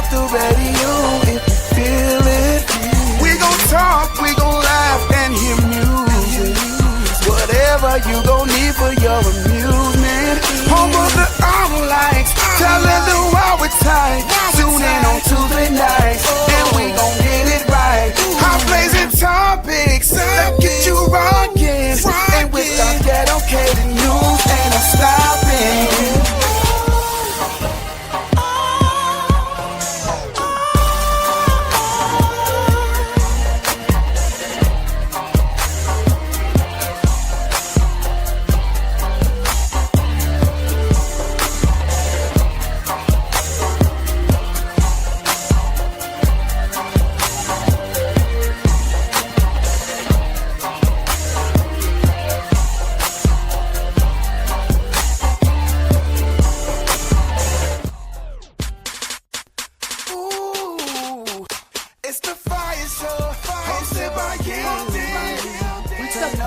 off the radio if you feel it. We gon' talk, we gon' laugh and hear music. Whatever you gon' need for your amusement. Home of the auto lights, telling the world we're tight. Tune in on Tuesday nights, and we gon' get it right. Hot blazing topics that get you rockin', and with our ghetto catered news, ain't no stopping.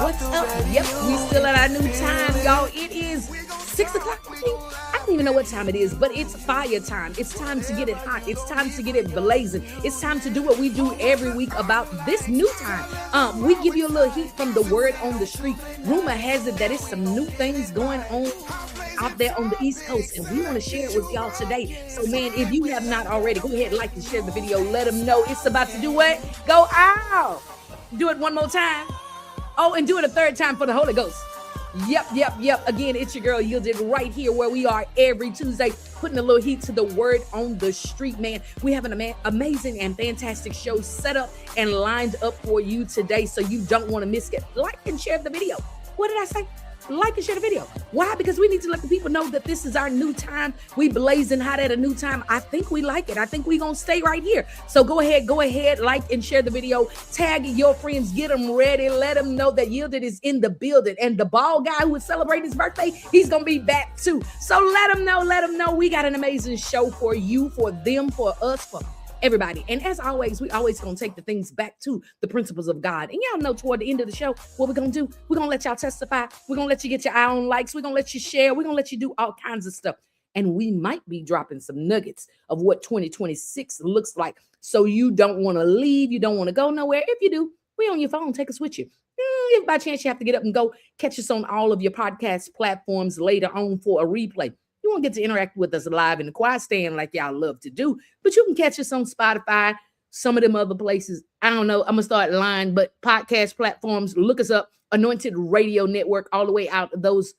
What's up? Yep, we still at our new time, y'all. It is 6 o'clock. I don't even know what time it is, but it's fire time. It's time to get it hot. It's time to get it blazing. It's time to do what we do every week about this new time. We give you a little heat from the word on the street. Rumor has it that it's some new things going on out there on the East Coast, and we want to share it with y'all today. So, man, if you have not already, go ahead, like and share the video. Let them know it's about to do what? Go out. Do it one more time. Oh, and do it a third time for the Holy Ghost. Yep. Again, it's your girl Yielded right here where we are every Tuesday, putting a little heat to the word on the street, man. We have an amazing and fantastic show set up and lined up for you today, so you don't want to miss it. Like and share the video. What did I say? Like and share the video. Why? Because we need to let the people know that this is our new time. We blazing hot at a new time. I think we like it. I think we gonna stay right here. So go ahead, like and share the video. Tag your friends, get them ready. Let them know that Yielded is in the building. And the bald guy who is celebrating his birthday, he's gonna be back too. So let them know. We got an amazing show for you, for them, for us, for everybody. And as always, we always gonna take the things back to the principles of God. And y'all know toward the end of the show, what we're gonna do, we're gonna let y'all testify. We're gonna let you get your eye on likes. We're gonna let you share. We're gonna let you do all kinds of stuff. And we might be dropping some nuggets of what 2026 looks like. So you don't want to leave. You don't want to go nowhere. If you do, we on your phone. Take us with you. If by chance you have to get up and go, catch us on all of your podcast platforms later on for a replay. You won't get to interact with us live in the quiet stand like y'all love to do, but you can catch us on Spotify, some of them other places. I don't know. I'm going to start lying, but podcast platforms, look us up, Anointed Radio Network, all the way out of those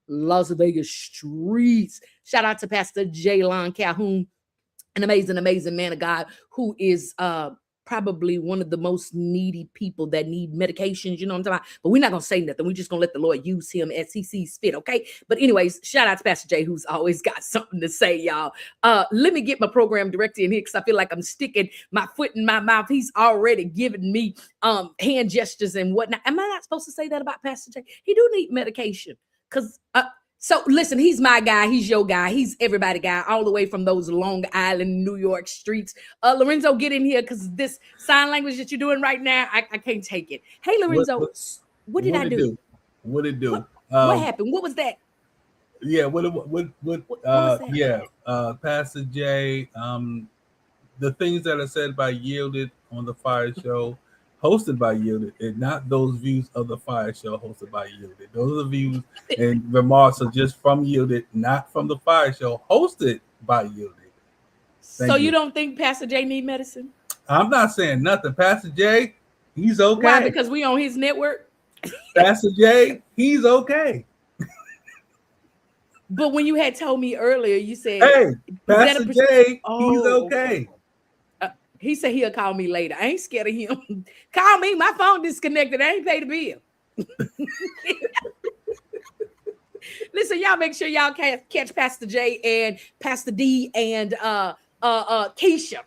Las Vegas streets. Shout out to Pastor Jaylon Calhoun, an amazing man of God who is probably one of the most needy people that need medications, you know what I'm talking about? But we're not going to say nothing. We're just going to let the Lord use him as he sees fit, okay? But anyways, shout out to Pastor Jay, who's always got something to say, y'all. Let me get my program director in here because I feel like I'm sticking my foot in my mouth. He's already given me hand gestures and whatnot. Am I not supposed to say that about Pastor Jay? He do need medication because... So listen, he's my guy. He's your guy. He's everybody guy, all the way from those Long Island, New York streets. Lorenzo, get in here because this sign language that you're doing right now, I can't take it. Hey, Lorenzo, what did I do? What did it do? What happened? What was that? Yeah, what was that? Pastor Jay, the things that are said by Yielded on the Fire Show, hosted by Yielded, and not those views of the Fire Show hosted by Yielded. Those are the views and remarks are just from Yielded, not from the Fire Show hosted by Yielded. So you don't think Pastor Jay need medicine? I'm not saying nothing. Pastor Jay, he's okay. Why? Because we on his network? Pastor Jay, he's okay. But when you had told me earlier, you said, hey, Pastor Jay, he's okay. He said he'll call me later. I ain't scared of him. Call me. My phone disconnected. I ain't paid the bill. Listen, y'all make sure y'all catch Pastor J and Pastor D and Keisha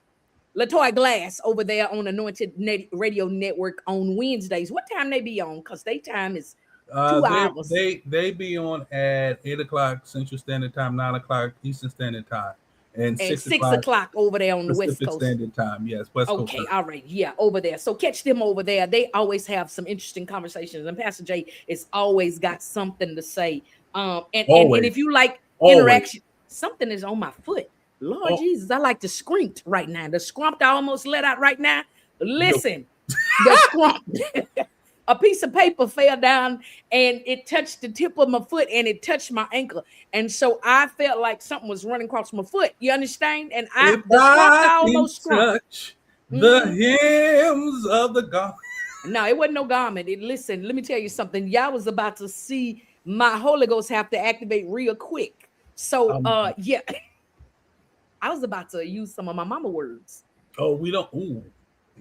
LaToya Glass over there on Anointed Radio Network on Wednesdays. What time they be on? Because their time is 2 hours. They be on at 8 o'clock Central Standard Time, 9 o'clock Eastern Standard Time. And 6 o'clock over there on the West Coast. Standard Time, yes. West Coast. Okay, all right, yeah, over there. So catch them over there. They always have some interesting conversations, and Pastor J has always got something to say. And if you like interaction, something is on my foot. Lord Jesus, I like to scream right now. The scrump I almost let out right now. Listen, the scrump. A piece of paper fell down and it touched the tip of my foot and it touched my ankle. And so I felt like something was running across my foot. You understand? And the scrump I almost touch the hems of the garment. No, it wasn't no garment. Listen, let me tell you something. Y'all was about to see my Holy Ghost have to activate real quick. So yeah. I was about to use some of my mama words. Oh, we don't. Ooh.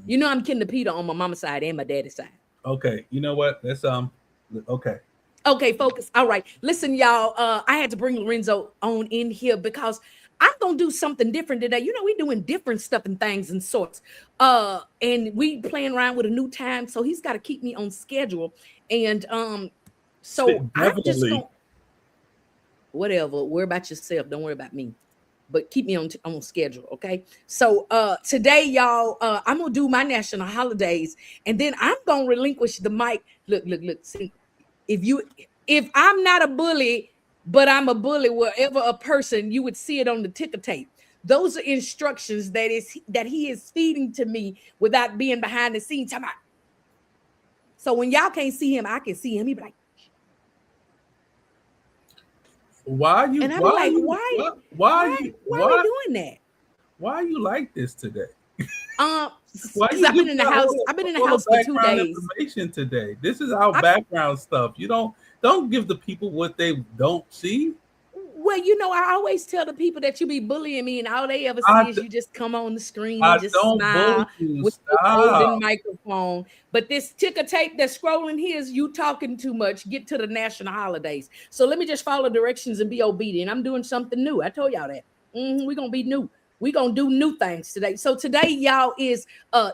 You know I'm Kinder Peter on my mama's side and my daddy's side. Okay, you know what? Let's okay. Okay, focus. All right. Listen, y'all. I had to bring Lorenzo on in here because I'm gonna do something different today. You know, we doing different stuff and things and sorts. And we playing around with a new time, so he's got to keep me on schedule. And so I'm just gonna whatever. Worry about yourself. Don't worry about me. But keep me on schedule, okay? So today, y'all, I'm gonna do my national holidays, and then I'm gonna relinquish the mic. Look. See, if I'm not a bully, but I'm a bully wherever a person, you would see it on the ticker tape. Those are instructions that he is feeding to me without being behind the scenes. So when y'all can't see him, I can see him. He be like, why are you? And I'm why are you doing that? Why are you like this today? Because I've been in the house. I've been in the house for 2 days. Information today. This is our background stuff. You don't give the people what they don't see. Well, you know, I always tell the people that you be bullying me, and all they ever see is you just come on the screen and just smile with the golden microphone. But this ticker tape that's scrolling here is you talking too much. Get to the national holidays. So let me just follow directions and be obedient. I'm doing something new. I told y'all that. We're gonna be new. We're gonna do new things today. So today, y'all, is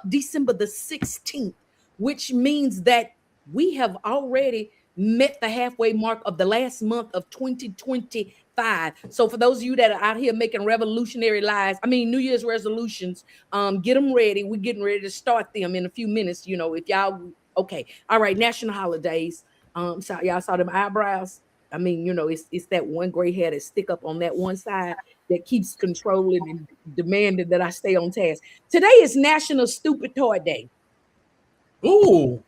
December the 16th, which means that we have already met the halfway mark of the last month of 2025. So for those of you that are out here making New Year's resolutions, get them ready. We're getting ready to start them in a few minutes. You know, if y'all okay, all right. National holidays. So y'all saw them eyebrows. I mean, you know, it's that one gray hair that stick up on that one side that keeps controlling and demanding that I stay on task. Today is National Stupid Toy Day. Ooh.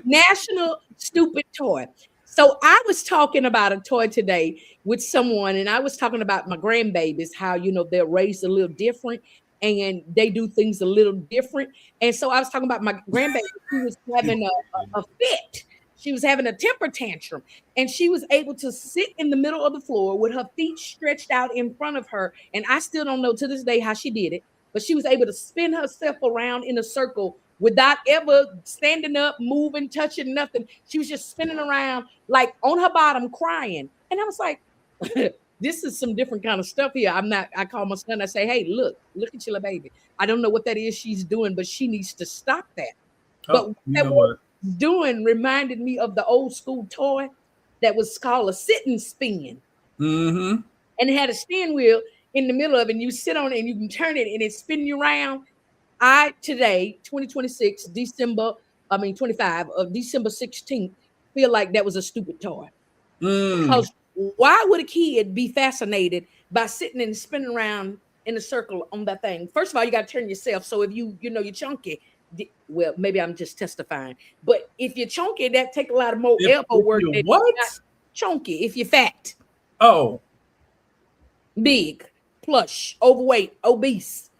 National Stupid Toy. So I was talking about a toy today with someone, and I was talking about my grandbabies, how, you know, they're raised a little different and they do things a little different. And so I was talking about my grandbaby who was having a fit. She was having a temper tantrum, and she was able to sit in the middle of the floor with her feet stretched out in front of her. And I still don't know to this day how she did it, but she was able to spin herself around in a circle without ever standing up, moving, touching nothing. She was just spinning around like on her bottom crying. And I was like, this is some different kind of stuff here. I call my son, I say, hey, look at your little baby. I don't know what that is she's doing, but she needs to stop that. But what doing reminded me of the old school toy that was called a sit and spin. Mm-hmm. And it had a spin wheel in the middle of it, and you sit on it and you can turn it and it's spinning you around. Today, 2026, December 16th, feel like that was a stupid toy. Because why would a kid be fascinated by sitting and spinning around in a circle on that thing? First of all, you got to turn yourself. So if you're chunky, well, maybe I'm just testifying. But if you're chunky, that take a lot of more elbow work. Than what? Chunky, if you're fat. Oh. Big, plush, overweight, obese.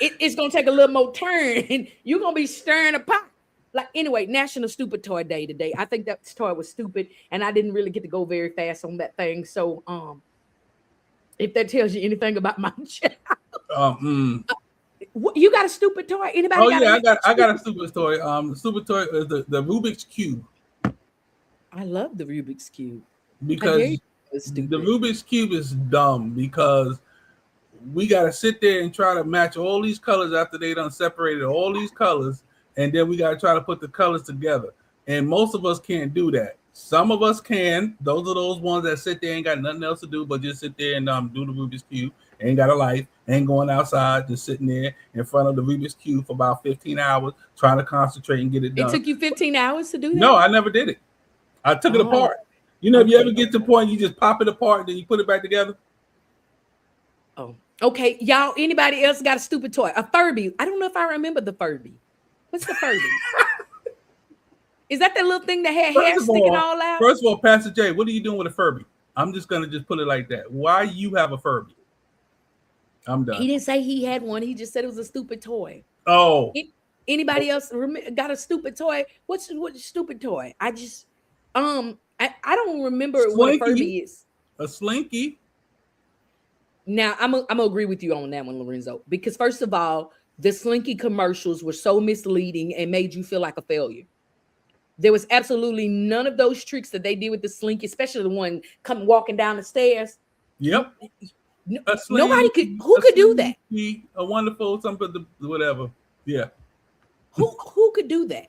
It's going to take a little more turn, and you're going to be stirring a pot. Like, anyway, National Stupid Toy Day today. I think that toy was stupid, and I didn't really get to go very fast on that thing. So, if that tells you anything about my child. You got a stupid toy? Anybody? I got a stupid toy. Stupid toy is the Rubik's Cube. I love the Rubik's Cube. Because the Rubik's Cube is dumb because we got to sit there and try to match all these colors after they done separated all these colors, and then we got to try to put the colors together. And most of us can't do that. Some of us can. Those are those ones that sit there, ain't got nothing else to do but just sit there and do the Rubik's Cube. Ain't got a life, ain't going outside, just sitting there in front of the Rubik's Cube for about 15 hours trying to concentrate and get it done. It took you 15 hours to do that? No, I never did it. I took it apart. You know, if you ever get to the point you just pop it apart, then you put it back together. Oh, okay. Y'all, anybody else got a stupid toy? A Furby. I don't know if I remember the Furby. What's the Furby? Is that the little thing that had hair sticking all out? First of all, Pastor Jay, what are you doing with a Furby? I'm just going to just put it like that. Why you have a Furby? I'm done. He didn't say he had one. He just said it was a stupid toy. Oh. Anybody else got a stupid toy? What's stupid toy? I don't remember what a Furby is. A Slinky. Now, I'm gonna agree with you on that one, Lorenzo, because first of all, the Slinky commercials were so misleading and made you feel like a failure. There was absolutely none of those tricks that they did with the Slinky, especially the one coming walking down the stairs. Yep. Nobody could. Who could do that? A wonderful something, whatever. Yeah. Who could do that?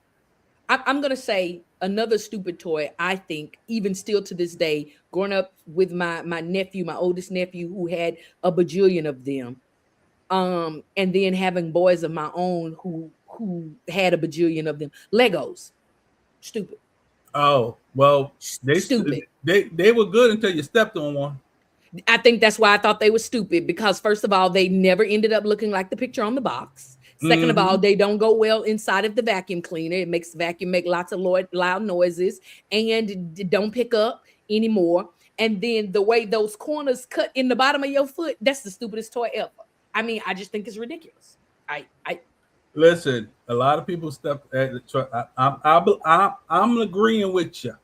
I'm gonna say another stupid toy. I think even still to this day, growing up with my nephew, my oldest nephew, who had a bajillion of them, and then having boys of my own who had a bajillion of them. Legos, stupid. Oh well, stupid. They were good until you stepped on one. I think that's why I thought they were stupid, because first of all, they never ended up looking like the picture on the box. Second of all, they don't go well inside of the vacuum cleaner. It makes the vacuum make lots of loud noises and don't pick up anymore. And then the way those corners cut in the bottom of your foot, that's the stupidest toy ever. I mean, I just think it's ridiculous. Listen, a lot of people stepped at the I'm agreeing with you.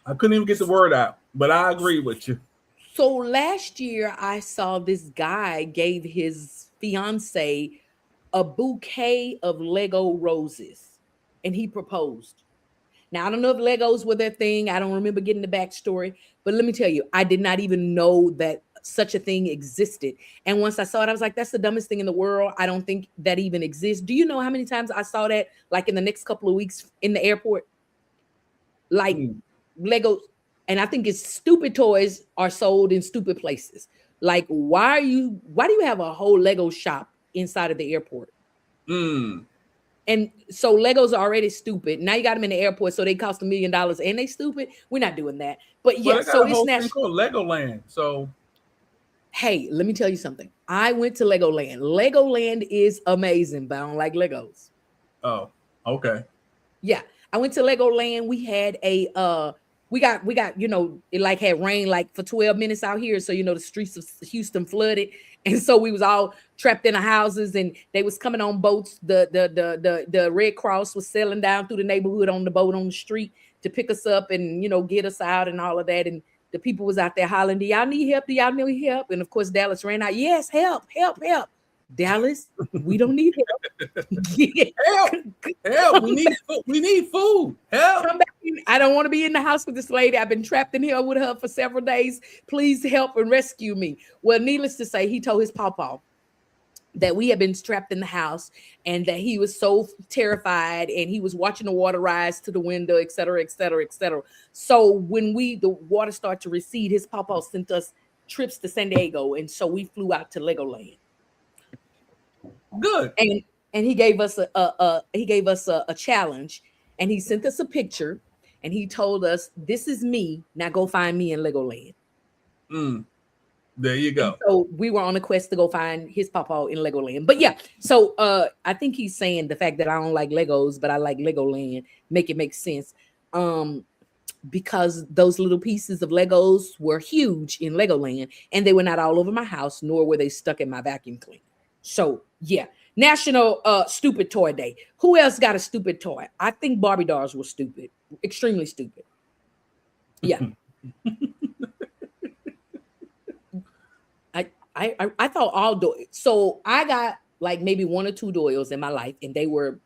I couldn't even get the word out, but I agree with you. So last year I saw this guy gave his fiance a bouquet of Lego roses, and he proposed. Now, I don't know if Legos were their thing. I don't remember getting the backstory, but let me tell you, I did not even know that such a thing existed. And once I saw it, I was like, that's the dumbest thing in the world. I don't think that even exists. Do you know how many times I saw that, like in the next couple of weeks in the airport? Like Legos. And I think it's stupid toys are sold in stupid places. Like, why do you have a whole Lego shop inside of the airport? And so Legos are already stupid. Now you got them in the airport, so they cost $1 million and they stupid. We're not doing that. But yeah, so it's national. Legoland. So hey, let me tell you something. I went to Legoland. Legoland is amazing, but I don't like Legos. Oh, okay. Yeah, I went to Legoland. We had we got, you know, it like had rain like for 12 minutes out here. So, you know, the streets of Houston flooded. And so we was all trapped in the houses and they was coming on boats. The Red Cross was sailing down through the neighborhood on the boat on the street to pick us up and, you know, get us out and all of that. And the people was out there hollering, do y'all need help? Do y'all need help? And of course, Dallas ran out. Yes, help. Dallas, we don't need help. Help. We need food. Help. Come back in. I don't want to be in the house with this lady. I've been trapped in here with her for several days. Please help and rescue me. Well, needless to say, he told his pawpaw that we had been trapped in the house and that he was so terrified and he was watching the water rise to the window, et cetera, et cetera, et cetera. So when the water started to recede, his pawpaw sent us trips to San Diego. And so we flew out to Legoland. Good. And he gave us a challenge, and he sent us a picture, and he told us, "This is me. Now go find me in Legoland." There you go. And so we were on a quest to go find his pawpaw in Legoland. But yeah, so I think he's saying the fact that I don't like Legos, but I like Legoland, make sense. Because those little pieces of Legos were huge in Legoland, and they were not all over my house, nor were they stuck in my vacuum cleaner. So yeah, National Stupid Toy Day. Who else got a stupid toy? I think Barbie dolls were stupid, extremely stupid. Yeah. I thought all doilies. So I got like maybe 1 or 2 doilies in my life, and they were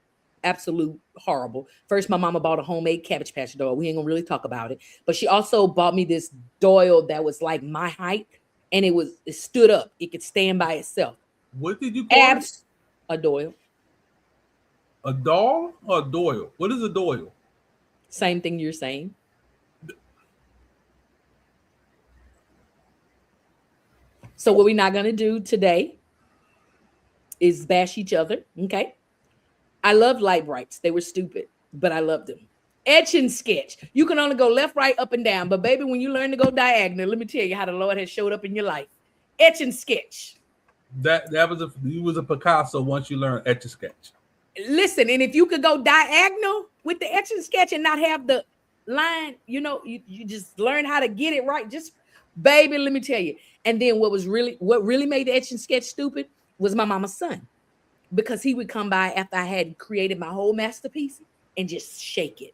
absolute horrible. First, my mama bought a homemade Cabbage Patch doll. We ain't gonna really talk about it, but she also bought me this doll that was like my height, and it stood up. It could stand by itself. What did you call it? A doyle. A doll or a doyle? What is a doyle? Same thing you're saying. So what we're not going to do today is bash each other, okay? I love light brights. They were stupid, but I loved them. Etch and sketch. You can only go left, right, up, and down. But baby, when you learn to go diagonal, let me tell you how the Lord has showed up in your life. Etch and sketch. That you was a Picasso once you learned etch a sketch. Listen, and if you could go diagonal with the etch and sketch and not have the line, you just learn how to get it right. Just baby, let me tell you. And then what really made the etch and sketch stupid was my mama's son, because he would come by after I had created my whole masterpiece and just shake it.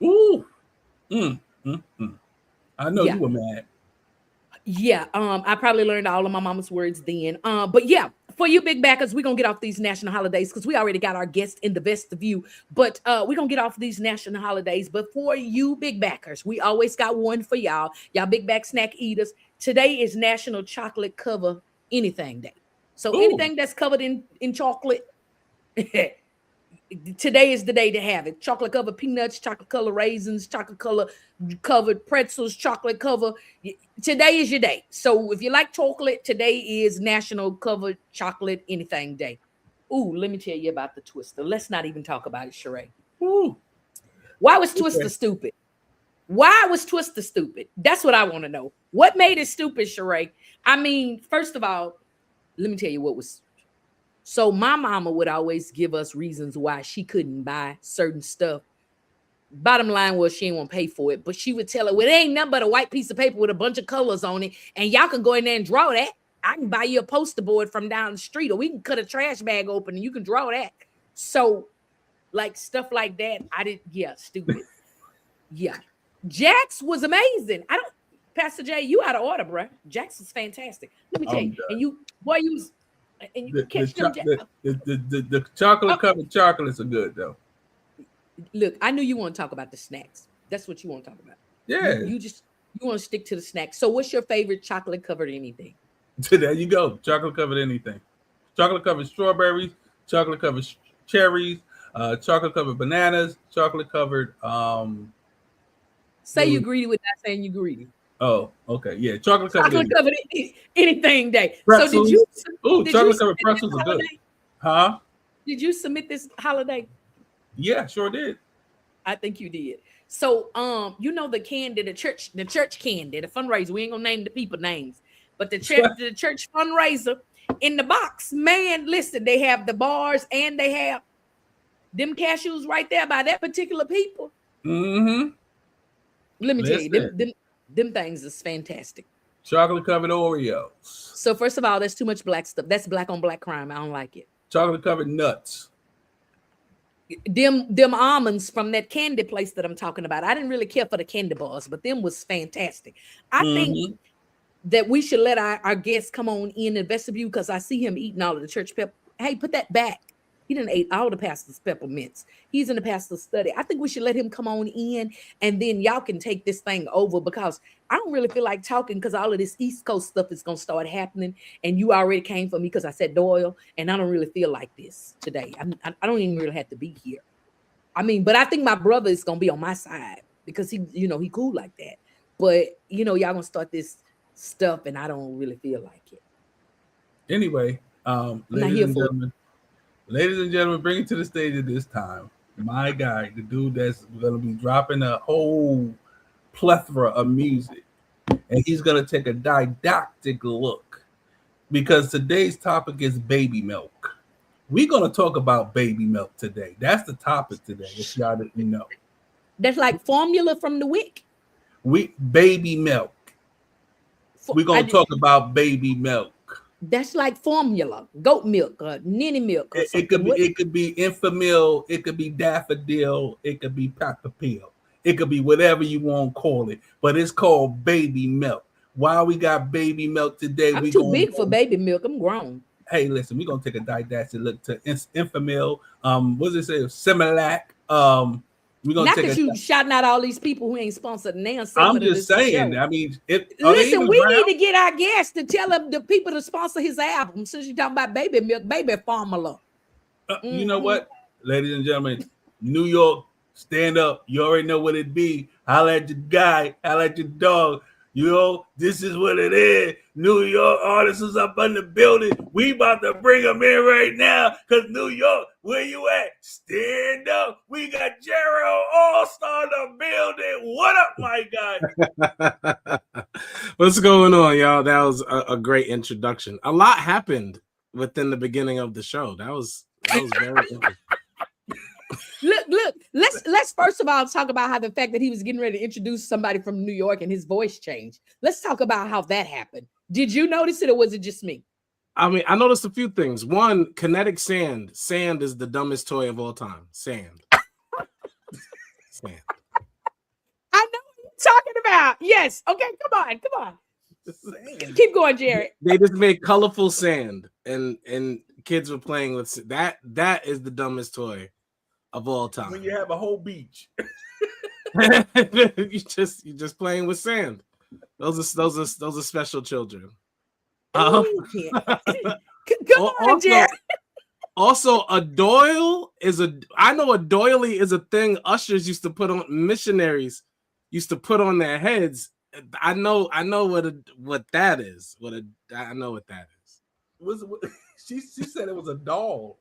Ooh. I know you were mad. Yeah, I probably learned all of my mama's words then. But yeah, for you big backers, we're gonna get off these national holidays because we already got our guest in the vestibule. But we're gonna get off these national holidays. But for you big backers, we always got one for y'all big back snack eaters. Today is National Chocolate Cover Anything Day. So anything that's covered in chocolate, today is the day to have it. Chocolate covered peanuts, chocolate covered raisins, chocolate covered pretzels, chocolate cover. Today is your day. So if you like chocolate, today is National Covered Chocolate Anything Day. Ooh, let me tell you about the Twister. Let's not even talk about it, Sheree. Ooh. Why was Twister stupid? Why was Twister stupid? That's what I want to know. What made it stupid, Sheree? I mean, first of all, let me tell you what was. So my mama would always give us reasons why she couldn't buy certain stuff. Bottom line was she didn't want to pay for it, but she would tell her, well, it ain't nothing but a white piece of paper with a bunch of colors on it, and y'all can go in there and draw that. I can buy you a poster board from down the street, or we can cut a trash bag open and you can draw that. So, like, stuff like that, stupid. Yeah. Jax was amazing. Pastor J, you out of order, bro. Jax is fantastic. Let me tell you. And you was... And you catch them. The chocolate covered chocolates are good though. Look, I knew you want to talk about the snacks. That's what you want to talk about. Yeah. You want to stick to the snacks. So what's your favorite chocolate covered anything? There you go. Chocolate covered anything. Chocolate covered strawberries, chocolate covered cherries, chocolate covered bananas, chocolate covered say you greedy without saying you greedy. Oh, okay. Yeah, chocolate covered anything day. Pretzels. So did you? Chocolate covered pretzels are good. Huh? Did you submit this holiday? Yeah, sure did. I think you did. So, the candy, the church candy, the fundraiser. We ain't gonna name the people names, but the church fundraiser in the box. Man, listen, they have the bars and they have them cashews right there by that particular people. Mm-hmm. Let me tell you, them things is fantastic. Chocolate covered Oreos. So first of all, there's too much black stuff. That's black on black crime. I don't like it. Chocolate covered nuts. Them almonds from that candy place that I'm talking about. I didn't really care for the candy bars, but them was fantastic. I think that we should let our guests come on in the vestibule because I see him eating all of the church pepper. Hey, put that back. He didn't ate all the pastor's peppermints. He's in the pastor's study. I think we should let him come on in, and then y'all can take this thing over because I don't really feel like talking because all of this East Coast stuff is going to start happening, and you already came for me because I said Doyle, and I don't really feel like this today. I don't even really have to be here. I mean, but I think my brother is going to be on my side because he cool like that. But, y'all going to start this stuff, and I don't really feel like it. Anyway, ladies and gentlemen, bring it to the stage at this time. My guy, the dude that's going to be dropping a whole plethora of music. And he's going to take a didactic look because today's topic is baby milk. We're going to talk about baby milk today. That's the topic today, if y'all didn't know. That's like formula from the WIC? Baby milk. We're going to talk about baby milk. That's like formula, goat milk, ninny milk. It could be Enfamil, it could be daffodil, it could be pepper pill, it could be whatever you want to call it, but it's called baby milk. Why we got baby milk today? I'm too big for baby milk. I'm grown. Hey, listen, we're gonna take a didactic look to Enfamil. What does it say? Similac. We're gonna not that you shouting out all these people who ain't sponsored now. I'm just saying. Show. I mean, listen, we need to get our guests to tell them the people to sponsor his album. Since you're talking about baby milk, baby formula. You know what, ladies and gentlemen, New York, stand up. You already know what it be. Holla at your guy. Holla at your dog. This is what it is. New York artists is up in the building. We about to bring them in right now. Because New York, where you at? Stand up. We got Gerald All-Star in the building. What up, my guy? What's going on, y'all? That was a great introduction. A lot happened within the beginning of the show. That was very interesting. Look. Let's first of all talk about how the fact that he was getting ready to introduce somebody from New York and his voice changed. Let's talk about how that happened. Did you notice it, or was it just me? I mean, I noticed a few things. One, kinetic sand. Sand is the dumbest toy of all time. Sand. Sand. I know what you're talking about. Yes. Okay. Come on. Sand. Keep going, Jared. They just made colorful sand, and kids were playing with that. That is the dumbest toy of all time. When you have a whole beach, you're just playing with sand. Those are special children. Come on, Jared. Also, a doily is a thing ushers used to put on, missionaries used to put on their heads. I know what that is. I know what that is. She said it was a doll.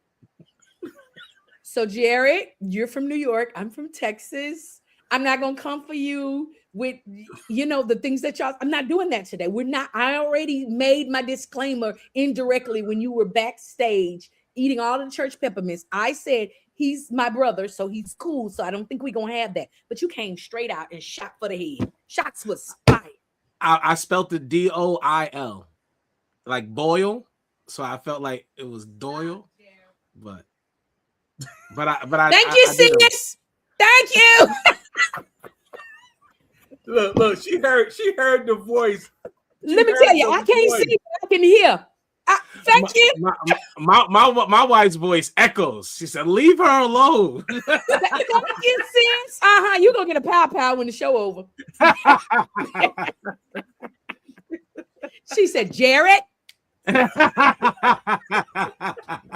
So, Jared, you're from New York. I'm from Texas. I'm not going to come for you with, the things that y'all, I'm not doing that today. I already made my disclaimer indirectly when you were backstage eating all the church peppermints. I said, he's my brother, so he's cool. So I don't think we're going to have that. But you came straight out and shot for the head. Shots was fired. I spelt it DOIL, like boil. So I felt like it was Doyle, but I. Thank you, sis. Thank you. Look. She heard the voice. Let me tell you, I can't see, but I can hear. Thank you. My wife's voice echoes. She said, "Leave her alone." Thank you, sis. You're gonna get a pow when the show over. She said, "Jared,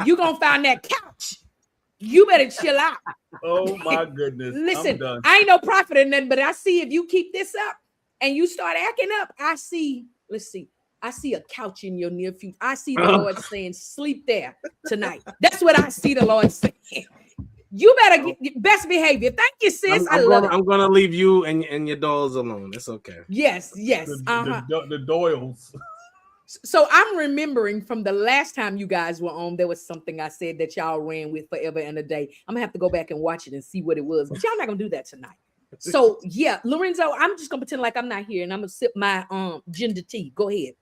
you gonna find that couch. You better chill out." Oh my goodness. Listen, I ain't no prophet or nothing, but I see if you keep this up and you start acting up, I see a couch in your near future. I see the Lord saying, sleep there tonight. That's what I see the Lord saying. You better get best behavior. Thank you, sis. I love it. I'm gonna leave you and your dolls alone. It's okay. Yes. The Doyles. So I'm remembering from the last time you guys were on, there was something I said that y'all ran with forever and a day. I'm gonna have to go back and watch it and see what it was, but y'all not gonna do that tonight. So yeah, Lorenzo, I'm just gonna pretend like I'm not here and I'm gonna sip my ginger tea. Go ahead.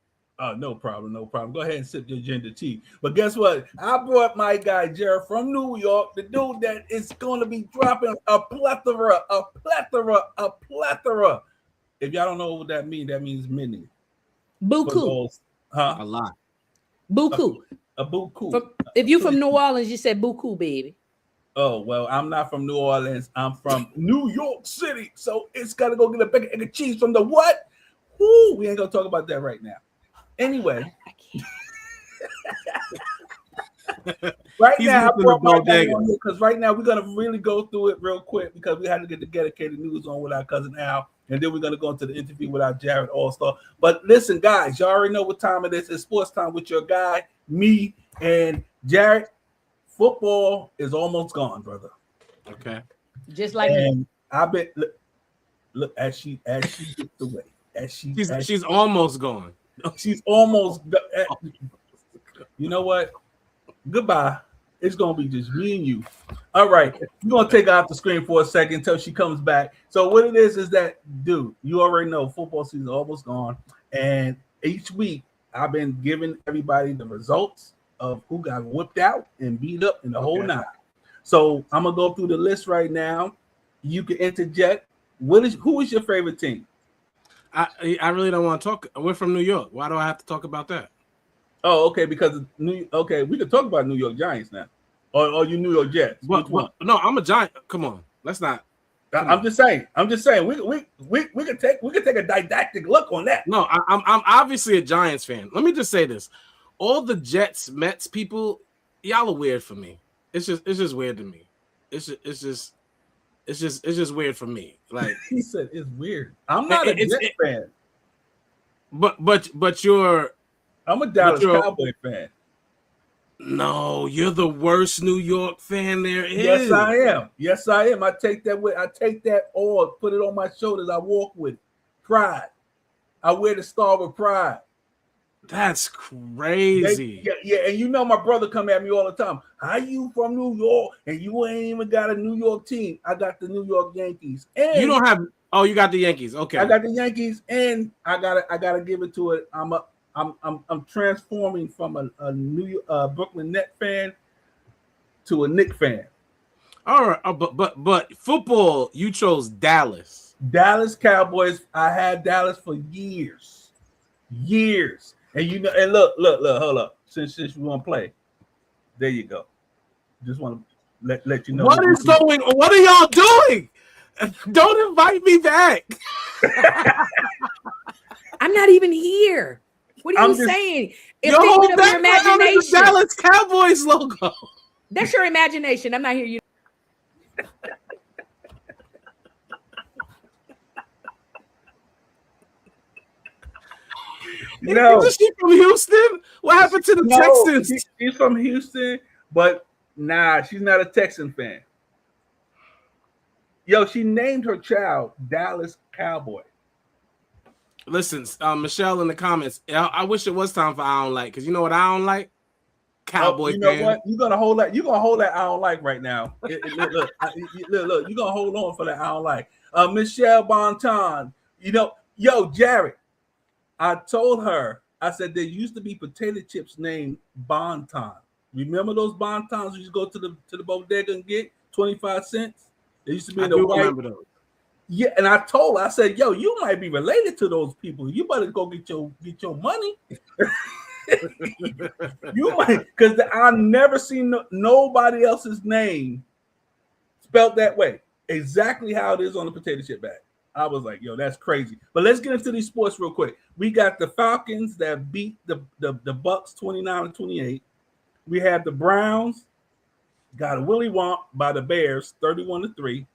No problem. Go ahead and sip your ginger tea. But guess what? I brought my guy Jared from New York, the dude that is going to be dropping a plethora. If y'all don't know what that means many. Buku. Huh? A lot. Buku. A buku. If you from New Orleans, you said buku, baby. Oh, well, I'm not from New Orleans. I'm from New York City. So it's got to go get a bacon, egg, and cheese from the what? Woo, we ain't going to talk about that right now. Anyway. Right now, I brought my guy on here because right now we're going to really go through it real quick because we had to get the dedicated news on with our cousin Al. And then we're going to go into the interview with our Jared All-Star. But listen, guys, you already know what time it is. It's sports time with your guy, me, and Jared. Football is almost gone, brother. Okay. Just like and I bet look as she gets away. She's almost gone. She's almost you know what? Goodbye. It's gonna be just me and you. All right, we're gonna take her off the screen for a second until she comes back. So what it is that, dude, you already know football season is almost gone, and each week I've been giving everybody the results of who got whipped out and beat up in the whole night. So I'm gonna go through the list right now. You can interject. Who is your favorite team? I really don't want to talk. We're from New York. Why do I have to talk about that? Oh, okay, because we can talk about New York Giants now, or you New York Jets. What? No, I'm a Giant. Come on, let's not. I'm just saying. We can take a didactic look on that. No, I'm obviously a Giants fan. Let me just say this: all the Jets, Mets people, y'all are weird for me. It's just weird to me. It's just weird for me. Like he said, it's weird. I'm not a Jets fan. But you're I'm a Dallas Cowboy fan. No, you're the worst New York fan there is. Yes, I am. Yes, I am. I take that all, put it on my shoulders. I walk with it. Pride. I wear the star with pride. That's crazy. Yeah, and you know my brother come at me all the time. How you from New York and you ain't even got a New York team? I got the New York Yankees. And you don't have. Oh, you got the Yankees. Okay, I got the Yankees, and I gotta give it to it. I'm transforming from a New Brooklyn Net fan to a Knicks fan. All right, but football, you chose Dallas. Dallas Cowboys. I had Dallas for years, and you know. And look, hold up. Since you want to play, there you go. Just want to let you know what are y'all doing? Don't invite me back. I'm not even here. What are you saying? If your whole background is the Dallas Cowboys logo. That's your imagination. I'm not here. No, is she from Houston? What happened to the Texans? She's from Houston, but nah, she's not a Texan fan. Yo, she named her child Dallas Cowboy. Listen, Michelle in the comments. I wish it was time for I don't like, because you know what I don't like? Cowboy. You know what? You're gonna hold that. You're gonna hold that I don't like right now. Look. You're gonna hold on for that I don't like. Michelle Bonton. You know, yo, Jared. I told her. I said there used to be potato chips named Bonton. Remember those Bontons you used to go to the bodega and get 25 cents? They used to be in the white. Yeah, and I told her, I said, yo, you might be related to those people. You better go get your money. You might, because I never seen nobody else's name spelled that way. Exactly how it is on the potato chip bag. I was like, yo, that's crazy. But let's get into these sports real quick. We got the Falcons that beat the Bucks 29-28. We have the Browns got a Willy Wonk by the Bears 31-3.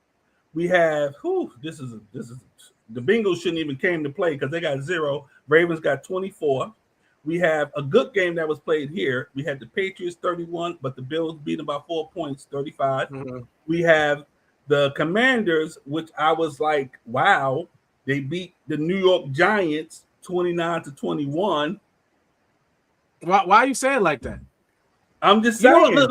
We have this is the Bengals shouldn't even came to play because they got 0. Ravens got 24. We have a good game that was played here. We had the Patriots 31, but the Bills beat them by 4 points, 35. Mm-hmm. We have the Commanders, which I was like, wow, they beat the New York Giants 29-21. Why are you saying like that? I'm just saying. No.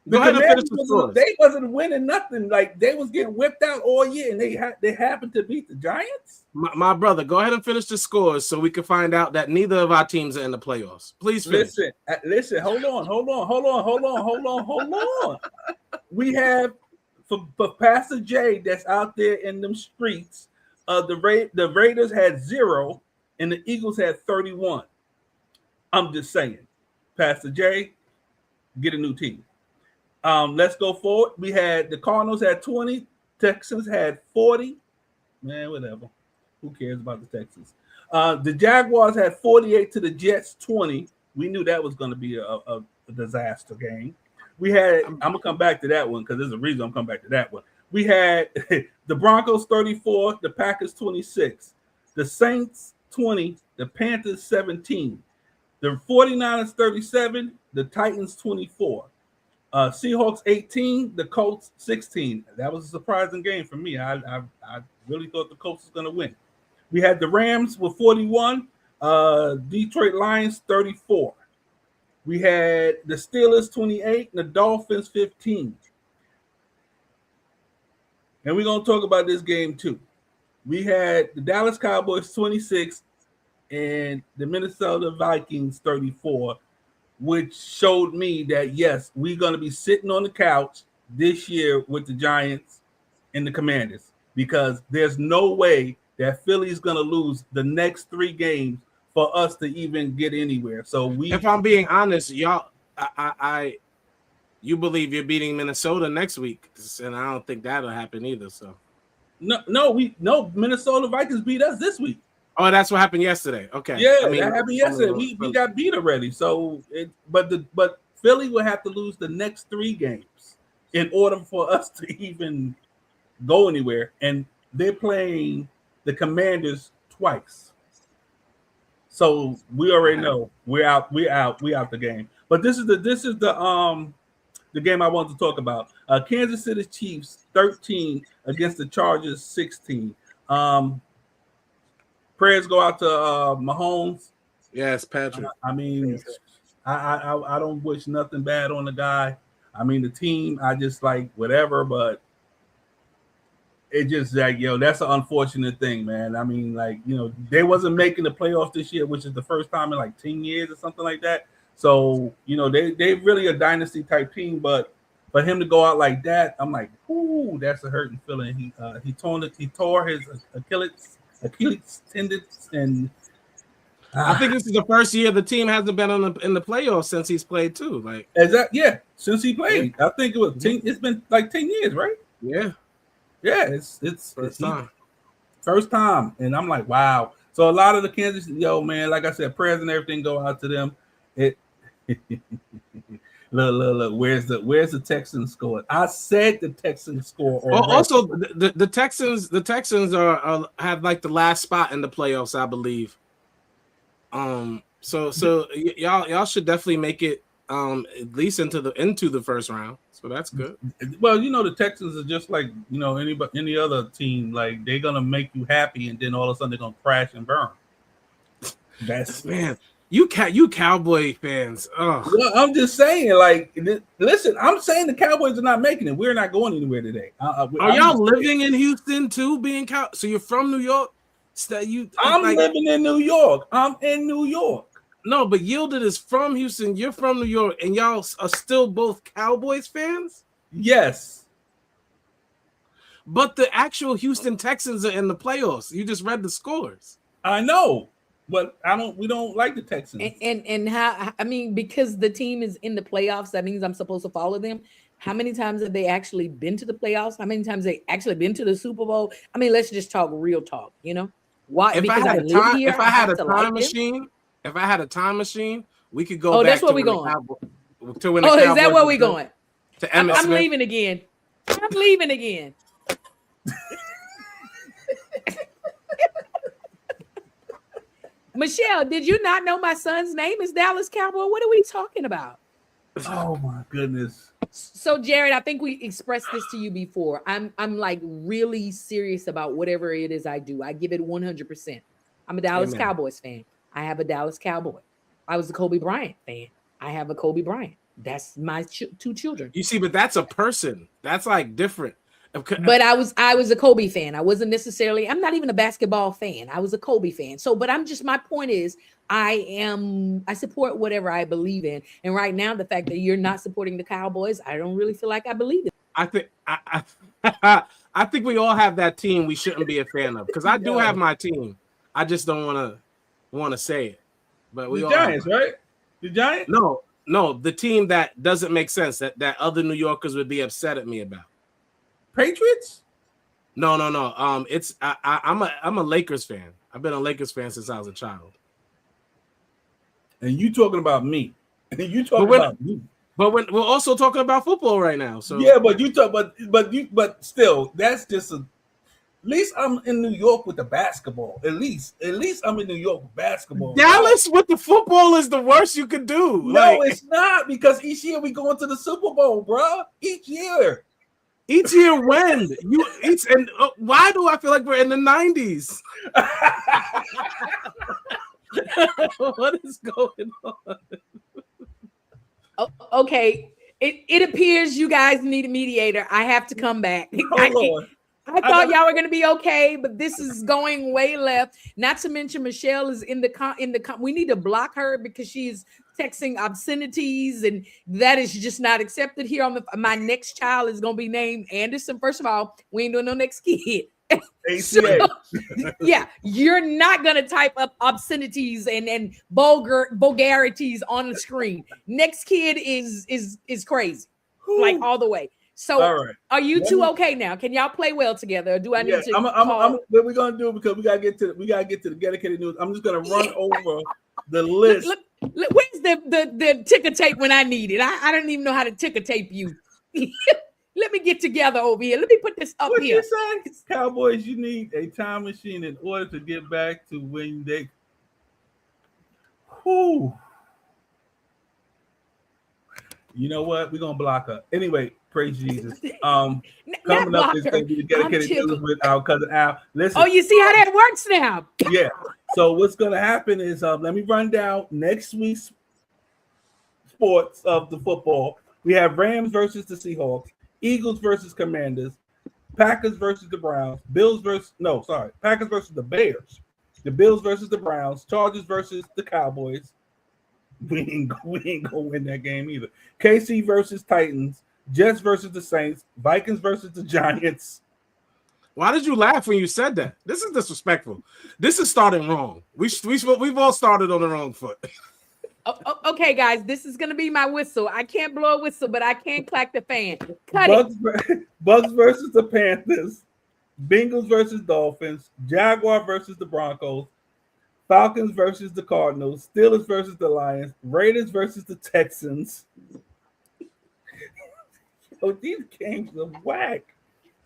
Go ahead and finish the story. They wasn't winning nothing. Like they was getting whipped out all year, and they happened to beat the Giants. My brother, go ahead and finish the scores so we can find out that neither of our teams are in the playoffs. Please finish. Listen. Hold on. We have for Pastor J that's out there in them streets. The Raiders had 0, and the Eagles had 31. I'm just saying, Pastor J, get a new team. Let's go forward. We had the Cardinals had 20, Texans had 40. Man, whatever. Who cares about the Texans? The Jaguars had 48 to the Jets 20. We knew that was going to be a disaster game. We had. I'm gonna come back to that one because there's a reason I'm coming back to that one. We had the Broncos 34, the Packers 26, the Saints 20, the Panthers 17, the 49ers 37, the Titans 24. Seahawks 18, the Colts 16. That was a surprising game for me. I really thought the Colts was going to win. We had the Rams with 41, Detroit Lions 34. We had the Steelers 28, and the Dolphins 15. And we're going to talk about this game too. We had the Dallas Cowboys 26 and the Minnesota Vikings 34. Which showed me that, yes, we're going to be sitting on the couch this year with the Giants and the Commanders because there's no way that Philly's going to lose the next 3 games for us to even get anywhere. So if I'm being honest, y'all, you believe you're beating Minnesota next week, and I don't think that'll happen either. So no, Minnesota Vikings beat us this week. Oh, that's what happened yesterday. Okay. Yeah, that happened yesterday. We got beat already. So, but Philly will have to lose the next 3 games in order for us to even go anywhere. And they're playing the Commanders twice. So we already know we're out. We out the game. But this is the game I wanted to talk about. Kansas City Chiefs 13 against the Chargers 16. Prayers go out to Mahomes. Yes, Patrick. I mean, I don't wish nothing bad on the guy. I mean, the team, I just like whatever, but it just like, that's an unfortunate thing, man. I mean, like, they wasn't making the playoffs this year, which is the first time in like 10 years or something like that. So, they really a dynasty type team, but for him to go out like that, I'm like, ooh, that's a hurting feeling. He tore his Achilles tendons, and I think this is the first year the team hasn't been in the playoffs since he's played too. Like, since he played, I think it was 10. It's been like 10 years, right? Yeah, it's first time, and I'm like, wow. So a lot of the Kansas, man, like I said, prayers and everything go out to them. It look, where's the Texans score? I said the Texans score. Also, the Texans are have like the last spot in the playoffs, I believe. So y'all should definitely make it at least into the first round. So that's good. Well, the Texans are just like any other team. Like, they're gonna make you happy, and then all of a sudden they're gonna crash and burn. That's man. You Cowboy fans. Oh. Well, I'm just saying, like, listen, I'm saying the Cowboys are not making it. We're not going anywhere today. Are y'all living in Houston too? So you're from New York? I'm living in New York. I'm in New York. No, but Yielded is from Houston. You're from New York, and y'all are still both Cowboys fans? Yes. But the actual Houston Texans are in the playoffs. You just read the scores. I know. But we don't like the Texans. And how, I mean, because the team is in the playoffs, that means I'm supposed to follow them. How many times have they actually been to the playoffs? How many times they actually been to the Super Bowl? I mean, let's just talk real talk, Why? If because I had a time machine, we could go back. That's where we going. To win is that where we going? To Emmitt Smith. I'm leaving again. Michelle, did you not know my son's name is Dallas Cowboy? What are we talking about? Oh my goodness. So Jared, I think we expressed this to you before. I'm like really serious about whatever it is I do. I give it 100%. I'm a Dallas Cowboys fan. I have a Dallas Cowboy. I was a Kobe Bryant fan. I have a Kobe Bryant. That's my two children. You see, but that's a person. That's like different. But I was a Kobe fan. I wasn't necessarily, I'm not even a basketball fan. I was a Kobe fan. So, but my point is, I support whatever I believe in. And right now, the fact that you're not supporting the Cowboys, I don't really feel like I believe it. I think we all have that team we shouldn't be a fan of, because I do have my team. I just don't want to say it. But we the all Giants, right? The Giants? No, the team that doesn't make sense, that other New Yorkers would be upset at me about. Patriots? No. I'm a Lakers fan. I've been a Lakers fan since I was a child. And you talking about me? And you talking about me? But we're also talking about football right now. So yeah, but still, that's just at least I'm in New York with the basketball. At least I'm in New York with basketball. Dallas with the football is the worst you could do. No, it's not, because each year we go into the Super Bowl, bro. Each year. Each year when? Why do I feel like we're in the 90s? What is going on? Okay. It appears you guys need a mediator. I have to come back. I thought y'all were going to be okay, but this is going way left. Not to mention Michelle is in the we need to block her because she's texting obscenities, and that is just not accepted here. My next child is going to be named Anderson. First of all, we ain't doing no next kid. So, yeah, you're not going to type up obscenities and vulgarities on the screen. Next kid is crazy, like all the way. So, all right. Are you two okay now? Can y'all play well together? Or do I need to? What we're gonna do, because we gotta get to the dedicated news. I'm just gonna run over the list. Look, where's the ticker tape when I need it? I don't even know how to ticker tape you. Let me get together over here. Let me put this up here. You say? Cowboys, you need a time machine in order to get back to when they. Whew. You know what? We're gonna block her. Anyway, praise Jesus. Coming up is gonna be the dedicated news with our cousin Al. Listen. Oh, you see how that works now? Yeah. So what's gonna happen is let me run down next week's sports of the football. We have Rams versus the Seahawks, Eagles versus Commanders, Packers versus the Browns, Packers versus the Bears, the Bills versus the Browns, Chargers versus the Cowboys. We ain't gonna win that game either. KC versus Titans, Jets versus the Saints, Vikings versus the Giants. Why did you laugh when you said that? This is disrespectful. This is starting wrong. We've all started on the wrong foot. Okay, guys, this is gonna be my whistle. I can't blow a whistle, but I can clack the fan. Bucks versus the Panthers, Bengals versus Dolphins, Jaguar versus the Broncos, Falcons versus the Cardinals, Steelers versus the Lions, Raiders versus the Texans. Oh, these games are whack.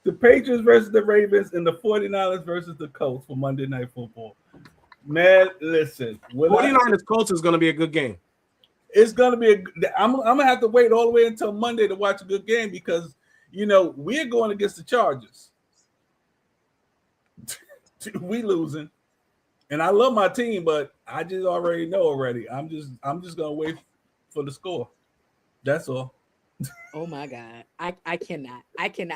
The Patriots versus the Ravens and the 49ers versus the Colts for Monday Night Football. Man, listen. 49ers Colts is going to be a good game. It's going to be I'm going to have to wait all the way until Monday to watch a good game because, we're going against the Chargers. We losing. And I love my team, but I just already know already. I'm just going to wait for the score. That's all. Oh my God. I cannot.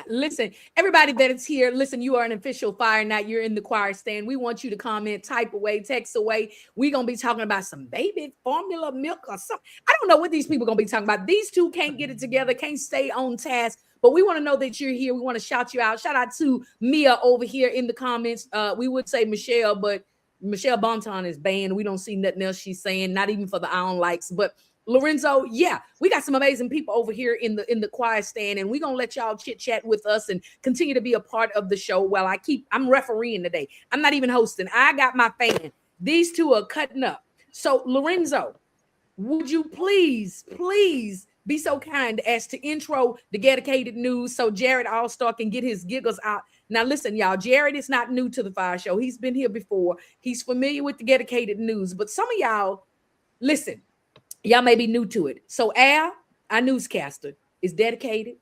Listen, everybody that is here, listen, you are an official Fire Night. You're in the choir stand. We want you to comment, type away, text away. We're going to be talking about some baby formula milk or something. I don't know what these people are going to be talking about. These two can't get it together, can't stay on task. But we want to know that you're here. We want to shout you out. Shout out to Mia over here in the comments. We would say Michelle, but Michelle Bonton is banned. We don't see nothing else she's saying, not even for the I don't likes. But Lorenzo, yeah, we got some amazing people over here in the choir stand, and we're gonna let y'all chit chat with us and continue to be a part of the show. While I'm refereeing today. I'm not even hosting. I got my fan. These two are cutting up. So Lorenzo, would you please be so kind as to intro the dedicated news so Jared Allstar can get his giggles out. Now listen, y'all, Jared is not new to the Fire Show. He's been here before. He's familiar with the dedicated news, but some of y'all, listen. Y'all may be new to it. So Al, our newscaster, is dedicated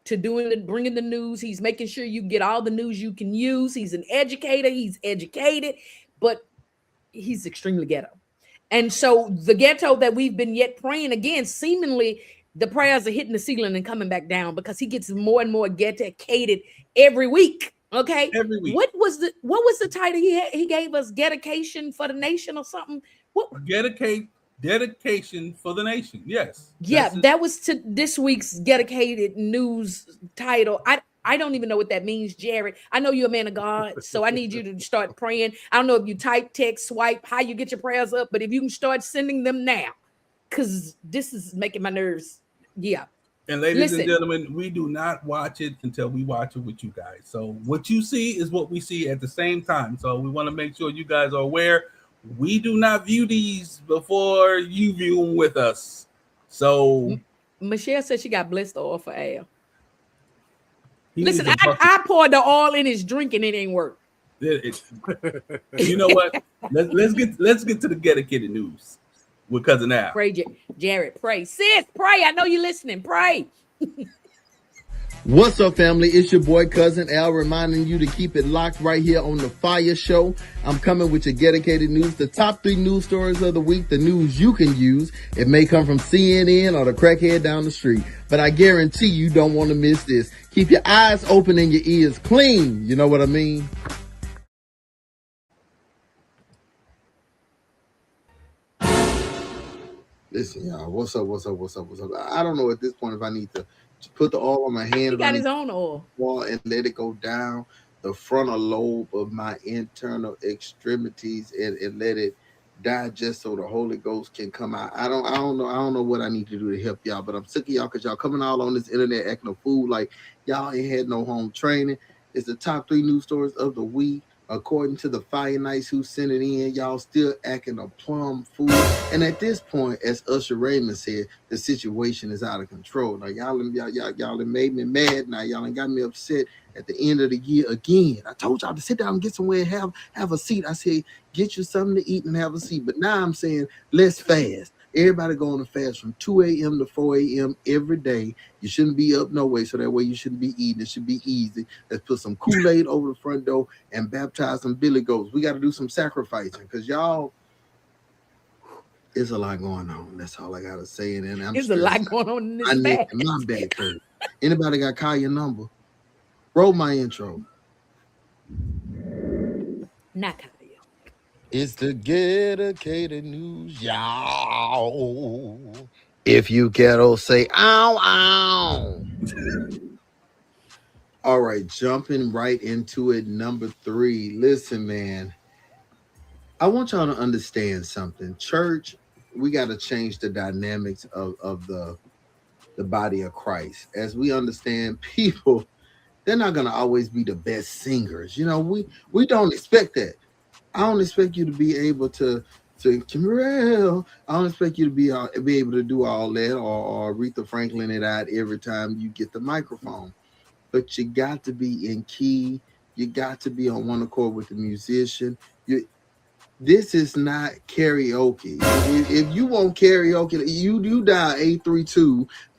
to bringing the news. He's making sure you get all the news you can use. He's an educator. He's educated, but he's extremely ghetto. And so the ghetto that we've been yet praying against, seemingly the prayers are hitting the ceiling and coming back down because he gets more and more dedicated every week. Okay. Every week. What was the title he gave us? Dedication for the nation or something? What? Dedication for the nation. Yes. Yeah, that was to this week's dedicated news title. I don't even know what that means, Jared. I know you're a man of God, so I need you to start praying. I don't know if you type, text, swipe, how you get your prayers up, but if you can start sending them now, because this is making my nerves. Yeah. And ladies and gentlemen, we do not watch it until we watch it with you guys. So what you see is what we see at the same time. So we want to make sure you guys are aware. We do not view these before you view them with us. So Michelle said she got blessed oil for Al. He Listen, I poured the oil in his drink and it ain't work. You know what? Let's get to the dedicated news with cousin Al. Pray, Jared. Pray, sis. Pray. I know you're listening. Pray. What's up, family? It's your boy Cousin Al reminding you to keep it locked right here on the FIYAH Show. I'm coming with your dedicated news, the top 3 news stories of the week, the news you can use. It may come from CNN or the crackhead down the street, but I guarantee you don't want to miss this. Keep your eyes open and your ears clean. You know what I mean? Listen, y'all, what's up? I don't know at this point if I need to put the oil on my hand. He got his own oil. And let it go down the frontal lobe of my internal extremities and let it digest so the Holy Ghost can come out. I don't know what I need to do to help y'all, but I'm sick of y'all because y'all coming all on this internet acting a fool like y'all ain't had no home training. It's the top 3 news stories of the week. According to the Fire Nights who sent it in, y'all still acting a plum fool. And at this point, as Usher Raymond said, the situation is out of control. Now y'all made me mad. Now y'all got me upset at the end of the year again. I told y'all to sit down and get somewhere and have a seat. I said, get you something to eat and have a seat. But now I'm saying, let's fast. Everybody going to fast from 2 a.m. to 4 a.m. every day. You shouldn't be up no way, so that way you shouldn't be eating. It should be easy. Let's put some Kool-Aid over the front door and baptize some billy goats. We got to do some sacrificing because y'all, there's a lot going on. That's all I got to say. And I'm There's a lot going on in this neck and my back hurt. Anybody got Kaya number? Roll my intro. Not Kaya. It's the dedicated news, y'all. If you ghetto, say ow, ow. All right, jumping right into it. Number 3. Listen, man. I want y'all to understand something. Church, we got to change the dynamics of the body of Christ. As we understand, people, they're not going to always be the best singers. You know, we don't expect that. I don't expect you to be able to Kimbrell. I don't expect you to be able to do all that or Aretha Franklin it out every time you get the microphone. But you got to be in key. You got to be on one accord with the musician. This is not karaoke. If you want karaoke, you dial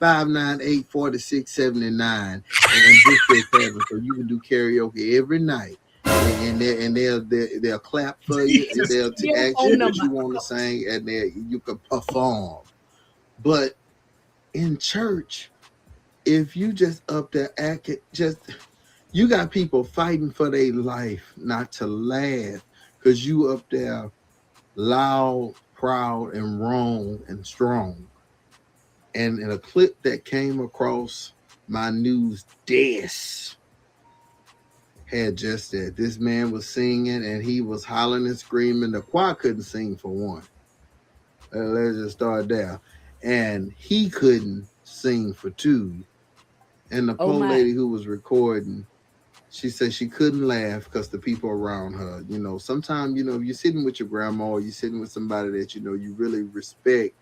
832-598-4679 and just so you can do karaoke every night. And they'll clap for you, and they'll ask you what you want to sing, and you can perform. But in church, if you just up there acting, you got people fighting for their life not to laugh because you up there loud, proud, and wrong and strong. And in a clip that came across my news desk, had just that this man was singing and he was hollering and screaming. The choir couldn't sing for one. Let's just start there. And he couldn't sing for two. And the poor lady who was recording, she said she couldn't laugh because the people around her, you know, sometimes, you know, you're sitting with your grandma or you're sitting with somebody that, you know, you really respect,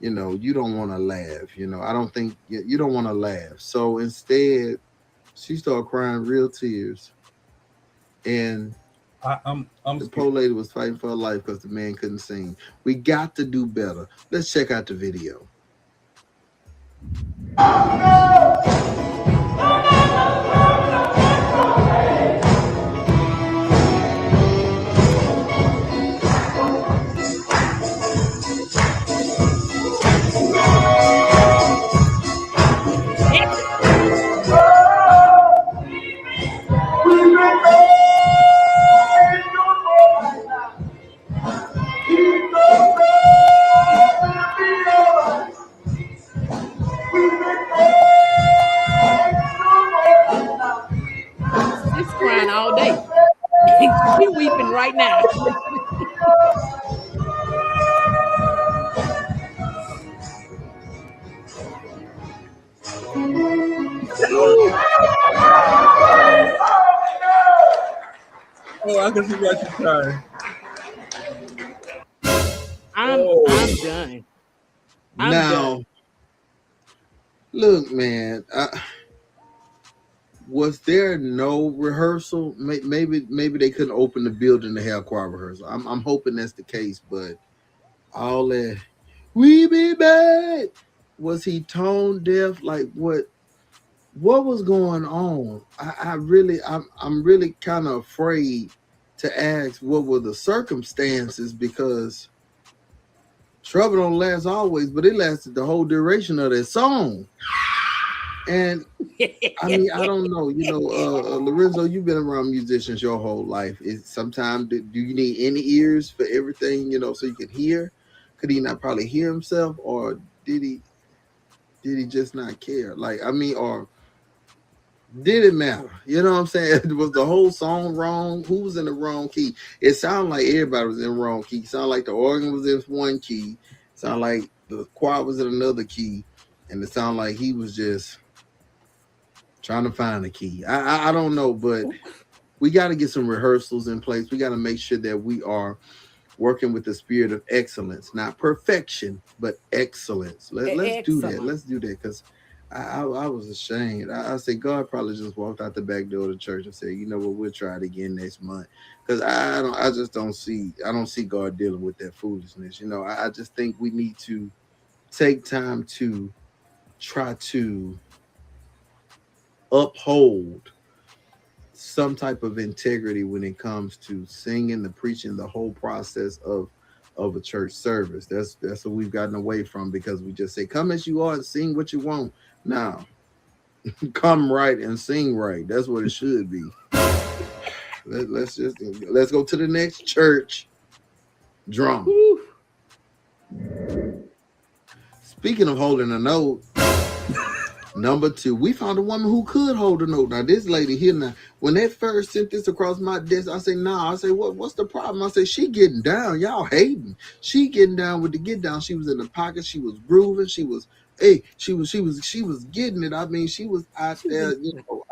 you know, you don't want to laugh. You know, I don't think you don't want to laugh. So instead, she started crying real tears. And the poor lady was fighting for her life because the man couldn't sing. We got to do better. Let's check out the video. She's crying all day. She's weeping right now. Oh, I can see what you're trying. I'm done. Now, look, man. Was there no rehearsal? Maybe they couldn't open the building to have choir rehearsal. I'm hoping that's the case, but all that we be bad. Was he tone deaf? Like what was going on? I'm really kind of afraid to ask what were the circumstances because trouble don't last always, but it lasted the whole duration of that song. And I mean, I don't know, you know, Lorenzo, you've been around musicians your whole life. Sometimes do you need any ears for everything, you know, so you can hear? Could he not probably hear himself, or did he just not care? Like, I mean, or did it matter? You know what I'm saying? Was the whole song wrong? Who was in the wrong key? It sounded like everybody was in the wrong key. It sounded like the organ was in one key. It sounded like the choir was in another key. And it sounded like he was just trying to find a key. I don't know, but we got to get some rehearsals in place. We got to make sure that we are working with the spirit of excellence, not perfection, but excellence. Let's do that. Let's do that, because I was ashamed. I said God probably just walked out the back door of the church and said, you know what, we'll try it again next month. Because I just don't see God dealing with that foolishness. You know, I just think we need to take time to try to uphold some type of integrity when it comes to singing, the preaching, the whole process of a church service. That's what we've gotten away from, because we just say, come as you are and sing what you want. Now, come right and sing right. That's what it should be. Let's go to the next church. Drum. Speaking of holding a note, number 2, we found a woman who could hold a note. Now, this lady here, now, when they first sent this across my desk, I say, nah. I say, what's the problem? I say, she getting down. Y'all hating. She getting down with the get down. She was in the pocket. She was grooving. She was getting it. I mean, she was out there,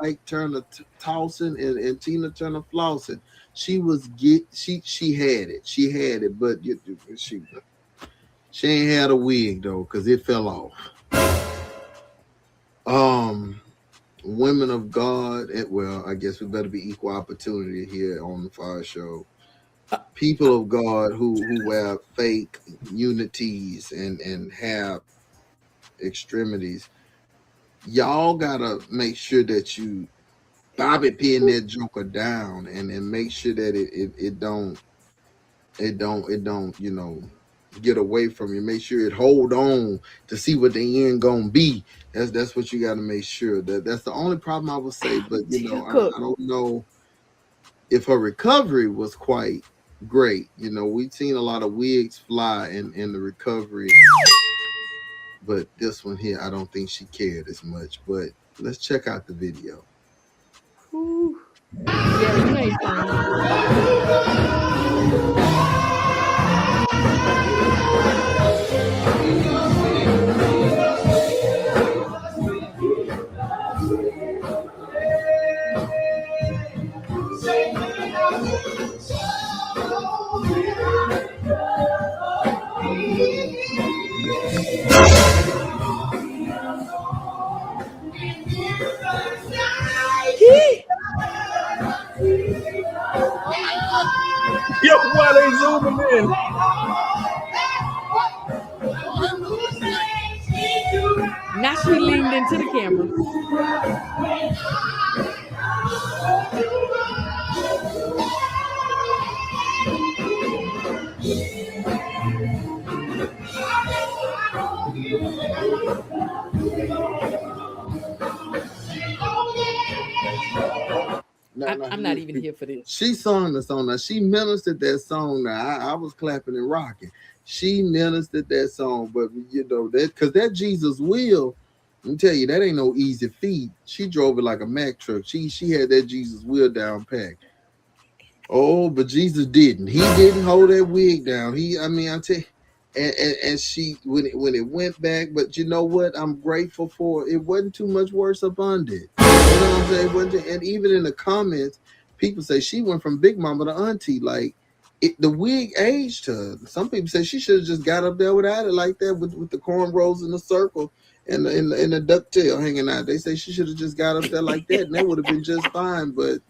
Ike Turner tossing and Tina Turner flossing. She had it. She had it, but she ain't had a wig though, because it fell off. Women of God, well, I guess we better be equal opportunity here on the FIYAH show. People of God who wear fake unities and have extremities, y'all gotta make sure that you bobby pin that joker down and make sure that it don't get away from you. Make sure it hold on to see what the end gonna be. That's what you got to make sure. That's the only problem I would say. But I don't know if her recovery was quite great. We've seen a lot of wigs fly in the recovery, but this one here, I don't think she cared as much. But let's check out the video. Yeah, you ain't Yo, why they zooming in? Now she leaned into the camera. I'm not even here for this. She sung the song. Now, she ministered that song. Now, I was clapping and rocking. She ministered that song, but that because that Jesus will, let me tell you, that ain't no easy feat. She drove it like a Mack truck. She had that Jesus will down packed. Oh, but Jesus didn't. He didn't hold that wig down. I tell you, and she when it went back, but you know what? I'm grateful for it. Wasn't too much worse up under it. You know what I'm saying? And even in the comments, people say she went from big mama to auntie. Like the wig aged her. Some people say she should have just got up there without it like that, with the cornrows in the circle and the ducktail hanging out. They say she should have just got up there like that, and that would have been just fine. But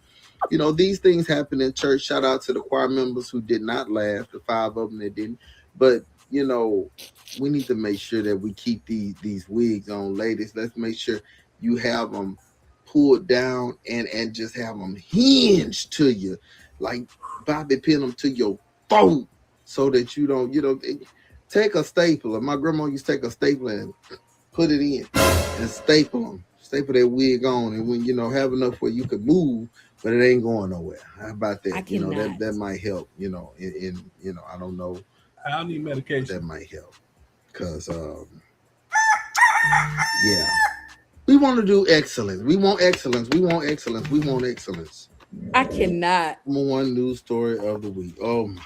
these things happen in church. Shout out to the choir members who did not laugh, the 5 of them that didn't. But we need to make sure that we keep these wigs on, ladies. Let's make sure you have them pulled down and just have them hinged to you, like bobby pin them to your throat, so that you don't, take a stapler. My grandma used to take a stapler and put it in and staple that wig on, and when have enough where you could move, but it ain't going nowhere. How about that? That might help. In I don't know. I don't need medication. That might help, because yeah, we want to do excellence. We want excellence. We want excellence. We want excellence. I cannot. Number 1 news story of the week. Oh my!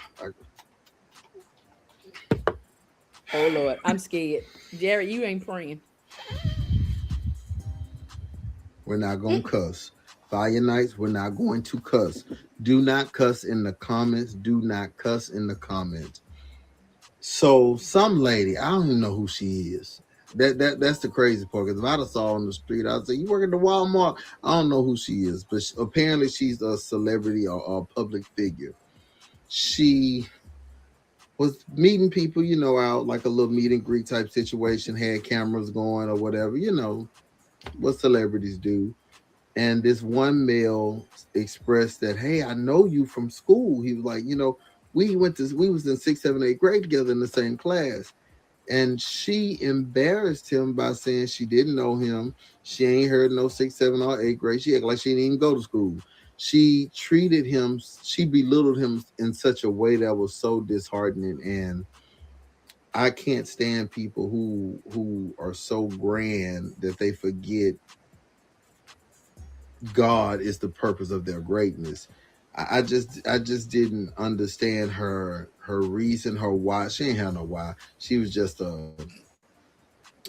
Oh Lord, I'm scared. Jerry, you ain't praying. We're not gonna cuss. Fire nights, we're not going to cuss. Do not cuss in the comments. Do not cuss in the comments. So some lady, I don't even know who she is. That's the crazy part. Because if I'd have saw her on the street, I'd say, "You work at the Walmart?" I don't know who she is, but apparently she's a celebrity or a public figure. She was meeting people, out like a little meet and greet type situation, had cameras going or whatever, what celebrities do. And this one male expressed that, "Hey, I know you from school." He was like, we was in 6th, 7th, 8th grade together in the same class. And she embarrassed him by saying she didn't know him. She ain't heard no 6th, 7th, or 8th grade. She acted like she didn't even go to school. She treated him, she belittled him in such a way that was so disheartening. And I can't stand people who are so grand that they forget God is the purpose of their greatness. I just didn't understand her reason, her why. She ain't had no why. She was just I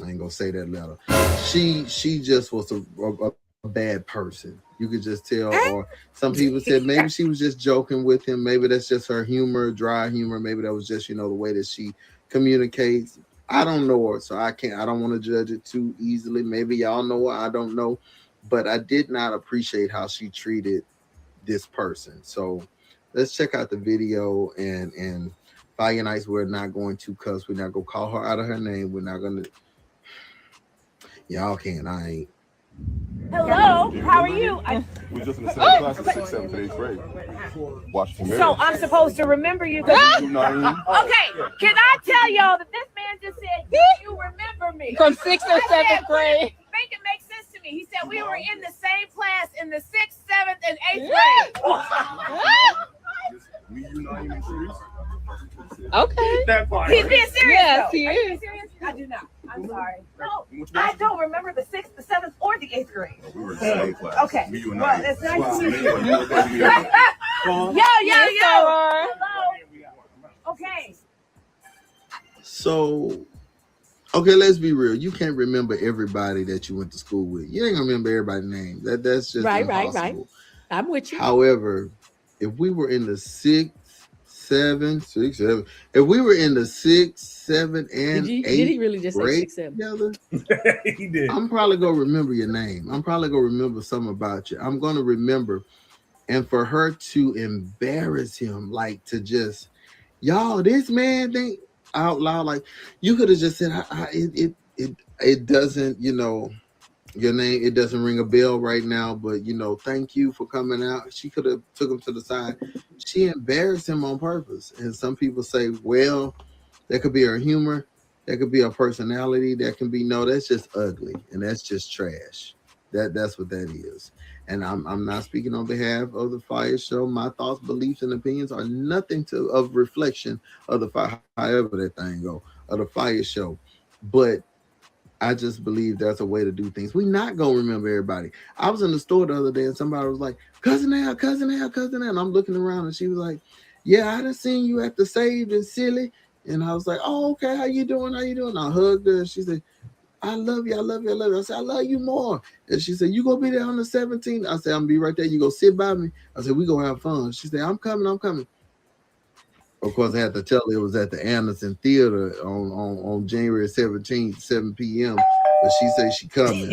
ain't gonna say that letter. She just was a bad person. You could just tell. Or some people said maybe she was just joking with him. Maybe that's just her humor, dry humor. Maybe that was just the way that she communicates. I don't know her, so I don't want to judge it too easily. Maybe y'all know her. I don't know. But I did not appreciate how she treated this person. So let's check out the video and Fire Nights. We're not going to cuss. We're not going to call her out of her name. We're not going to. Y'all can. I ain't. Hello, how are you? We just in the same class in 6th, 7th, 8th grade. Washington. So I'm supposed to remember you. Okay, can I tell y'all that this man just said, "Do you remember me?" From 6th or 7th grade. Make it make sense to me. He said we were in the same class in the 6th, 7th, and 8th grade. Me, you, Naeem, and Sharice. Okay. He's being serious. Yes, though. he Are you is. being serious? I do not. I'm sorry. No, I don't remember the 6th, the 7th, or the 8th grade. We were in the same class. Okay. Me, you, and Well, Naeem. it's nice to meet you. Yo. Yo. Hello. Okay. So, okay, let's be real. You can't remember everybody that you went to school with. You ain't gonna remember everybody's name. That's just impossible. Right. I'm with you. However, if we were in the 6th, 7th, if we were in the 6th, 7th, and 8th did he really just say grade 6, 7? together, He did. I'm probably gonna remember your name. I'm probably gonna remember something about you. I'm gonna remember. And for her to embarrass him, like to just, y'all, this man think out loud, like you could have just said, it doesn't, your name, it doesn't ring a bell right now, but thank you for coming out. She could have took him to the side. She embarrassed him on purpose. And some people say, well, that could be her humor, that could be her personality, that can be, no, that's just ugly and that's just trash. That's what that is. And I'm not speaking on behalf of the Fire Show. My thoughts, beliefs, and opinions are nothing of reflection of the fire, however that thing go, of the Fire Show. But I just believe that's a way to do things. We're not gonna remember everybody. I was in the store the other day and somebody was like, cousin Al. And I'm looking around and she was like, yeah, I done seen you at the Saved and Silly. And I was like, oh, okay, how you doing? I hugged her and she said, I love you. I said, I love you more. And she said, you gonna be there on the 17th? I said, I'm gonna be right there. You go sit by me. I said, we gonna have fun. She said, I'm coming. Of course, I had to tell her it was at the Anderson Theater on January 17th, 7 p.m. But she said she coming.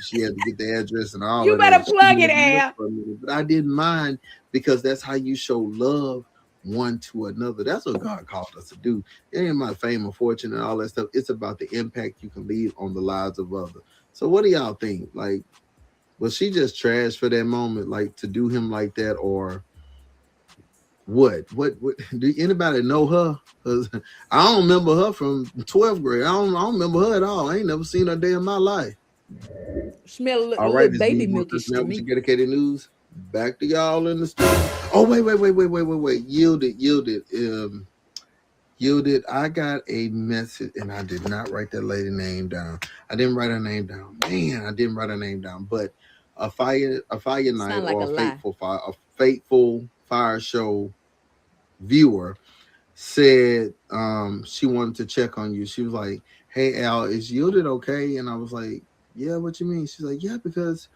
she had to get the address and all. You better plug it, Al. But I didn't mind because that's how you show love one to another. That's what God called us to do. It ain't about fame or fortune and all that stuff. It's about the impact you can leave on the lives of others. So what do y'all think? Like, was she just trash for that moment, like to do him like that, or what do anybody know her? Because I don't remember her from 12th grade. I don't remember her at all. I ain't never seen her day in my life. Smell a little baby milkish to me. Dedicated news. Back to y'all in the studio. Oh, wait. Yielded. I got a message and I did not write that lady name down. I didn't write her name down. Man, I didn't write her name down. But a fire night like or a faithful Fire Show viewer said she wanted to check on you. She was like, hey Al, is Yielded okay? And I was like, yeah, what you mean? She's like, yeah, because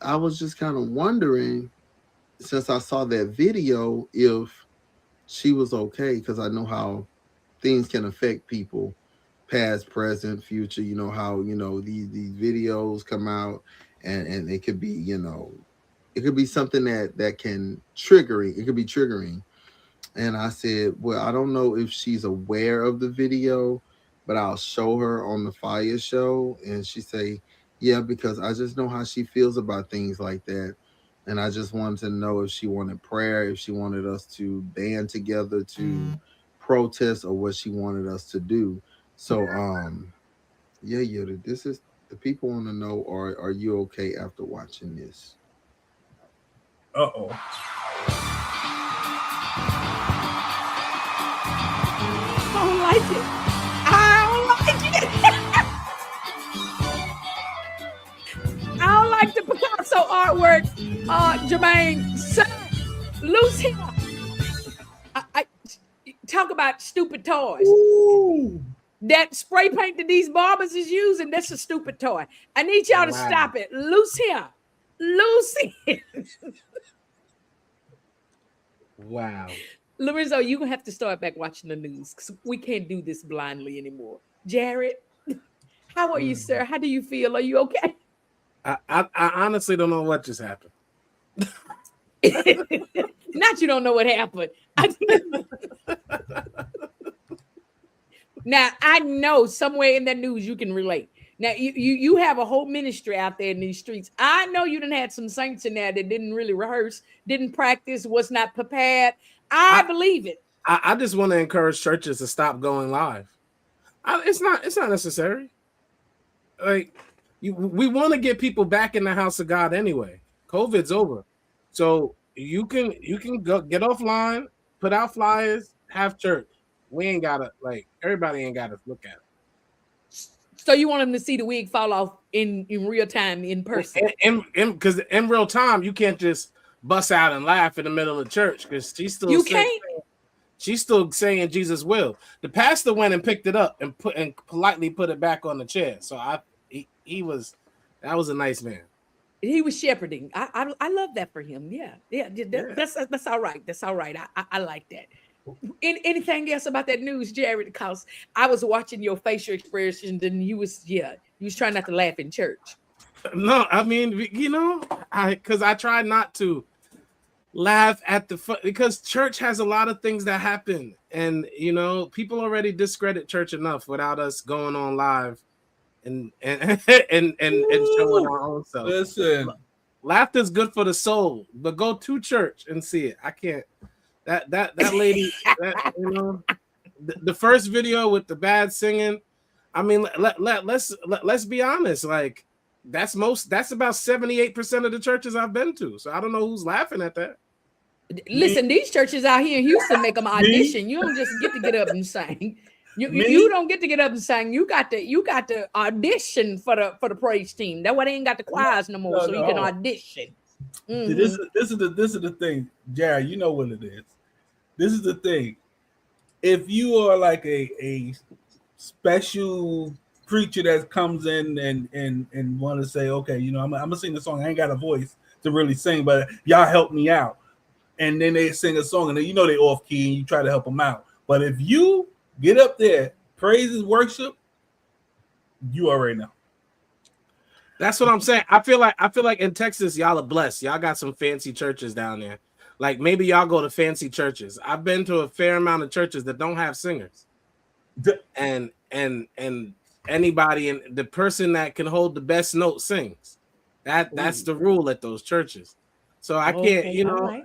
I was just kind of wondering, since I saw that video, if she was okay, because I know how things can affect people, past, present, future. You know how these videos come out, and it could be it could be something that can triggering. It could be triggering. And I said, well, I don't know if she's aware of the video, but I'll show her on the FIYAH show. And she say, yeah, because I just know how she feels about things like that. And I just wanted to know if she wanted prayer, if she wanted us to band together to protest, or what she wanted us to do. So, yeah, Yoda, this is the people want to know, are you okay after watching this? Uh-oh. I don't like it. I don't like the Picasso artwork. Jermaine, sir, loose him. I talk about stupid toys. Ooh. That spray paint that these barbers is using, that's a stupid toy. I need y'all to stop it. Loose him. Loose him. Wow. Lorenzo, you're going to have to start back watching the news because we can't do this blindly anymore. Jared, how are you, sir? How do you feel? Are you okay? I honestly don't know what just happened. Not you don't know what happened. Now, I know somewhere in that news you can relate. Now, you have a whole ministry out there in these streets. I know you done had some saints in there that didn't really rehearse, didn't practice, was not prepared. I believe it. I just want to encourage churches to stop going live. It's not necessary. Like we want to get people back in the house of God anyway. COVID's over, so you can go get offline, put out flyers, have church. We ain't gotta everybody ain't gotta look at it. So you want them to see the wig fall off in real time, in person? Because in real time you can't just bust out and laugh in the middle of church because she's still saying Jesus will. The pastor went and picked it up and politely put it back on the chair. So that was a nice man. He was shepherding. I love that for him. Yeah. That's all right. That's all right. I like that. Anything else about that news, Jared? Because I was watching your facial expressions and you was trying not to laugh in church. No, I mean, because I try not to laugh at because church has a lot of things that happen, and people already discredit church enough without us going on live and showing our own self. Listen, laughter is good for the soul, but go to church and see it. I can't. That lady, the first video with the bad singing. I mean, let's be honest. Like that's about 78% of the churches I've been to. So I don't know who's laughing at that. Listen, these churches out here in Houston make them audition. You don't just get up and sing. You don't get to get up and sing. You got to audition for the praise team. That way they ain't got the choirs no more, so you can audition. Mm-hmm. This is the thing, Jared. You know what it is. This is the thing. If you are like a special preacher that comes in and want to say, okay, I'm gonna sing the song. I ain't got a voice to really sing, but y'all help me out. And then they sing a song, and then they off key, and you try to help them out. But if you get up there, praises, worship, you already know. That's what I'm saying. I feel like in Texas, y'all are blessed. Y'all got some fancy churches down there. Like maybe y'all go to fancy churches. I've been to a fair amount of churches that don't have singers. And anybody and the person that can hold the best note sings. That's the rule at those churches. So I can't,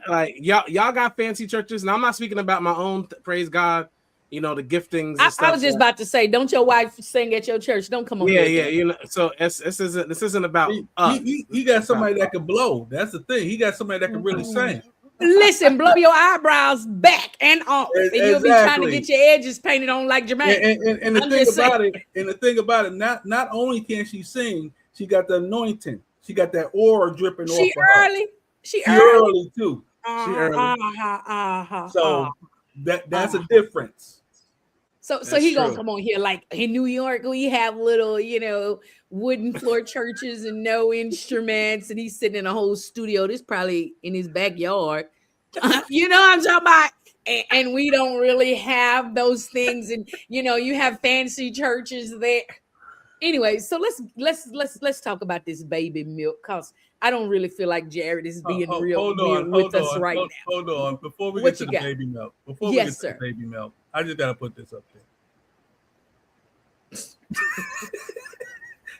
like y'all got fancy churches. Now I'm not speaking about my own, praise God. The giftings. And stuff I was just about to say, don't your wife sing at your church? Don't come on. Yeah. So this isn't about. He got somebody that can blow. That's the thing. He got somebody that can really sing. Listen, blow your eyebrows back and off, and you'll be trying to get your edges painted on like Jermaine. And the thing about it, not only can she sing, she got the anointing. She got that aura dripping off of her. She early too. So that's a difference. So That's he gonna true. come on here like in New York we have little, wooden floor churches and no instruments, and he's sitting in a whole studio. This probably in his backyard. You know what I'm talking about? And we don't really have those things, and you have fancy churches there. Anyway, so let's talk about this baby milk, cause I don't really feel like Jared is being real with us right now. Hold on. Before we What get to you the got? baby milk, Yes, sir. baby milk, I just gotta put this up there.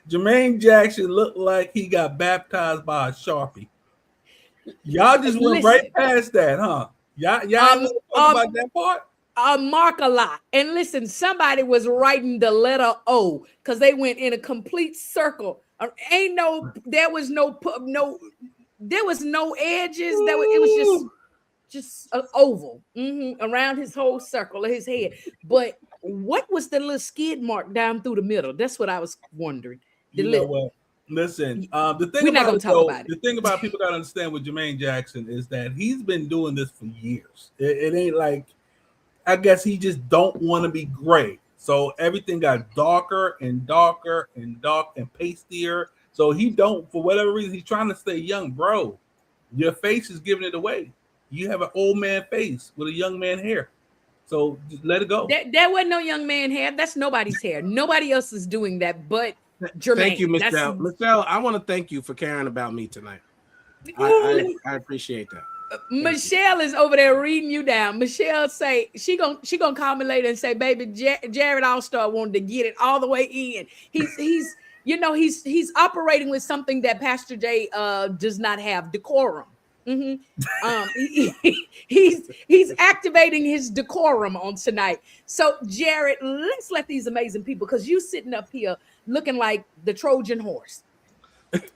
Jermaine Jackson looked like he got baptized by a Sharpie. Y'all just went right past that, huh? Y'all talk about that part? Mark a lot. And listen, somebody was writing the letter O because they went in a complete circle. There was no edges. It was just an oval around his whole circle of his head. But what was the little skid mark down through the middle? That's what I was wondering. What? Listen, the thing we're not gonna talk about it. The thing about people gotta understand with Jermaine Jackson is that he's been doing this for years. It ain't like, I guess he just don't want to be gray. So everything got darker and darker and dark and pastier. So he don't, for whatever reason, he's trying to stay young, bro. Your face is giving it away. You have an old man face with a young man hair. So just let it go. There wasn't no young man hair. That's nobody's hair. Nobody else is doing that but Jermaine. Thank you, Michelle. Michelle, I want to thank you for caring about me tonight. I appreciate that. Michelle is over there reading you down. Michelle say she gonna call me later and say, baby, Jared All-Star wanted to get it all the way in. He's operating with something that Pastor J does not have, decorum. He's activating his decorum on tonight. So Jared, let's let these amazing people, because you sitting up here looking like the Trojan horse.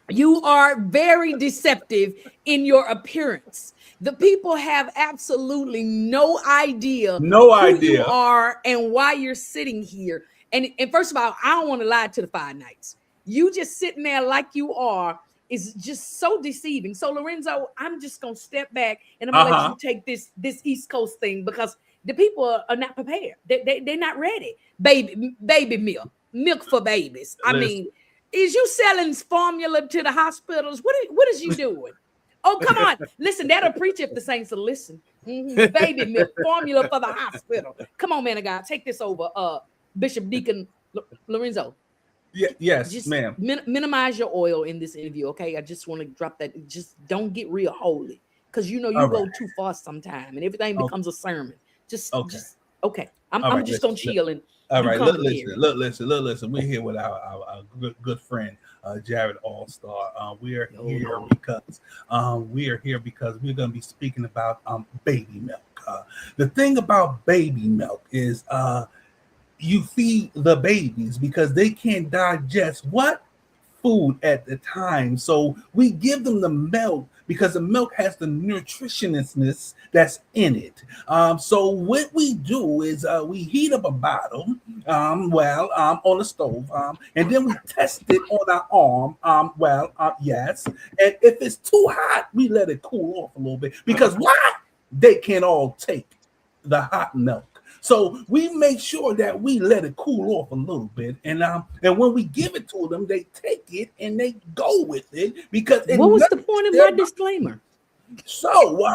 You are very deceptive in your appearance. The people have absolutely no idea who you are and why you're sitting here. And first of all, I don't want to lie to the Five Nights. You just sitting there like you are is just so deceiving. So Lorenzo, I'm just gonna step back and I'm gonna let you take this East Coast thing, because the people are not prepared. They're not ready. Baby milk for babies. I mean, is you selling formula to the hospitals? What is you doing? Oh, come on. Listen, that'll preach if the saints will listen. Baby milk formula for the hospital. Come on, man of God. Take this over. Bishop Deacon Lorenzo. Yes, just ma'am. Minimize your oil in this interview, okay? I just want to drop that. Just don't get real holy, because you go too far sometime and everything becomes a sermon. Okay. I'm just gonna chill and. All right, look, listen. We're here with our good friend Jared All-Star. We are here because we're going to be speaking about baby milk. The thing about baby milk is you feed the babies because they can't digest what? Food at the time. So we give them the milk because the milk has the nutritionistness that's in it. So what we do is we heat up a bottle, on the stove, and then we test it on our arm, yes. And if it's too hot, we let it cool off a little bit, because why? They can't all take the hot milk. So we make sure that we let it cool off a little bit, and when we give it to them, they take it and they go with it, because what was the point of my disclaimer? So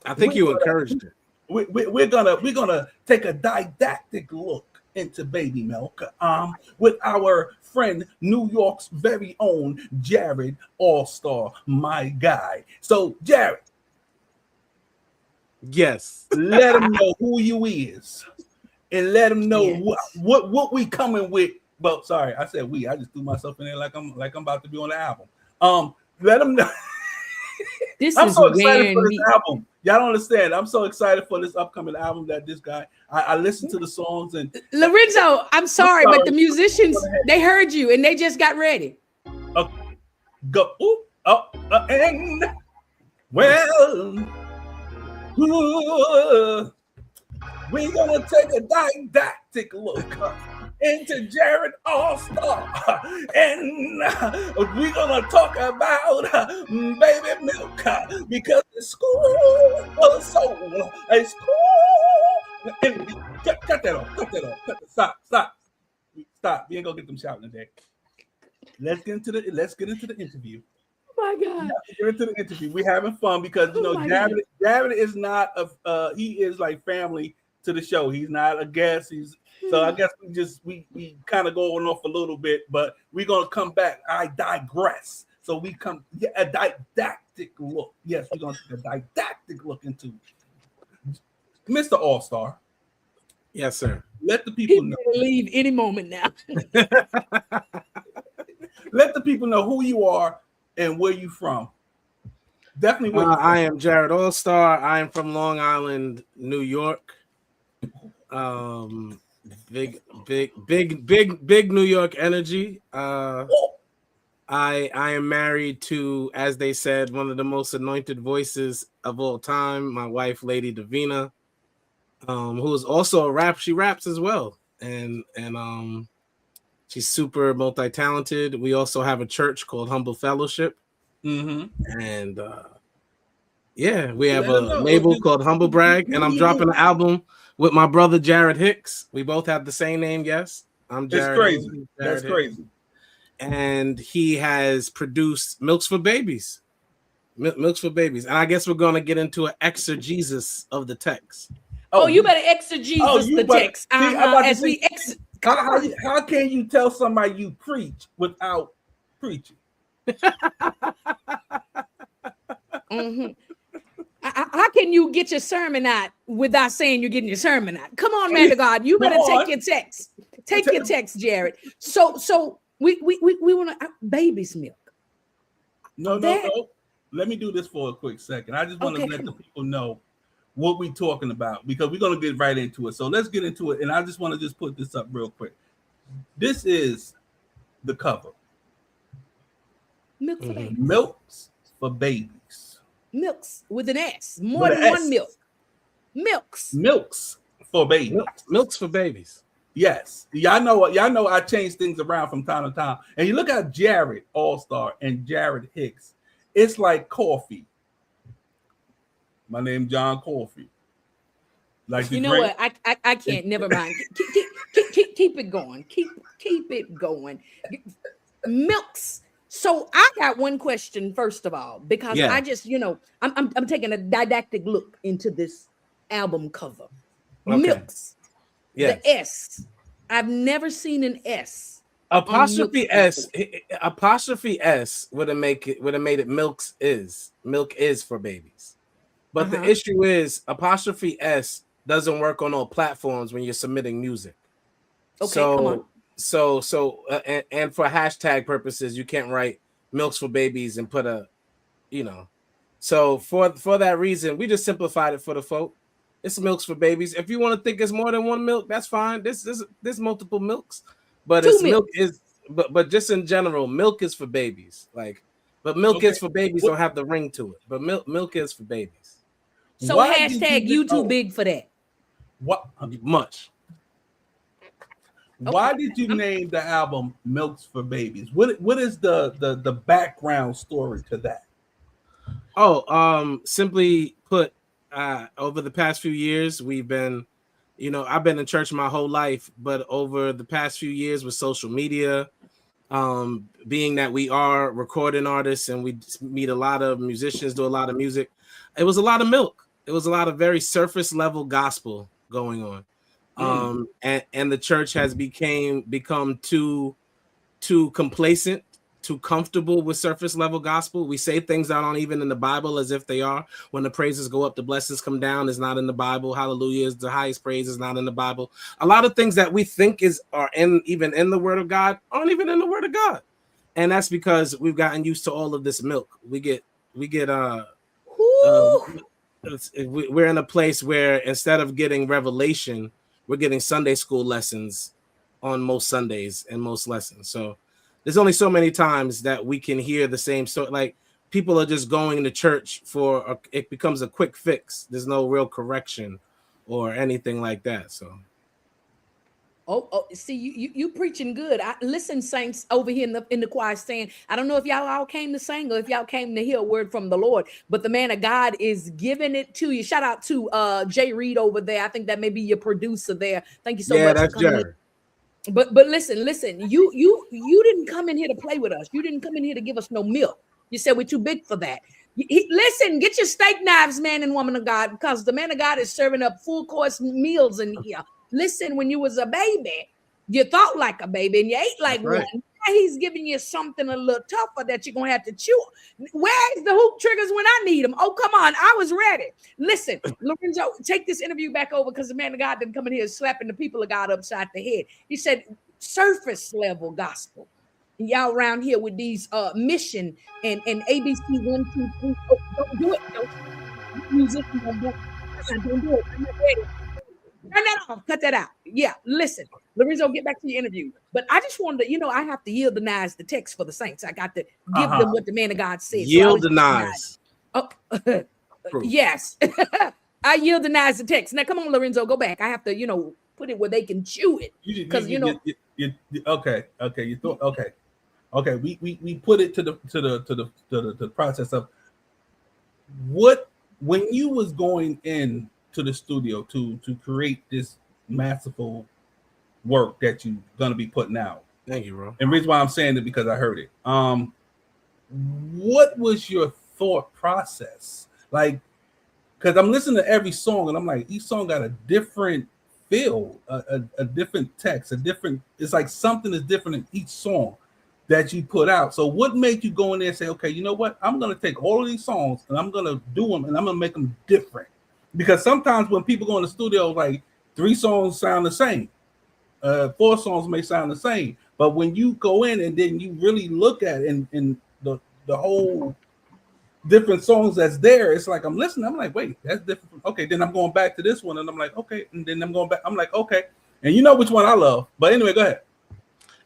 I think you encouraged it. We're gonna take a didactic look into baby milk with our friend, New York's very own Jared All-Star, my guy. So Jared. Yes. Let them know who you is, and let them know what we coming with. Well, sorry, I said we. I just threw myself in there like I'm about to be on the album. Let them know. I'm so excited for this album. Y'all don't understand. I'm so excited for this upcoming album that this guy. I listened to the songs and Lorenzo. I'm sorry, but the musicians, they heard you and they just got ready. Go. And well. We're gonna take a didactic look into Jared All-Star, and we're gonna talk about baby milk, because the school of the soul, a school Cut that off. Cut that off. Stop. We ain't gonna get them shouting today. Let's get into the interview. Oh my God. Get into the interview. We're having fun because Jared is not he is like family to the show. He's not a guest. So I guess we kind of going off a little bit, but we're gonna come back. I digress. So we come a didactic look. Yes, we're gonna take a didactic look into Mr. All-Star. Yes, sir. Let the people know. Leave any moment now. Let the people know who you are and where you from. Definitely. I am Jared All-Star. I am from Long Island, New York. Big New York energy. I am married to, as they said, one of the most anointed voices of all time, my wife, Lady Davina, who is also a rap. She raps as well, and she's super multi-talented. We also have a church called Humble Fellowship, and we have a label called Humble Brag, and I'm dropping an album with my brother Jared Hicks. We both have the same name. Yes, I'm Jared. That's crazy. That's crazy. And he has produced Milks for Babies. Milks for Babies. And I guess we're going to get into an exegesis of the text. Oh, you better exegesis the text. How can you tell somebody you preach without preaching? How can you get your sermon out without saying you're getting your sermon out? Come on, man of God. You better take your text. Take your text, Jared. So we want to baby's milk. No. Let me do this for a quick second. I just want to let the people know what we're talking about because we're going to get right into it. So let's get into it. And I just want to just put this up real quick. This is the cover. Milk for babies. Milks for babies. Milks with an S. More than one milk. Milks for babies. Milks for babies. Yes, y'all know I change things around from time to time. And you look at Jared All-Star and Jared Hicks, it's like coffee. My name John Coffee. Like you know what? I can't. Never mind. Keep it going. Keep it going. Milks. So I got one question first of all because I just I'm taking a didactic look into this album cover. Okay. Milks. Yes. The S. I've never seen an S. Apostrophe S would have made it milk is for babies. But the issue is apostrophe S doesn't work on all platforms when you're submitting music. Okay, come on. So and for hashtag purposes, you can't write milks for babies and put so for that reason, we just simplified it for the folk. It's milks for babies. If you want to think it's more than one milk, that's fine. There's multiple milks, but but just in general, milk is for babies. But milk is for babies don't have the ring to it. But milk is for babies. So hashtag you too big for that. What much? Why did you name the album Milks for Babies? What is the background story to that? Simply put, over the past few years, we've been, I've been in church my whole life, but over the past few years with social media, being that we are recording artists and we meet a lot of musicians, do a lot of music, it was a lot of milk. It was a lot of very surface level gospel going on. And the church has become too complacent, too comfortable with surface level gospel. We say things that aren't even in the Bible as if they are. When the praises go up, the blessings come down is not in the Bible. Hallelujah is the highest praise is not in the Bible. A lot of things that we think are even in the Word of God aren't even in the Word of God. And that's because we've gotten used to all of this milk. We're in a place where instead of getting revelation, we're getting Sunday school lessons on most Sundays and most lessons. So there's only so many times that we can hear the same story. Like people are just going to church it becomes a quick fix. There's no real correction or anything like that. So See, you preaching good. Listen, saints over here in the choir saying, I don't know if y'all all came to sing or if y'all came to hear a word from the Lord, but the man of God is giving it to you. Shout out to Jay Reed over there. I think that may be your producer there. Thank you so much for coming in. But listen, you didn't come in here to play with us. You didn't come in here to give us no milk. You said we're too big for that. Listen, get your steak knives, man and woman of God, because the man of God is serving up full course meals in here. Listen, when you was a baby, you thought like a baby and you ate like one. Now he's giving you something a little tougher that you're gonna have to chew. Where's the hoop triggers when I need them? Oh, come on, I was ready. Listen, Lorenzo, take this interview back over because the man of God didn't come in here slapping the people of God upside the head. He said surface level gospel. And y'all around here with these mission and ABC 1, 2, 3. Oh, don't do it. Don't musician, don't do it. Don't do it. I'm not ready. Turn that off. Cut that out. Yeah, listen, Lorenzo, get back to your interview. But I just wanted to, I have to yield-denize the text for the saints. I got to give them what the man of God said. Yield-denize. Oh, yes. I yield-denize the text. Now, come on, Lorenzo, go back. I have to, put it where they can chew it. Because okay. We put it to the process of what when you was going in to the studio to create this masterful work that you're gonna be putting out. Thank you, bro. And the reason why I'm saying it because I heard it. What was your thought process? Like, because I'm listening to every song and I'm like, each song got a different feel, a different text, it's like something is different in each song that you put out. So what made you go in there and say, okay, you know what? I'm gonna take all of these songs and I'm gonna do them and I'm gonna make them different. Because sometimes when people go in the studio, like 3 songs sound the same, 4 songs may sound the same, but when you go in and then you really look at it and the whole different songs that's there, it's like I'm listening. I'm like, wait, that's different. Okay, then I'm going back to this one, and I'm like, okay, and then I'm going back. I'm like, okay, and you know which one I love. But anyway, go ahead.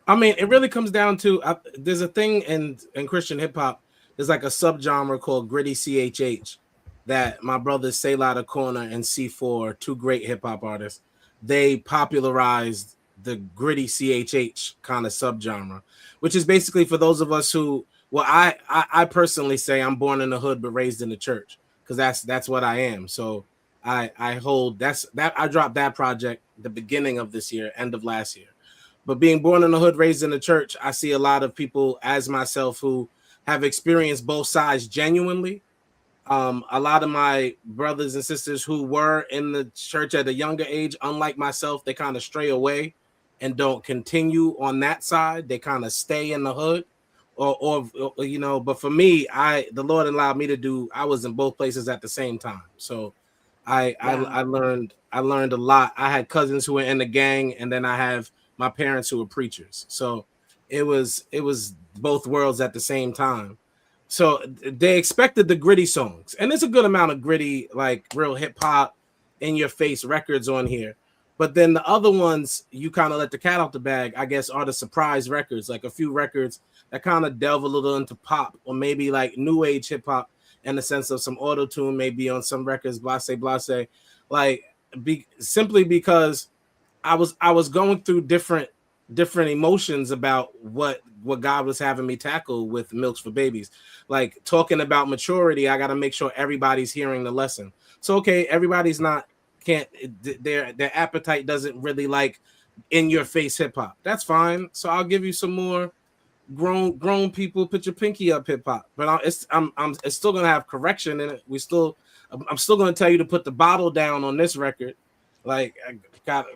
I mean, it really comes down to there's a thing in Christian hip hop. There's like a subgenre called gritty CHH that my brothers Selah the Corner and C4, 2 great hip hop artists, they popularized the gritty CHH kind of subgenre, which is basically for those of us who, well, I personally say I'm born in the hood but raised in the church because that's what I am. So I hold I dropped that project the beginning of this year, end of last year. But being born in the hood, raised in the church, I see a lot of people as myself who have experienced both sides genuinely. A lot of my brothers and sisters who were in the church at a younger age, unlike myself, they kind of stray away and don't continue on that side. They kind of stay in the hood, or But for me, the Lord allowed me to I was in both places at the same time. So I learned a lot. I had cousins who were in the gang, and then I have my parents who were preachers. So it was both worlds at the same time. So they expected the gritty songs, and there's a good amount of gritty, like real hip hop, in your face records on here. But then the other ones, you kind of let the cat out the bag, I guess, are the surprise records, like a few records that kind of delve a little into pop or maybe like new age hip hop in the sense of some auto tune, maybe on some records, blase, like simply because I was going through different emotions about what God was having me tackle with Milks for Babies. Like talking about maturity, I got to make sure everybody's hearing the lesson. So, okay, everybody's their appetite doesn't really like in your face hip hop. That's fine. So I'll give you some more grown people put your pinky up hip hop. But it's still going to have correction in it. I'm still going to tell you to put the bottle down on this record. Like I got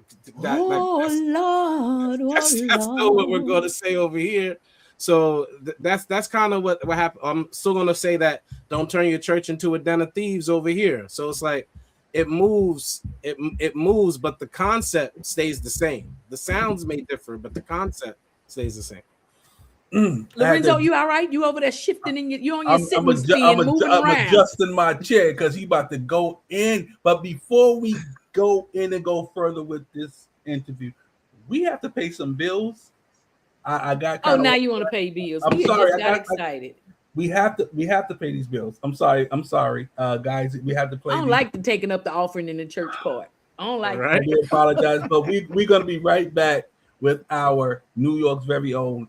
that. Lord, that's still what we're going to say over here. So that's kind of what happened. I'm still going to say that don't turn your church into a den of thieves over here. So it's like it moves, but the concept stays the same. The sounds may differ, but the concept stays the same. Lorenzo, you all right? You over there shifting in you on your sitting spin, moving around. I'm adjusting my chair because he about to go in. But before we go in and go further with this interview, we have to pay some bills. I got. Now you want to pay bills? I'm sorry. I got excited. We have to pay these bills. I'm sorry, guys. We have to play. I don't like the taking up the offering in the church part. I don't like Right. We apologize, but we're gonna be right back with our New York's very own,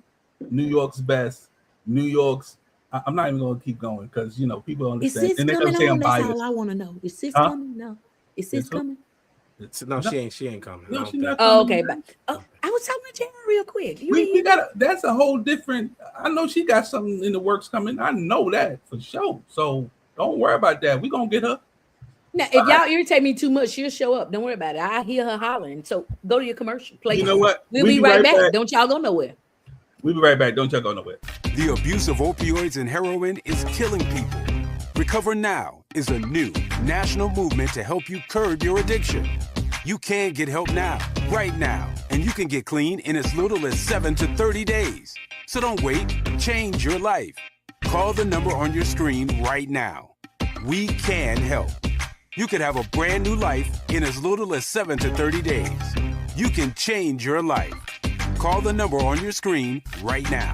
New York's best, New York's. I'm not even gonna keep going because people Is understand, this and they're gonna coming say on? I'm That's biased. all I want to know. Is this Huh? coming? No. Is this It's what? coming? No, she ain't coming. No, I don't she's think. not Oh, coming. okay. But I was talking to Jerry real quick. We got that's a whole different. I know she got something in the works coming. I know that for sure. So don't worry about that. We're gonna get her. Now, if y'all irritate me too much, she'll show up. Don't worry about it. I hear her hollering. So go to your commercial. Play. You know what? We'll be right back. Don't y'all go nowhere. We'll be right back. Don't y'all go nowhere. The abuse of opioids and heroin is killing people. Recover Now is a new national movement to help you curb your addiction. You can get help now, right now, and you can get clean in as little as 7 to 30 days. So don't wait. Change your life. Call the number on your screen right now. We can help. You could have a brand new life in as little as 7 to 30 days. You can change your life. Call the number on your screen right now.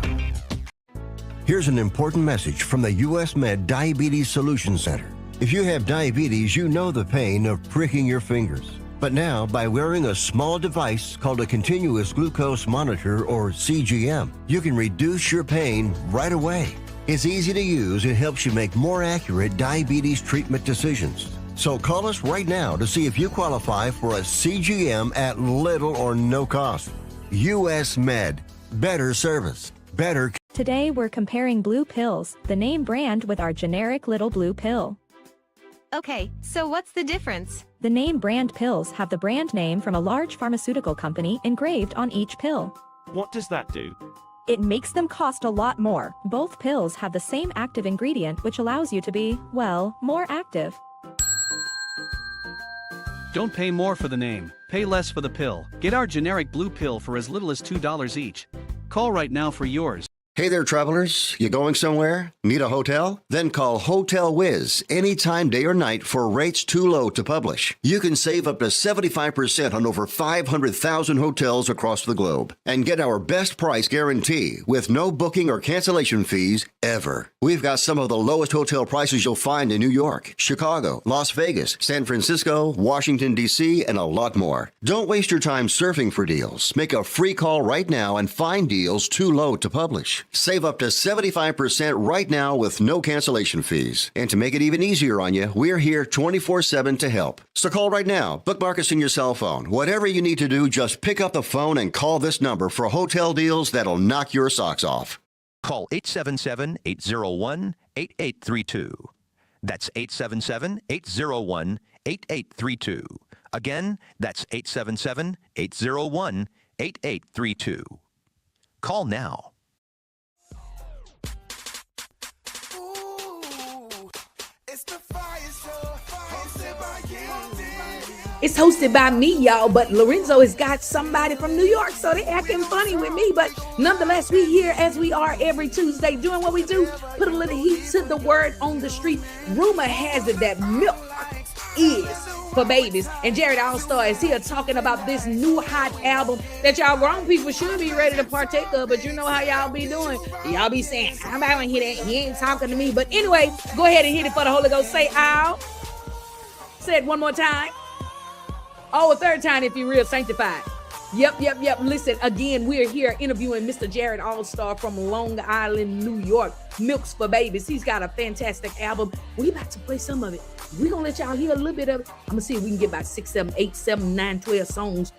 Here's an important message from the U.S. Med Diabetes Solution Center. If you have diabetes, you know the pain of pricking your fingers. But now, by wearing a small device called a continuous glucose monitor, or CGM, you can reduce your pain right away. It's easy to use and helps you make more accurate diabetes treatment decisions. So call us right now to see if you qualify for a CGM at little or no cost. U.S. Med. Better service. Better. Today we're comparing blue pills, the name brand, with our generic little blue pill. Okay, so what's the difference? The name brand pills have the brand name from a large pharmaceutical company engraved on each pill. What does that do? It makes them cost a lot more. Both pills have the same active ingredient, which allows you to be, well, more active. Don't pay more for the name, pay less for the pill. Get our generic blue pill for as little as $2 each. Call right now for yours. Hey there, travelers. You going somewhere? Need a hotel? Then call Hotel Wiz anytime, day or night, for rates too low to publish. You can save up to 75% on over 500,000 hotels across the globe and get our best price guarantee with no booking or cancellation fees ever. We've got some of the lowest hotel prices you'll find in New York, Chicago, Las Vegas, San Francisco, Washington, D.C., and a lot more. Don't waste your time surfing for deals. Make a free call right now and find deals too low to publish. Save up to 75% right now with no cancellation fees. And to make it even easier on you, we're here 24/7 to help. So call right now. Bookmark us in your cell phone. Whatever you need to do, just pick up the phone and call this number for hotel deals that'll knock your socks off. Call 877-801-8832. That's 877-801-8832. Again, that's 877-801-8832. Call now. It's hosted by me, y'all, but Lorenzo has got somebody from New York, so they acting funny with me. But nonetheless, we here as we are every Tuesday doing what we do, put a little heat to the word on the street. Rumor has it that milk is for babies. And Jared All-Star is here talking about this new hot album that y'all grown people should be ready to partake of, but you know how y'all be doing. Y'all be saying, I'm not gonna hear that. He ain't talking to me. But anyway, go ahead and hit it for the Holy Ghost. Say ow. Say it one more time. Oh, a third time if you're real sanctified. Yep. Listen, again, we're here interviewing Mr. Jared All-Star from Long Island, New York. Milks for Babies. He's got a fantastic album. We about to play some of it. We're going to let y'all hear a little bit of it. I'm going to see if we can get about 6, 7, 8, 7, 9, 12 songs.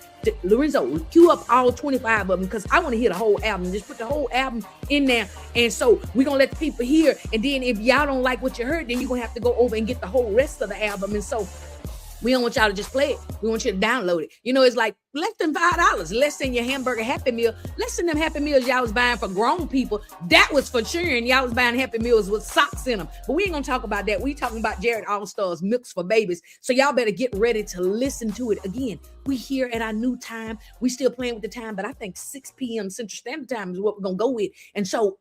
Lorenzo, cue up all 25 of them because I want to hear the whole album. Just put the whole album in there. And so we're going to let the people hear. And then if y'all don't like what you heard, then you're going to have to go over and get the whole rest of the album. And so we don't want y'all to just play it. We want you to download it. You know, it's like less than $5, less than your hamburger Happy Meal, less than them Happy Meals y'all was buying for grown people. That was for children. Y'all was buying Happy Meals with socks in them. But we ain't gonna talk about that. We talking about Jared All-Star's Milks for Babies. So y'all better get ready to listen to it. Again, we here at our new time. We still playing with the time, but I think 6 p.m. Central Standard Time is what we're gonna go with. And so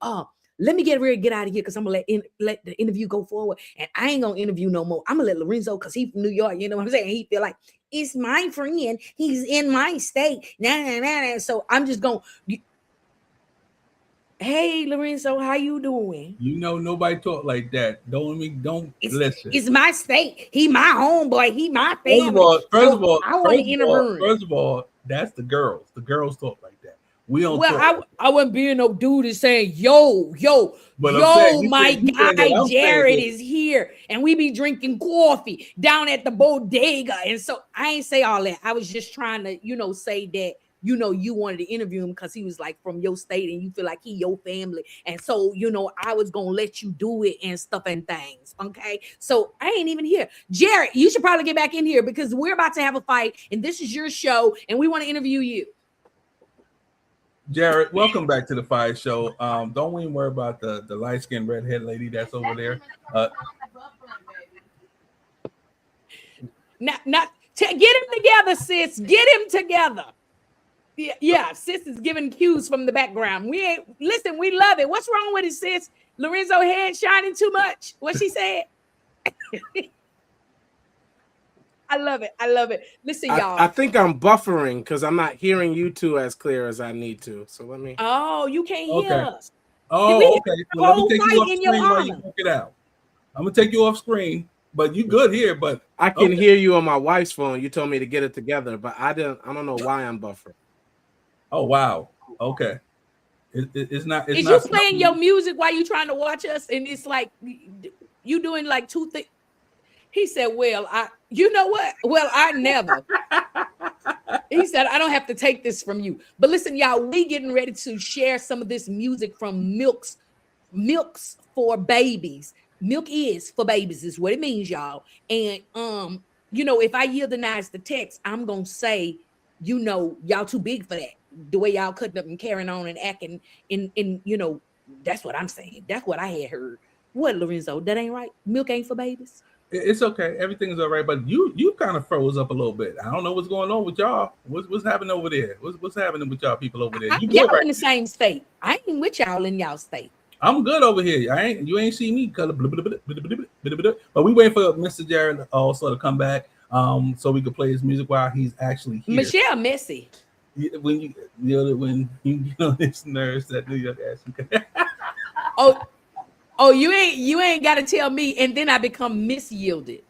let me get ready to get out of here because I'm going to let the interview go forward. And I ain't going to interview no more. I'm going to let Lorenzo, because he's from New York, you know what I'm saying? He feel like, it's my friend. He's in my state. Nah. So I'm just going to... Hey, Lorenzo, how you doing? You know, nobody talk like that. Don't listen. It's my state. He my homeboy. He my family. First of all, I want to intervene. First of all, that's the girls. The girls talk like that. We don't. Well, I wasn't being no dude is saying, yo, but my guy Jared is here, and we be drinking coffee down at the bodega, and so I ain't say all that. I was just trying to, say that. You wanted to interview him because he was like from your state and you feel like he your family. And so, I was going to let you do it and stuff and things. Okay. So I ain't even here. Jared, you should probably get back in here because we're about to have a fight and this is your show and we want to interview you. Jared, welcome back to the FIYAH Show. Don't even worry about the light-skinned redhead lady that's over there. Get him together, sis. Get him together. Yeah, sis is giving cues from the background. We love it. What's wrong with it, sis? Lorenzo head shining too much. What she said? I love it. Listen, y'all. I think I'm buffering because I'm not hearing you two as clear as I need to. So let me. Oh, you can't hear us. Oh, okay. Well, let me take you off screen while you work it out. I'm gonna take you off screen, but you good here. But I can hear you on my wife's phone. You told me to get it together, but I don't know why I'm buffering. Oh wow. Okay. It's not. Is you playing your music while you trying to watch us? And it's like you doing like two things. He said, "Well, you know what? Well, I never." He said, "I don't have to take this from you." But listen, y'all, we getting ready to share some of this music from Milks for Babies. Milk is for babies, is what it means, y'all. And if I yieldize the text, I'm gonna say, y'all too big for that. The way y'all cutting up and carrying on and acting in that's what I'm saying. That's what I had heard. What, Lorenzo? That ain't right. Milk ain't for babies. It's okay. Everything's all right. But you kind of froze up a little bit. I don't know what's going on with y'all. What's happening over there? What's happening with y'all people over there? Y'all in the same state. I ain't with y'all in y'all state. I'm good over here. You ain't see me color. But we waiting for Mr. Jared also to come back so we could play his music while he's actually here. Michelle Messy. When you get on his nerves, that New York ass. Oh, you ain't got to tell me, and then I become misyielded.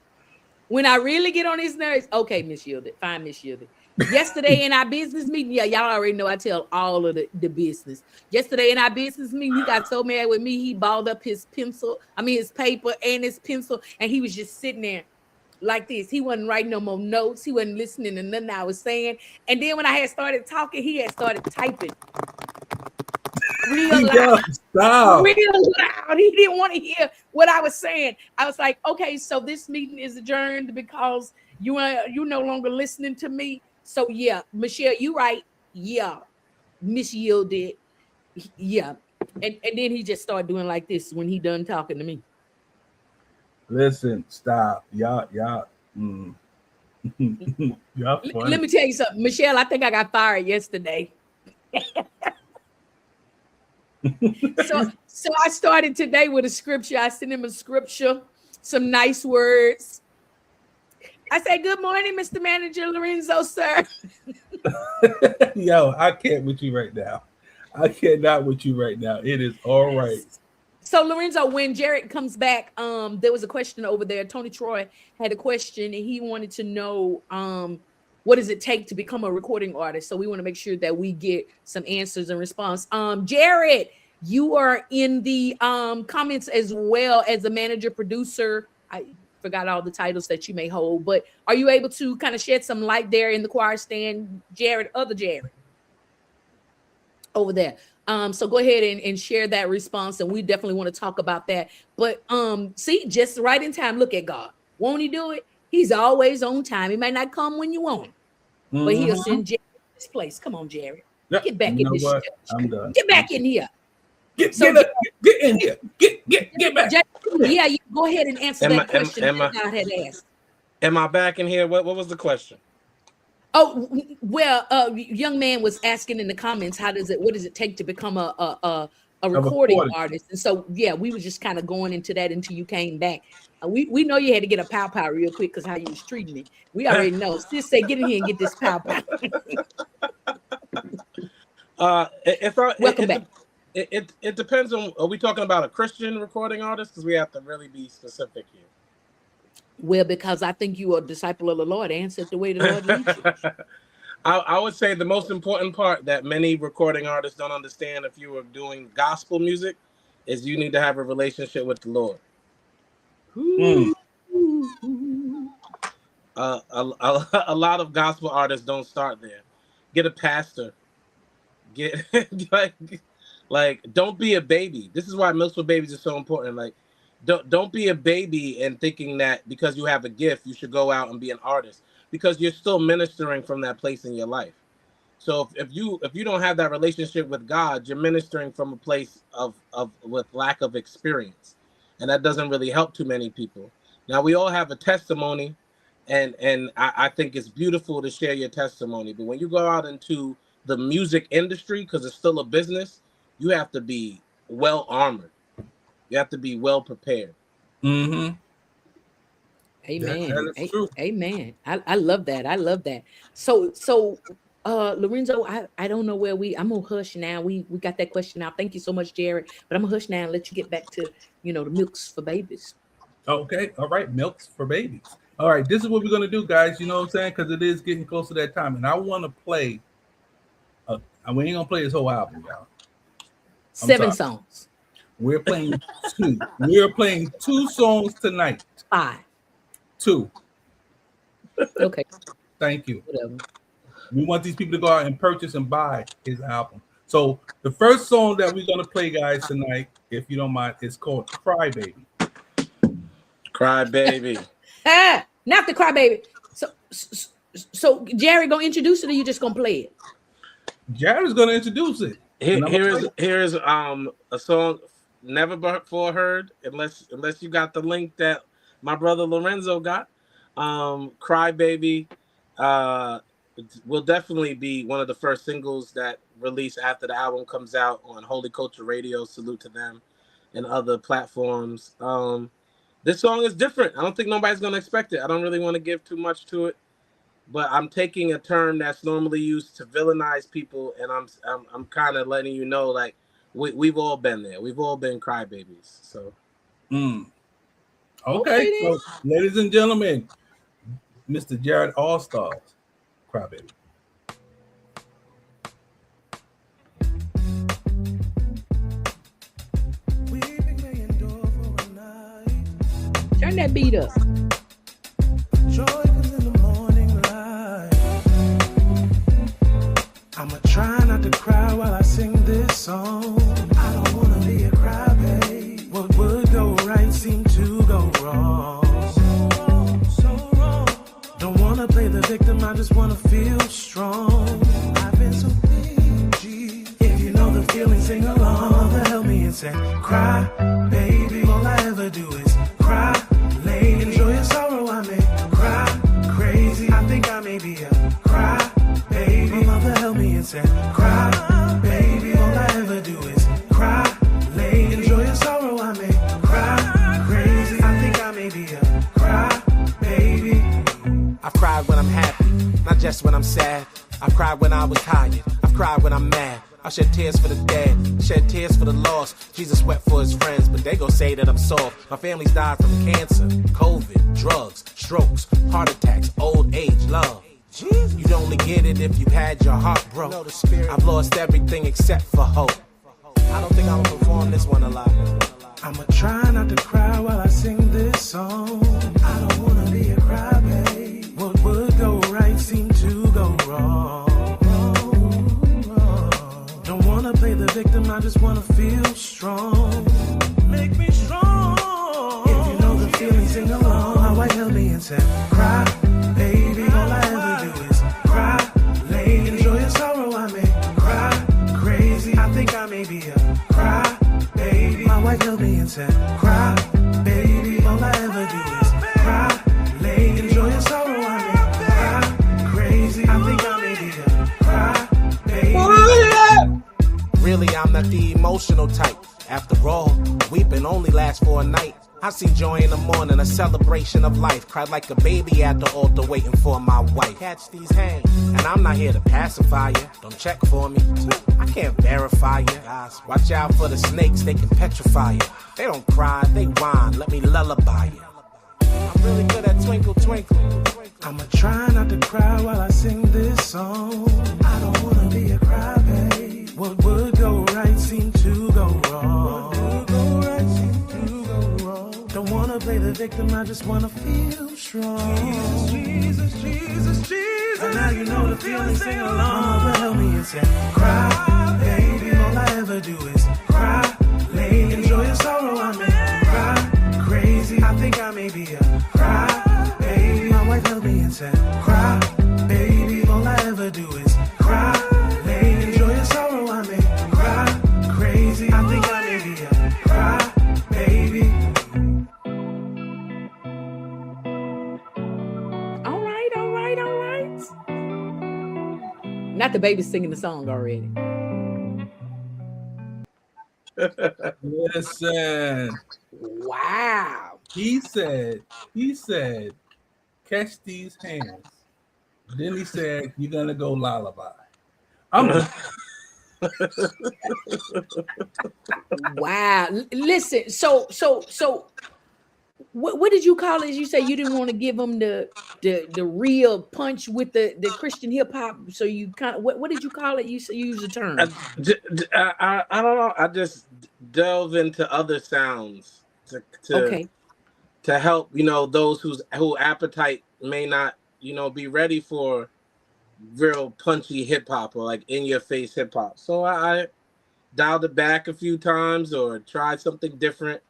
When I really get on his nerves, okay, misyielded, fine, misyielded. Yesterday in our business meeting, y'all already know I tell all of the business. Yesterday in our business meeting, he got so mad with me, he balled up his paper and his pencil, and he was just sitting there like this. He wasn't writing no more notes. He wasn't listening to nothing I was saying. And then when I had started talking, he had started typing. Real loud. Real loud. He didn't want to hear what I was saying. I was like, okay, so this meeting is adjourned because you no longer listening to me. So yeah, Michelle, you right. Yeah. Misyielded. Yeah. And then he just started doing like this when he done talking to me. Listen, stop. Y'all. Y'all funny. Let me tell you something. Michelle, I think I got fired yesterday. So I started today with a scripture. I sent him a scripture, some nice words. I said, "Good morning, Mr. Manager Lorenzo, sir." Yo, I can't with you right now. I cannot with you right now. It is all right. So Lorenzo, when Jared comes back, there was a question over there. Tony Troy had a question and he wanted to know what does it take to become a recording artist? So we want to make sure that we get some answers and response. Jared, you are in the comments as well as a manager, producer. I forgot all the titles that you may hold, but are you able to kind of shed some light there in the choir stand, Jared, other Jared over there? So go ahead and share that response, and we definitely want to talk about that. But see, just right in time. Look at God. Won't he do it? He's always on time. He might not come when you want him, but he'll send Jared to this place. Come on, Jared. Yep. Get back in this what? I'm done. Get back in here. Get in here. Get back. Yeah, you go ahead and answer that question that God had asked. Am I back in here? What was the question? Oh, well, young man was asking in the comments, what does it take to become a recording artist? And so, yeah, we were just kind of going into that until you came back. We know you had to get a pow real quick because how you was treating me. We already know. Sis said, get in here and get this pow. Welcome back. It depends on. Are we talking about a Christian recording artist? Because we have to really be specific here. Well, because I think you are a disciple of the Lord. Answer it the way the Lord leads you. I would say the most important part that many recording artists don't understand if you are doing gospel music is you need to have a relationship with the Lord. A lot of gospel artists don't start there. Get a pastor. Get like don't be a baby. This is why Milks for Babies is so important. Like don't be a baby and thinking that because you have a gift you should go out and be an artist, because you're still ministering from that place in your life. So if you don't have that relationship with God, you're ministering from a place of with lack of experience, and that doesn't really help too many people. Now we all have a testimony, and I think it's beautiful to share your testimony. But when you go out into the music industry, because it's still a business, you have to be well armored. You have to be well prepared. Amen. That is true. Amen. I love that. I love that. So Lorenzo, I don't know where I'm gonna hush now. We got that question out. Thank you so much, Jared. But I'm gonna hush now and let you get back to the Milks for Babies. Okay, all right, Milks for Babies. All right, this is what we're gonna do, guys. You know what I'm saying? Because it is getting close to that time, and I want to play. We ain't gonna play this whole album, y'all. 7 songs. We're playing 2. We're playing 2 songs tonight. 5. 2. Okay. Thank you. Whatever. We want these people to go out and purchase and buy his album. So the first song that we're gonna play, guys, tonight, if you don't mind, is called "Cry Baby." Cry Baby. Not the Cry Baby. So Jerry gonna introduce it, or you just gonna play it? Jared's gonna introduce it. Here's a song never before heard, unless you got the link that my brother Lorenzo got. Cry Baby will definitely be one of the first singles that release after the album comes out on Holy Culture Radio. Salute to them, and other platforms. This song is different. I don't think nobody's gonna expect it. I don't really want to give too much to it, but I'm taking a term that's normally used to villainize people, and I'm kind of letting you know, like, we've all been there. We've all been crybabies. So, okay. So, ladies and gentlemen, Mr. Jared Allstars, Crybaby. Turn that beat up. Joy comes in the morning light. I'ma try not to cry while I sing this song. I don't wanna be a crybaby. What would go right seem to go wrong. So wrong. Don't wanna play the victim, I just wanna feel strong. I've been so cringy. If you know the feeling, sing along. Mother help me and say, cry, baby. All I ever do is cry. Enjoy your sorrow, I may cry crazy. I think I may be a cry baby. My mother help me and said, cry baby. All I ever do is cry lady. Enjoy your sorrow, I may cry crazy. I think I may be a cry baby. I've cried when I'm happy, not just when I'm sad. I've cried when I was tired, I've cried when I'm mad. I shed tears for the dead, shed tears for the lost. Jesus wept for his friends, but they gon' say that I'm soft. My family's died from cancer, COVID, drugs, strokes, heart attacks, old age, love. You'd only get it if you had your heart broke. I've lost everything except for hope. I don't think I'ma perform this one alive. I'ma try not to cry while I sing this song. I don't wanna be a crybaby. What would go right seem to go wrong. Don't wanna play the victim, I just wanna feel strong. Make me strong. If you know the feeling, sing along. My wife held me and said, cry, baby. All I ever do is cry, lady. Enjoy your sorrow, I may cry crazy. I think I may be a cry, baby. My wife held me and said, cry, baby. All I ever do is cry, lady. Enjoy your sorrow, I may cry crazy. I think I may be a cry, baby. Really, I'm not the emotional type. After all, weeping only lasts for a night. I I see joy in the morning, a celebration of life. Cried like a baby at the altar waiting for my wife. Catch these hands, and I'm not here to pacify you. Don't check for me, I can't verify you. Watch out for the snakes, they can petrify you. They don't cry, they whine, let me lullaby you. I'm really good at twinkle, twinkle. I'ma try not to cry while I sing this song. I don't wanna be a crybaby. What would go right seem to go wrong. What would go right seem to go wrong. Don't wanna play the victim, I just wanna feel strong. Jesus, Jesus, Jesus, Jesus. And now you know the feeling, sing along. Mama help me and say, cry, baby. All I ever do is cry, lady. Enjoy your sorrow, I'm in. Cry, crazy. I think I may be a cry, baby. My wife help me and say, cry, baby. All I ever do is cry, lady. Enjoy your sorrow, I'm in. Cry, crazy. I think I may be a cry, baby. All right, all right, all right. Not the baby singing the song already. Listen. Wow. He said, catch these hands. Then he said, you're gonna go lullaby. Wow. Listen, so what did you call it? You say you didn't want to give them the real punch with the Christian hip hop. So you kind of what did you call it? You use the term. I don't know. I just delve into other sounds to help, those who appetite may not, be ready for real punchy hip hop or like in your face hip hop. So I dialed it back a few times or tried something different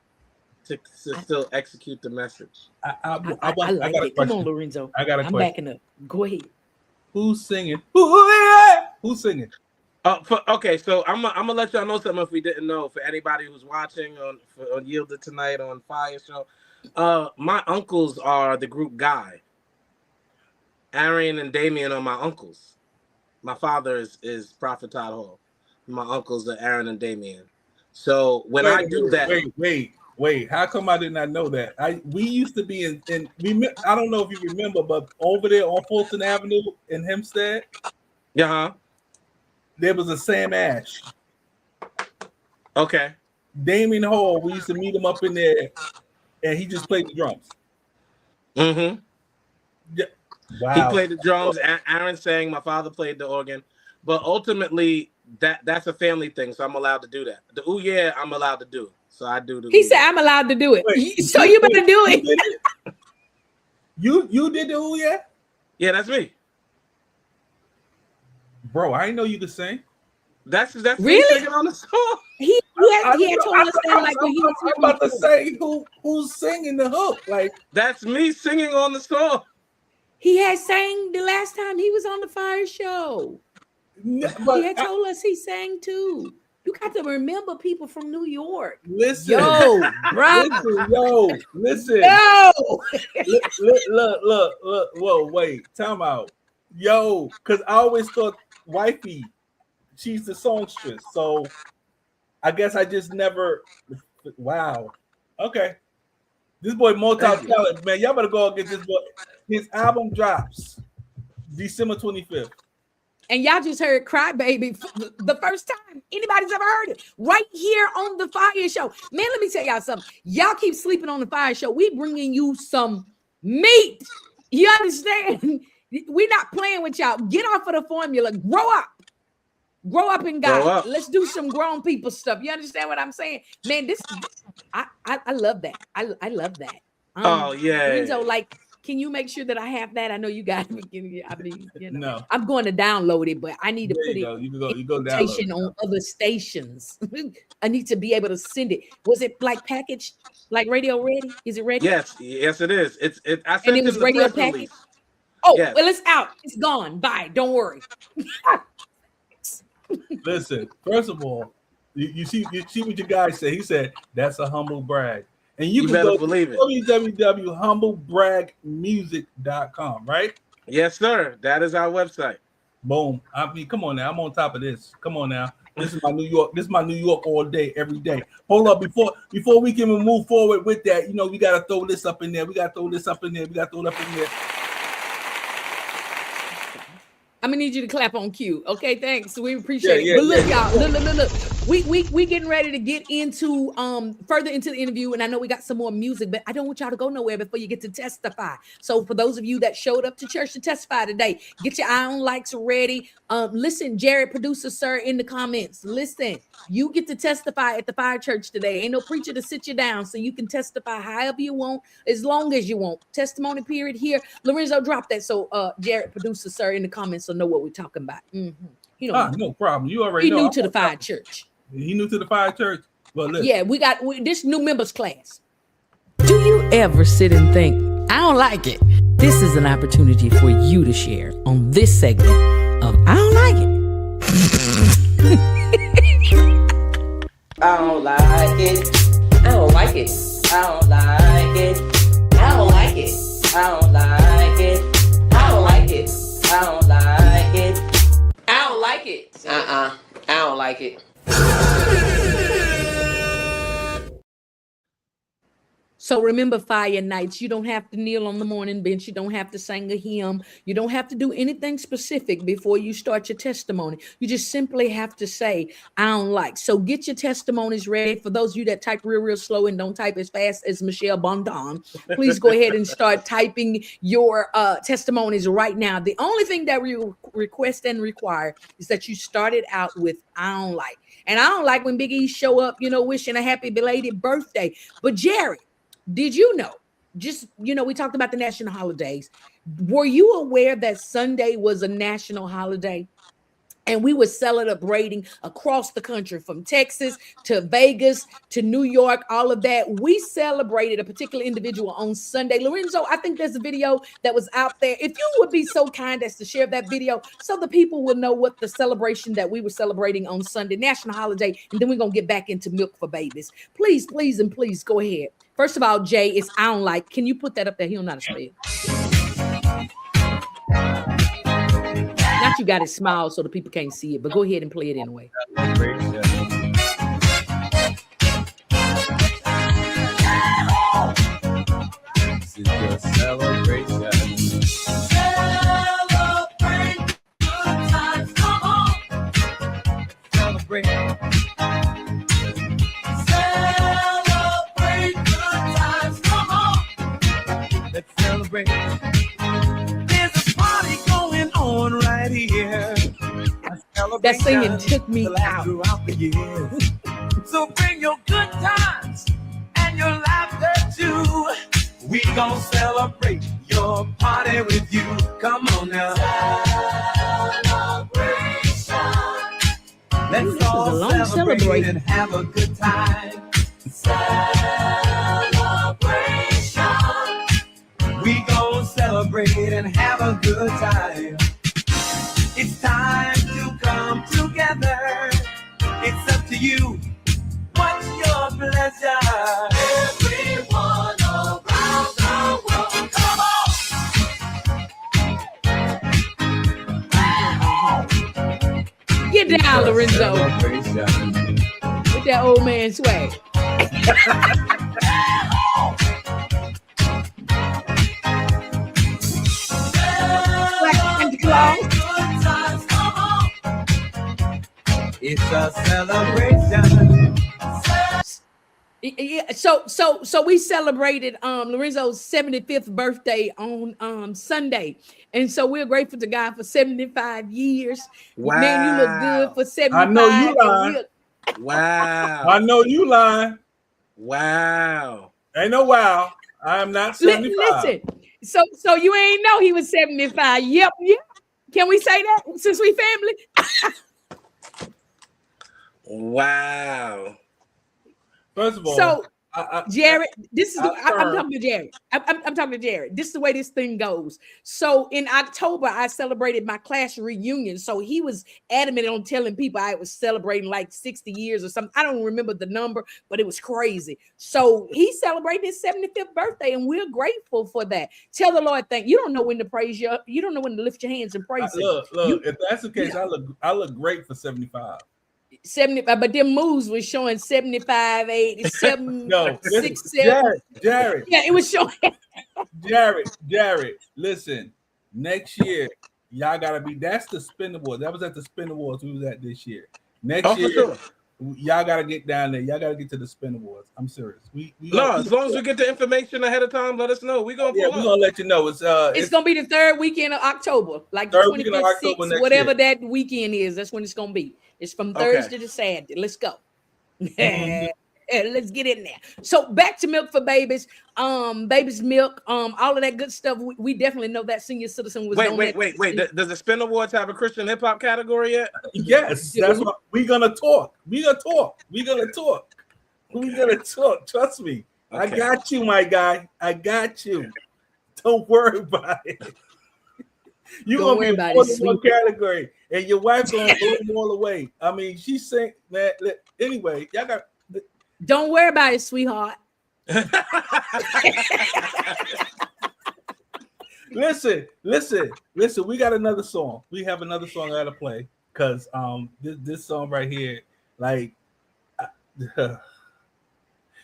to still execute the message. I like it. Come on, Lorenzo. I got a I'm question. backing up. Go ahead. Who's singing? Who's singing? Okay, so I'm gonna let y'all know something if we didn't know. For anybody who's watching on Yielded tonight on FIYAH show, my uncles are the group Guy. Aaron and Damien are my uncles. My father is Prophet Todd Hall. My uncles are Aaron and Damien. So when I do that, wait. How come I did not know that? We used to be in I don't know if you remember, but over there on Fulton Avenue in Hempstead, there was a Sam Ash. Okay. Damien Hall, we used to meet him up in there, and he just played the drums. Mm-hmm. Yeah. Wow. He played the drums. Aaron sang. My father played the organ. But ultimately, that's a family thing, so I'm allowed to do that. The ooh yeah, I'm allowed to do. So I do the. He said I'm allowed to do it. Wait, so you better do it. You did the ooh yeah? Yeah, that's me. Bro, I didn't know you could sing. That's really me singing on the song. He had told us that like when he was I'm about to say who's singing the hook. Like that's me singing on the song. He had sang the last time he was on the FIYAH show. But he had told us he sang too. You got to remember people from New York. Listen, bro. Listen. Look. Whoa, wait. Time out. Because I always thought wifey, she's the songstress. So I guess I just never. Wow. Okay. This boy multi-talented, man. Y'all better go and get this boy. His album drops December 25th. And y'all just heard Cry Baby the first time anybody's ever heard it. Right here on the FIYAH show. Man, let me tell y'all something. Y'all keep sleeping on the FIYAH show. We bringing you some meat. You understand? We're not playing with y'all. Get off of the formula. Grow up. Grow up in God. Let's do some grown people stuff. You understand what I'm saying? Man, I love that. I love that. Oh, yeah. Renzo, like, can you make sure that I have that? I know you got me. No. I'm going to download it, but I need to put it you go download on other stations. I need to be able to send it. Was it like packaged, like radio ready? Is it ready? Yes, it is. I sent and it was radio packaged. Release. Oh, yes. Well, it's out. It's gone. Bye. Don't worry. Listen, first of all, you see what your guy said. He said that's a humble brag. And you can better go believe it. www.humblebragmusic.com, right? Yes, sir. That is our website. Boom. I mean, come on now. I'm on top of this. Come on now. This is my New York. This is my New York all day, every day. Hold up, before we can move forward with that, you know, we gotta throw this up in there. We gotta throw this up in there. We gotta throw it up in there. I'm gonna need you to clap on cue. Okay, thanks. We appreciate it. But look, y'all, look. We getting ready to get into further into the interview, and I know we got some more music, but I don't want y'all to go nowhere before you get to testify. So for those of you that showed up to church to testify today, get your eye on likes ready. Listen, Jared, producer sir, in the comments. Listen, you get to testify at the Fire Church today. Ain't no preacher to sit you down, so you can testify however you want, as long as you want. Testimony period here. Lorenzo, drop that. So Jared, producer sir, in the comments, so know what we're talking about. You know, no problem. You already know. He new to the Fire Church. He new to the Fire Church. Well, listen. Yeah, we got this new members class. Do you ever sit and think, I don't like it? This is an opportunity for you to share on this segment of I don't like it. I don't like it. I don't like it. I don't like it. I don't like it. I don't like it. I don't like it. I don't like it. I don't like it. I don't like it. So remember, Fire Nights, you don't have to kneel on the morning bench. You don't have to sing a hymn. You don't have to do anything specific before you start your testimony. You just simply have to say, I don't like. So get your testimonies ready. For those of you that type real slow and don't type as fast as Michelle Bondon, please go ahead and start typing your testimonies right now. The only thing that we request and require is that you start it out with, I don't like. And I don't like when Big E show up, you know, wishing a happy belated birthday. But Jerry, did you know, just, you know, we talked about the national holidays. Were you aware that Sunday was a national holiday? And we were celebrating across the country, from Texas to Vegas to New York, all of that. We celebrated a particular individual on Sunday. Lorenzo, I think there's a video that was out there. If you would be so kind as to share that video so the people will know what the celebration that we were celebrating on Sunday, national holiday, and then we're going to get back into milk for babies. Please, please, and please go ahead. First of all, Jay, it's I don't like. Can you put that up there? He don't know how to spell. Not you got it small so the people can't see it, but go ahead and play it anyway. This is your celebration. Celebrate good times, come on. Celebrate. Celebrate good times, come on. Let's celebrate. There's a party going on right here. That singing took me out. Throughout the years. So bring your good times and your laughter too. We gon' celebrate your party with you. Come on now. Celebration. Let's all celebrate and have a good time. Celebration. We gon' celebrate and have a good time. It's time to come together. It's up to you. What's your pleasure? Everyone around the world, come on. Get down, Lorenzo. With that old man swag. Like Santa Claus. It's a celebration. Yeah, so we celebrated Lorenzo's 75th birthday on Sunday, and so we're grateful to God for 75 years. Wow. Man, you look good for 75. I know you lying. Wow. I know you lying. Wow. Ain't no wow. I am not 75. Listen, so you ain't know he was 75. Yep. Can we say that since we family? Wow. First of all, so Jared, I'm talking to Jared. I'm talking to Jared. This is the way this thing goes. So in October, I celebrated my class reunion. So he was adamant on telling people I was celebrating like 60 years or something. I don't remember the number, but it was crazy. So he celebrated his 75th birthday, and we're grateful for that. Tell the Lord thank you. Don't know when to praise you. You don't know when to lift your hands and praise him. Look, if that's the case, I look great for 75. 75, but them moves was showing 75, 87, No, 6, 7. Jared. Yeah, it was showing. Jared, listen. Next year, y'all gotta be. That's the Spin Awards. That was at the Spin Awards we was at this year. Next year, sure. Y'all gotta get down there. Y'all gotta get to the Spin Awards. I'm serious. As long as we get the information ahead of time, let us know. We're gonna let you know. It's gonna be the third weekend of October, like the 25th, 6th, whatever that weekend is. That's when it's gonna be. It's from Thursday to Saturday. Let's go. Let's get in there. So back to Milk for Babies, Baby's Milk, all of that good stuff. We definitely know that Senior Citizen was. Wait. Does the Spin Awards have a Christian hip hop category yet? Yes, that's what we're gonna talk. We're gonna talk. Trust me. Okay. I got you, my guy. I got you. Don't worry about it. You're gonna be in one category, and your wife gonna blow them all away. I mean, she's saying that. Anyway, y'all got. Don't worry about it, sweetheart. Listen. We got another song. We have another song I gotta play because this song right here, like,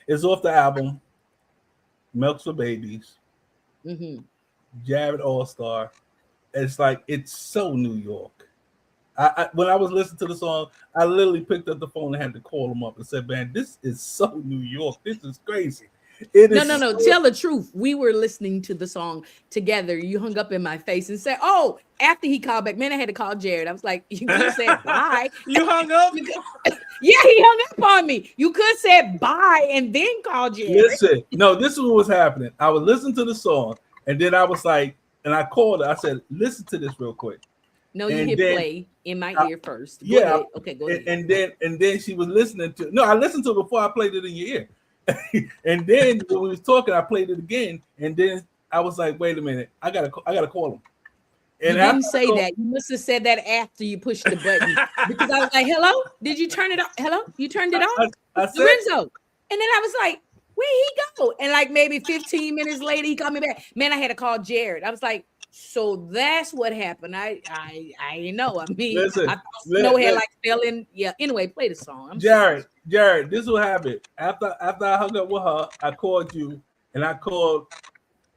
it's off the album Milk for Babies. Mm-hmm. Jared All-Star. It's like it's so New York. When I was listening to the song, I literally picked up the phone and had to call him up and said, "Man, this is so New York. This is crazy." No. Tell the truth. We were listening to the song together. You hung up in my face and said, "Oh," after he called back. Man, I had to call Jared. I was like, "You could say bye." You hung up? Yeah, he hung up on me. You could say bye and then call Jared. Listen, no, this is what was happening. I was listening to the song, and then I was like, and I called her. I said, "Listen to this real quick." No, you hit play in my ear first. Go ahead. Okay, go ahead. And then she was listening to. No, I listened to it before I played it in your ear. And then when we was talking, I played it again, and then I was like, "Wait a minute, I gotta call him." And you didn't say that. You must have said that after you pushed the button because I was like, "Hello, did you turn it off? Hello, you turned it off?" I said, Lorenzo. And then I was like, "Where'd he go?" And like maybe 15 minutes later, he called me back. Man, I had to call Jared. I was like, "So that's what happened." I didn't know. I mean, I know had like fell in. Yeah. Anyway, play the song. Jared, this is what happened. After I hung up with her, I called you and I called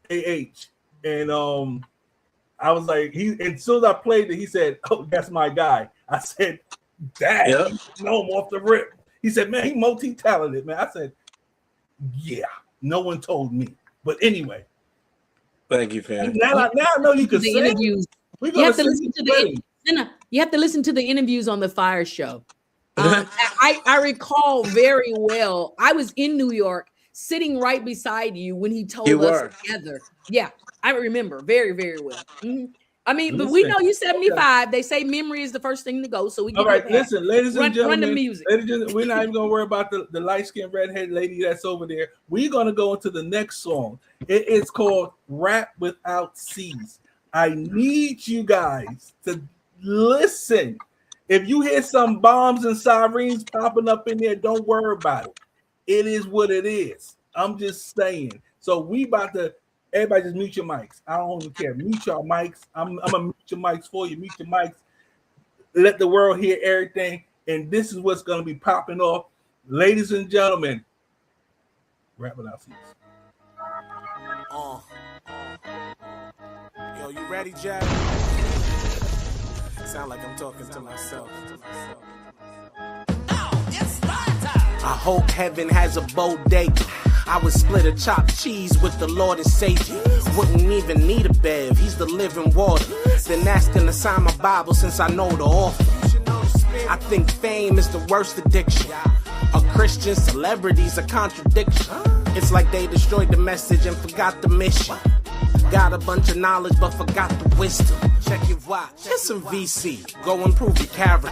AH, and I was like, and as soon as I played it, he said, "Oh, that's my guy." I said, "Dad, know him off the rip." He said, "Man, he multi-talented, man." I said, "Yeah, no one told me." But anyway. Thank you, fam. Now I know you can the interviews. You have to listen to you have to listen to the interviews on the Fire Show. I recall very well. I was in New York, sitting right beside you when he told us together. Yeah, I remember very, very well. Mm-hmm. I mean, but we know you 75. They say memory is the first thing to go. So we all right. Listen, ladies and gentlemen, run the music. We're not even gonna worry about the light-skinned redhead lady that's over there. We're gonna go into the next song. It is called "Rap Without C's." I need you guys to listen. If you hear some bombs and sirens popping up in there, don't worry about it. It is what it is. I'm just saying. So we about to. Everybody just mute your mics. I don't even care. Mute your mics. I'm gonna mute your mics for you. Mute your mics. Let the world hear everything. And this is what's gonna be popping off. Ladies and gentlemen, Rap Without C's. Yo, you ready, Jack? Sound like I'm talking to myself. I hope heaven has a bodega. I would split a chopped cheese with the Lord and Savior. Wouldn't even need a bev, he's the living water. Been asking to sign my Bible since I know the author. I think fame is the worst addiction. A Christian celebrity's a contradiction. It's like they destroyed the message and forgot the mission. Got a bunch of knowledge but forgot the wisdom. Check your watch. It's some VC. Go improve your character.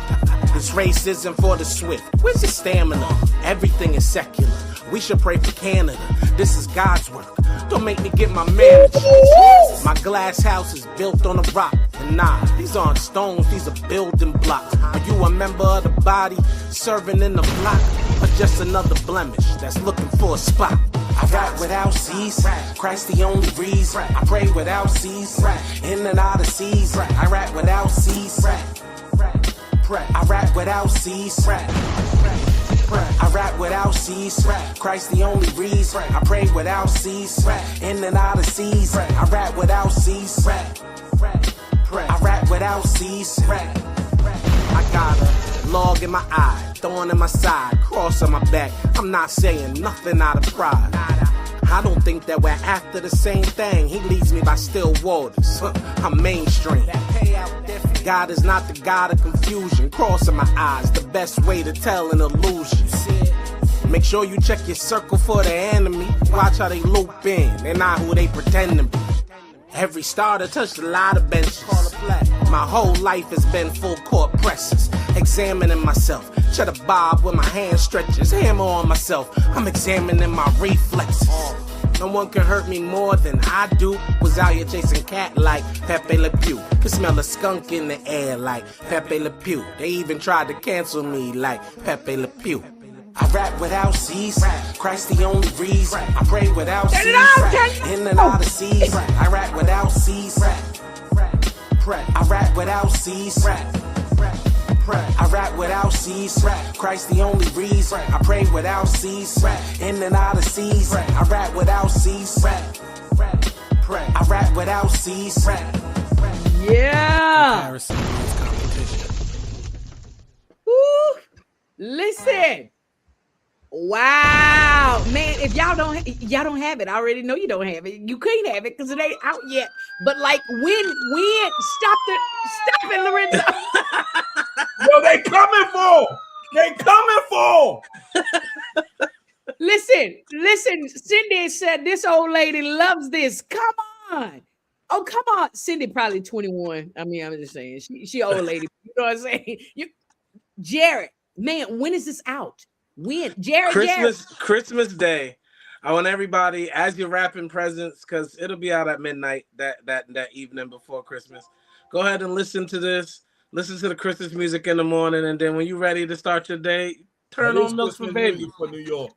This race isn't for the swift. Where's your stamina? Everything is secular. We should pray for Canada. This is God's work. Don't make me get my manager. My glass house is built on a rock. And nah, these aren't stones, these are building blocks. Are you a member of the body, serving in the block? Or just another blemish that's looking for a spot? I rap without cease, Christ the only reason. I pray without cease, in and out of seas. I rap without cease. I rap without cease. I rap without cease. Christ the only reason. I pray without cease. In and out of seas. I rap without cease. I rap without cease. I got a log in my eye, thorn in my side, cross on my back. I'm not saying nothing out of pride. I don't think that we're after the same thing. He leads me by still waters. I'm mainstream. God is not the God of confusion. Crossing my eyes, the best way to tell an illusion. Make sure you check your circle for the enemy. Watch how they loop in. They're not who they pretend to be. Every starter touched a lot of benches. My whole life has been full court presses. Examining myself. Cheddar bob with my hand stretches. Hammer on myself. I'm examining my reflexes. No one can hurt me more than I do. Was out here chasing cat like Pepe Le Pew. Could smell a skunk in the air like Pepe Le Pew. They even tried to cancel me like Pepe Le Pew. I rap without cease. Christ the only reason. I pray without cease. In and out of seas. I rap without cease. I rap without cease. I rap without cease. Christ the only reason. I pray without cease. In and out of seas. I rap without cease. I rap without cease. Yeah. Woo. Listen. Wow, man! If y'all don't have it, I already know you don't have it. You can't have it because it ain't out yet. But like, when stop it, Lorenzo. Yo, they coming for. Listen. Cindy said this old lady loves this. Come on. Oh, come on. Cindy probably 21. I mean, I'm just saying she old lady. You know what I'm saying? Jared, man, when is this out? When? Jared, Christmas Day. I want everybody, as you're wrapping presents, because it'll be out at midnight that evening before Christmas. Go ahead and listen to this. Listen to the Christmas music in the morning, and then when you're ready to start your day, turn on Milk for Baby for New York.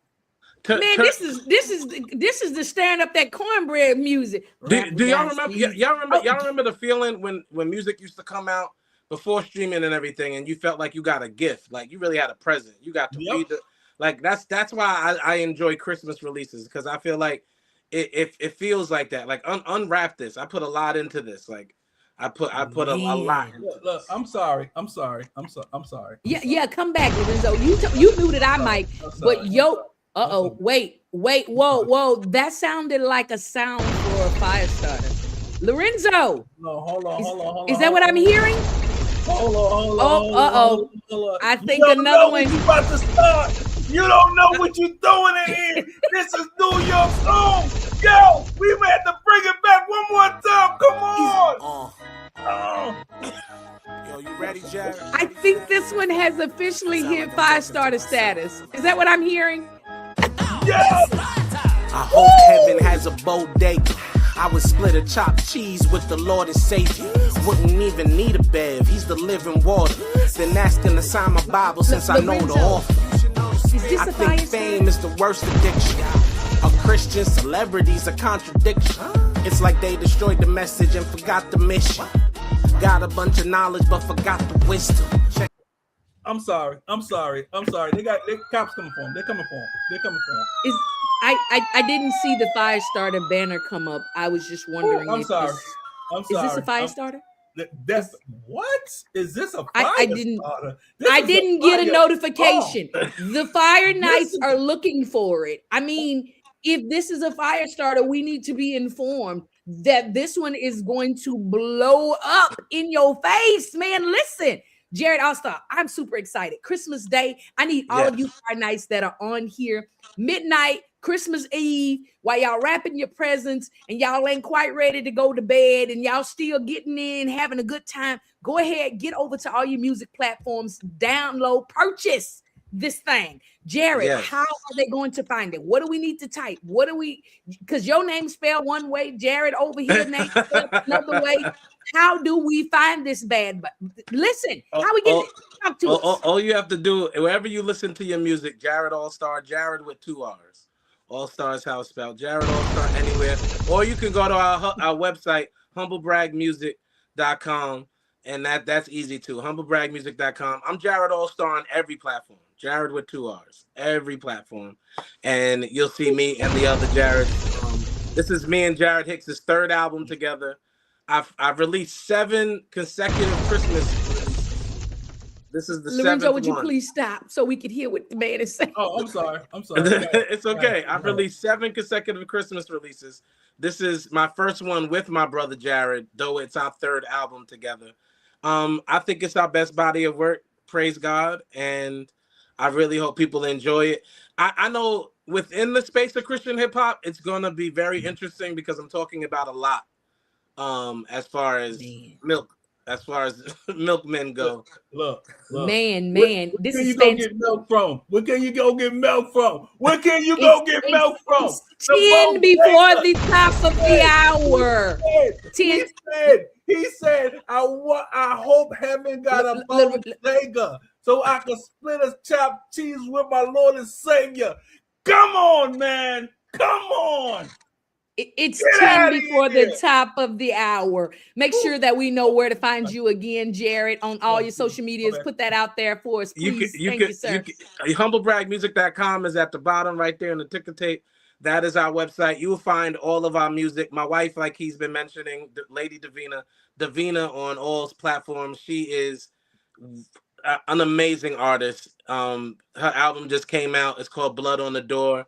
This is the stand up that cornbread music. Do y'all remember? Y'all remember the feeling when music used to come out before streaming and everything, and you felt like you got a gift, like you really had a present. You got to read the. Like that's why I enjoy Christmas releases, because I feel like it feels like that. Like unwrap this. I put a lot into this. Like I put a lot. Look, I'm sorry. Yeah. Come back, Lorenzo. You muted our mic, but wait, whoa. That sounded like a sound for a fire starter. Lorenzo. No, hold on. Is that what I'm hearing? Hold on. I think another one. You about to start. You don't know what you're doing in here. This is New York song. Yo, we had to bring it back one more time. Come on. Yo, you ready, Jared? I think this one has officially hit 5-star status. Is that what I'm hearing? Yes. I hope heaven has a bodega. I would split a chopped cheese with the Lord and Savior. Wouldn't even need a bev. He's the living water. Been asking to sign my Bible since I know the author. I think fame is the worst addiction. A Christian celebrity's a contradiction. It's like they destroyed the message and forgot the mission. Got a bunch of knowledge but forgot the wisdom. I'm sorry. They cops coming for him. They're coming for him. I didn't see the 5-starter banner come up. I was just wondering. I'm sorry. Is this a 5-starter? That's what? Is this a fire starter? I didn't get a notification. The Fire Knights are looking for it. I mean, if this is a fire starter, we need to be informed that this one is going to blow up in your face, man. Listen, Jared, I'll stop. I'm super excited. Christmas Day. I need all of you Fire Knights that are on here. Midnight, Christmas Eve, while y'all wrapping your presents and y'all ain't quite ready to go to bed and y'all still getting in, having a good time, go ahead, get over to all your music platforms, download, purchase this thing. Jared, how are they going to find it? What do we need to type? Because your name spelled one way, Jared over here name spelled another way. How do we find this bad? But listen, how we get talk to us? All you have to do, wherever you listen to your music, Jared All-Star, Jared with 2 R's. All-Stars how it's spelled. Jared All-Star anywhere. Or you can go to our website, humblebragmusic.com. and that's easy too. Humblebragmusic.com. I'm Jared All-Star on every platform. Jared with 2 R's, every platform, and you'll see me and the other Jared. This is me and Jared Hicks's 3rd album together. I've released 7 consecutive Christmas releases. This is the Lorenzo, 7th would you one. please stop so we could hear what the man is saying? Oh, I'm sorry. It's okay. I've released 7 consecutive Christmas releases. This is my first one with my brother Jared, though it's our 3rd album together. I think it's our best body of work. Praise God, and I really hope people enjoy it. I know within the space of Christian hip hop, it's gonna be very interesting because I'm talking about a lot. As far as milk, as far as milkmen go. Look. Man, Where this can is you go get milk from? Where can you go get milk from? Where can you go get milk from? It's 10 before the top of the hour. He said, I hope heaven got a bodega so I can split a chopped cheese with my Lord and Savior. Come on, man. Come on. It's 10 before the top of the hour. Make sure that we know where to find you again, Jared, on all your social medias. Put that out there for us, please. Thank you, sir. Humblebragmusic.com is at the bottom right there in the ticker tape. That is our website. You will find all of our music. My wife, like he's been mentioning, Lady Davina on all platforms. She is an amazing artist. Her album just came out. It's called Blood on the Door.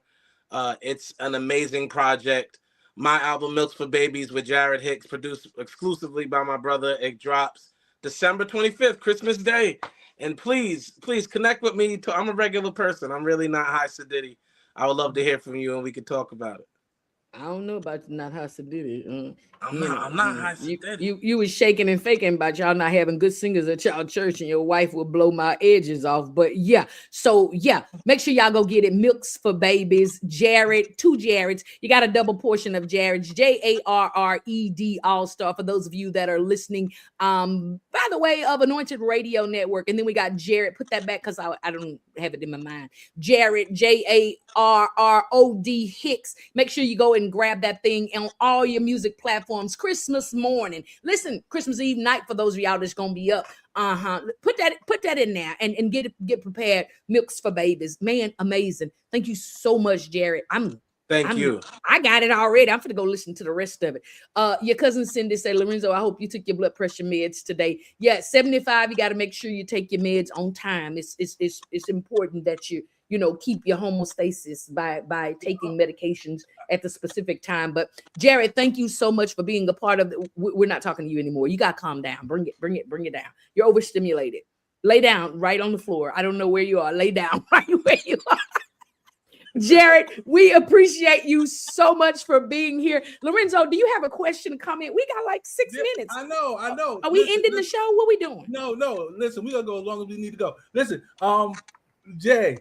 It's an amazing project. My album Milks for Babies with Jared Hicks, produced exclusively by my brother. It drops December 25th, Christmas Day. And please connect with me. I'm a regular person. I'm really not high sedity. I would love to hear from you and we could talk about it. I don't know about you not high sedity. I'm not high sedity. You was shaking and faking about y'all not having good singers at y'all church, and your wife will blow my edges off. But yeah, make sure y'all go get it. Milks for Babies, Jared, 2 Jareds. You got a double portion of Jared's, Jarred All-Star for those of you that are listening. By the way, of Anointed Radio Network, and then we got Jared. Put that back because I don't have it in my mind. Jared, Jarrod Hicks. Make sure you go and grab that thing on all your music platforms. Christmas morning. Listen, Christmas Eve night for those of y'all that's gonna be up. Put that in there and get prepared. Milks for Babies. Man, amazing. Thank you so much, Jared. Thank you. I got it already. I'm gonna go listen to the rest of it. Your cousin Cindy said, Lorenzo, I hope you took your blood pressure meds today. Yeah, 75. You got to make sure you take your meds on time. It's important that you keep your homeostasis by taking medications at the specific time. But Jared, thank you so much for being a part of it. We're not talking to you anymore. You got to calm down. Bring it down. You're overstimulated. Lay down right on the floor. I don't know where you are. Lay down right where you are. Jared, we appreciate you so much for being here. Lorenzo, do you have a question, comment? We got like 6 minutes. I know. Are we ending the show? What are we doing? No. Listen, we're gonna go as long as we need to go. Listen, Jay,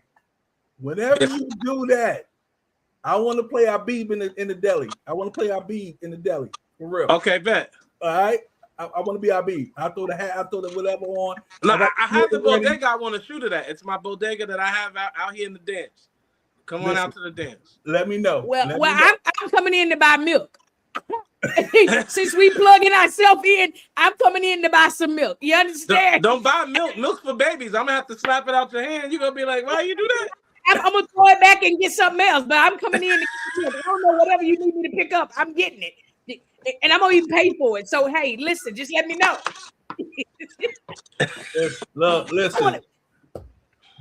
whenever you do that, I want to play Habib in the deli. I want to play Habib in the deli for real. Okay, bet. All right. I want to be Habib. I throw the hat. I throw the whatever on. No, I have the bodega. I want to shoot it at. It's my bodega that I have out here in the dance. Come on out to the dance. Let me know. I'm coming in to buy milk. Since we plugging ourselves in, I'm coming in to buy some milk. You understand? Don't buy milk. Milk for babies. I'm gonna have to slap it out your hand. You're gonna be like, why you do that? I'm gonna throw it back and get something else, but I'm coming in to get milk. I don't know, whatever you need me to pick up, I'm getting it. And I'm gonna even pay for it. So hey, listen, just let me know. Look, listen.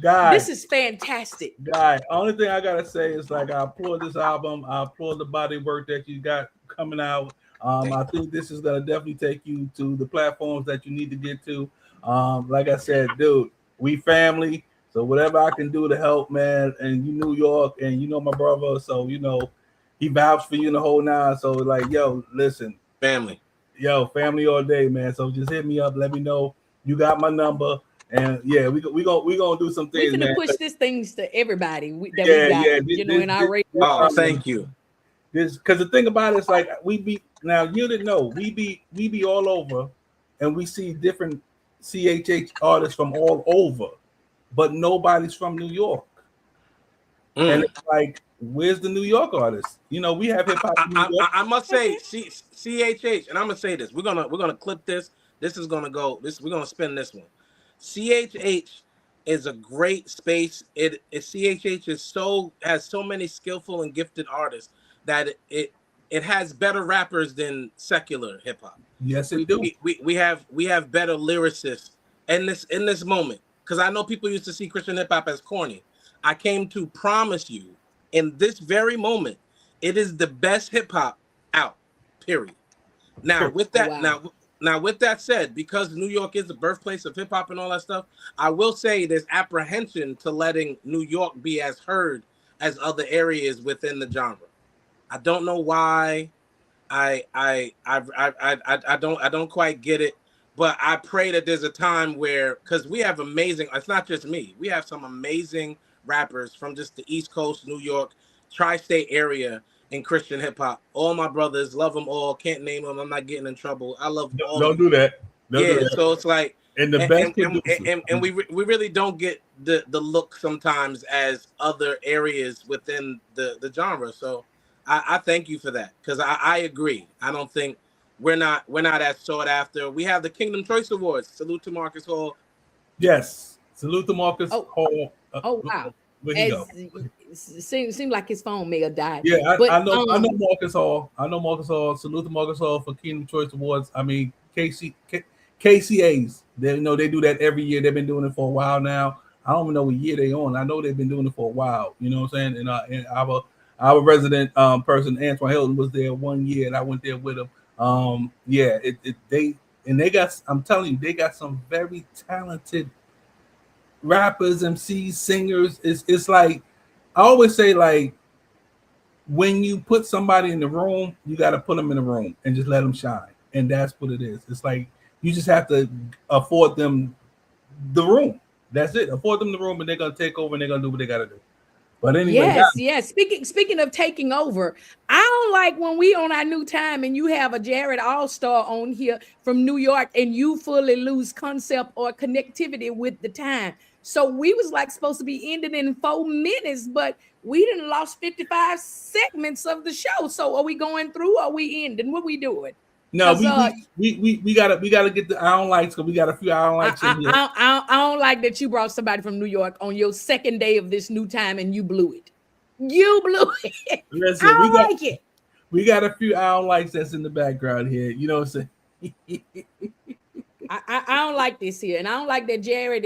Guy, this is fantastic. Guy, only thing I gotta say is I applaud this album. I applaud the body of work that you got coming out. I think this is gonna definitely take you to the platforms that you need to get to. Like I said, dude, we family. So whatever I can do to help, man. And you New York, and my brother, so he vouched for you in the whole nine. So yo, listen, family all day, man. So just hit me up, let me know. You got my number. And yeah, we gonna do some things. We're gonna push these things to everybody we got. In our radio. Oh, thank you. Because the thing about it is we be now. You didn't know we be all over, and we see different CHH artists from all over, but nobody's from New York. And it's where's the New York artists? We have hip hop. I must say CHH, and I'm gonna say this. We're gonna clip this This is gonna go. We're gonna spin this one. CHH is a great space. CHH has so many skillful and gifted artists that it has better rappers than secular hip hop. Yes, it do. We have better lyricists in this moment. Because I know people used to see Christian hip hop as corny. I came to promise you, in this very moment, it is the best hip hop out. Period. Now with that, now with that said, because New York is the birthplace of hip hop and all that stuff, I will say there's apprehension to letting New York be as heard as other areas within the genre. I don't know why. I don't quite get it, but I pray that there's a time where, because we have amazing. It's not just me. We have some amazing rappers from just the East Coast, New York, tri-state area in Christian hip hop. All my brothers, love them all. Can't name them. I'm not getting in trouble. I love all. Don't do that. Don't do that. So it's like, and the best and we really don't get the look sometimes as other areas within the genre. So I thank you for that, because I agree. I don't think we're not as sought after. We have the Kingdom Choice Awards. Salute to Marcus Hall. Yes, salute to Marcus Hall. Wow. Where he go? Seemed like his phone may have died. Yeah, I know Marcus Hall. I know Marcus Hall. Salute to Marcus Hall for Kingdom Choice Awards. I mean, KCAs. They do that every year. They've been doing it for a while now. I don't even know what year they on. I know they've been doing it for a while. You know what I'm saying? And our resident person, Antoine Hilton, was there 1 year, and I went there with him. They got. I'm telling you, they got some very talented rappers, MCs, singers. It's like, I always say, like, when you put somebody in the room, you got to put them in the room and just let them shine. And that's what it is. It's like, you just have to afford them the room. That's it. Afford them the room, and they're gonna take over and they're gonna do what they gotta do. But anyway, yes. Speaking of taking over, I don't like when we on our new time and you have a Jared All-Star on here from New York and you fully lose concept or connectivity with the time. So we was like supposed to be ending in 4 minutes, but we done lost 55 segments of the show. So are we going through or are we ending? What we doing? No, we gotta get the I don't likes, because we got a few I don't likes in here. I don't like that you brought somebody from New York on your second day of this new time and you blew it. You blew it. Listen, I don't like it. We got a few I don't likes that's in the background here. You know what I'm saying? I don't like this here, and I don't like that Jared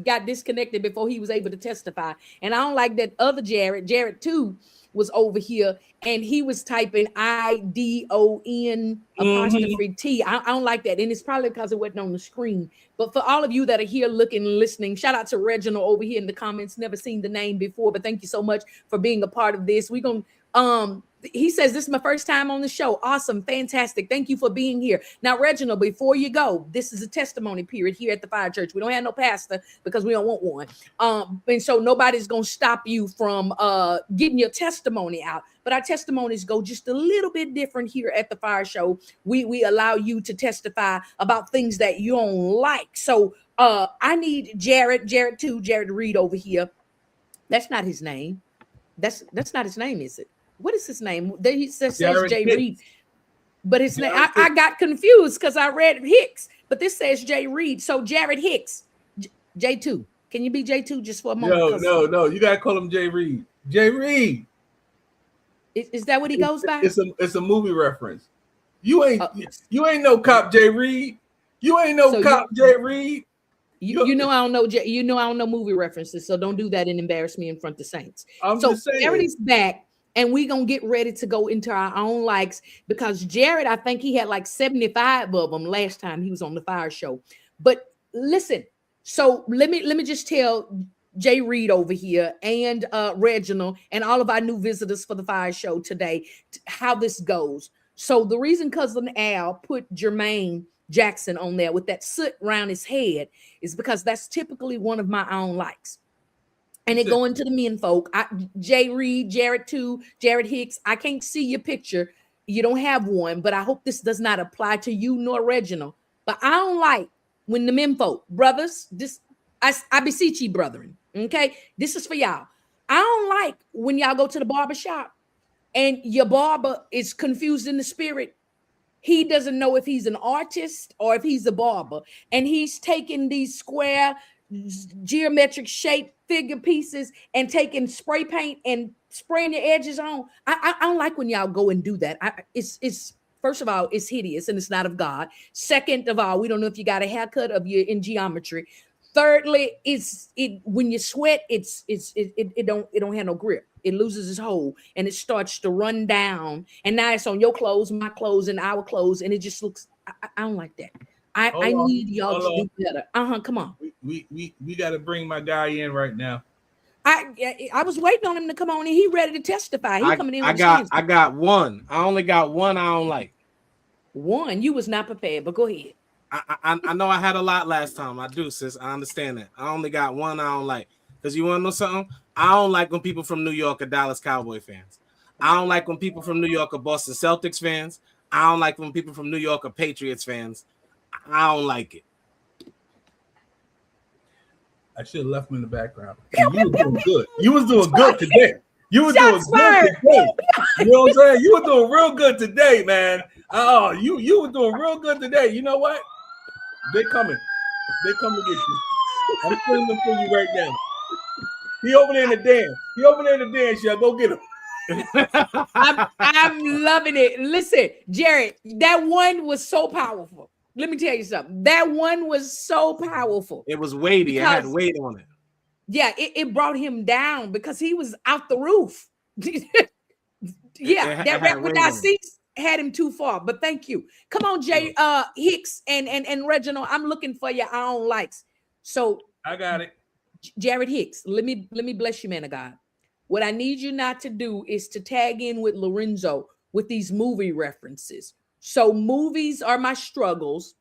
got disconnected before he was able to testify, and I don't like that other Jared 2 was over here and he was typing IDON apostrophe T. I don't like that, and it's probably because it wasn't on the screen. But for all of you that are here looking and listening, shout out to Reginald over here in the comments. Never seen the name before, but thank you so much for being a part of this. We're gonna he says, this is my first time on the show. Awesome. Fantastic. Thank you for being here. Now, Reginald, before you go, this is a testimony period here at the Fire Church. We don't have no pastor because we don't want one. And so nobody's going to stop you from getting your testimony out. But our testimonies go just a little bit different here at the Fire Show. We allow you to testify about things that you don't like. So I need Jared Reed over here. That's not his name. That's not his name, is it? What is his name? He says Jay Reed, but his name, I got confused because I read Hicks, but this says Jay Reed. So Jared Hicks, J2. Can you be J2 just for a moment? No. You gotta call him Jay Reed. Jay Reed. Is that what he goes by? It's a movie reference. You ain't no cop Jay Reed. You ain't no cop Jay Reed. You know I don't know. You know I don't know movie references, so don't do that and embarrass me in front of the saints. So Jared is back. And we're going to get ready to go into our own likes, because Jared, I think he had like 75 of them last time he was on the Fire Show. But listen, so let me just tell Jay Reed over here and Reginald and all of our new visitors for the Fire Show today how this goes. So the reason Cousin Al put Jermaine Jackson on there with that soot around his head is because that's typically one of my own likes. And it going to the men folk. Jay Reed, Jared 2, Jared Hicks. I can't see your picture. You don't have one, but I hope this does not apply to you nor Reginald. But I don't like when the men folk, brothers, I beseech ye, brethren. Okay, this is for y'all. I don't like when y'all go to the barber shop and your barber is confused in the spirit He doesn't know if he's an artist or if he's a barber. And he's taking these square geometric shape figure pieces and taking spray paint and spraying the edges on. I don't like when y'all go and do that. It's first of all, it's hideous and it's not of God. Second of all, we don't know if you got a haircut or you're in geometry. Thirdly, when you sweat, it don't have no grip. It loses its hold and it starts to run down. And now it's on your clothes, my clothes, and our clothes, and it just looks. I don't like that. I need y'all to do better. Come on. We got to bring my guy in right now. I was waiting on him to come on, and he ready to testify. He coming in. I got one. I only got one. I don't like. One. You was not prepared, but go ahead. I know I had a lot last time. I do, sis. I understand that. I only got one I don't like. Because you want to know something? I don't like when people from New York are Dallas Cowboy fans. I don't like when people from New York are Boston Celtics fans. I don't like when people from New York are Patriots fans. I don't like it. I should have left him in the background. You was doing good. You was doing good today. You were doing good today. You know what I'm saying? You were doing real good today, man. Oh, you were doing real good today. You know what? They're coming. They're coming to get you. I'm filming for you right now. He over there in the dance. He over there in the dance, y'all. Go get him. I'm loving it. Listen, Jared, that one was so powerful. Let me tell you something. That one was so powerful. It was weighty. It had weight on it. Yeah, it brought him down because he was out the roof. Yeah, that rap without seats had him too far. But thank you. Come on, Jay Hicks and Reginald. I'm looking for your own likes. So I got it. Jared Hicks, let me bless you, man of God. What I need you not to do is to tag in with Lorenzo with these movie references. So movies are my struggles.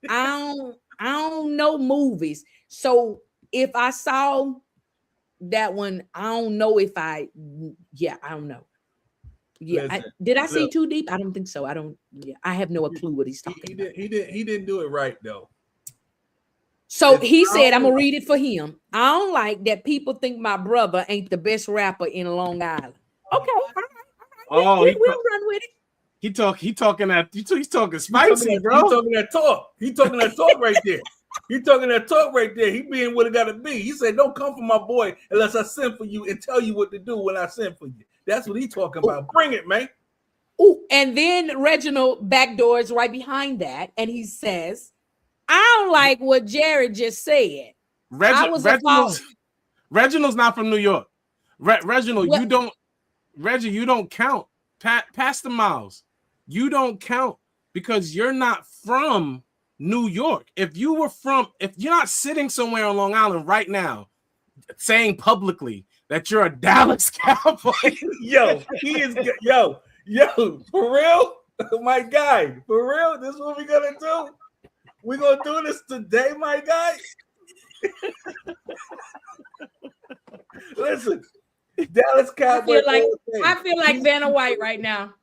I don't know movies. So if I saw that one, I don't know if I don't know. Yeah, did I see too deep? I don't think so. I have no clue what he's talking about. He didn't do it right though. So he said, I'm gonna read it for him. I don't like that people think my brother ain't the best rapper in Long Island. Okay, all right. We'll run with it. He's talking spicy, bro. He's talking that talk. He's talking that talk right there. He's talking that talk right there. He being what it gotta be. He said, "Don't come for my boy unless I send for you and tell you what to do when I send for you." That's what he's talking about. Bring it, man. Ooh, and then Reginald backdoors right behind that, and he says, I don't like what Jared just said. Reginald's not from New York. Reginald, you don't count. Pastor Miles, you don't count because you're not from New York. If you're not sitting somewhere on Long Island right now saying publicly that you're a Dallas Cowboy. Yo, he is yo, for real? My guy, for real? This is what we're gonna do? We're gonna do this today, my guy. Listen, Dallas Cowboys. I feel like Vanna White right now.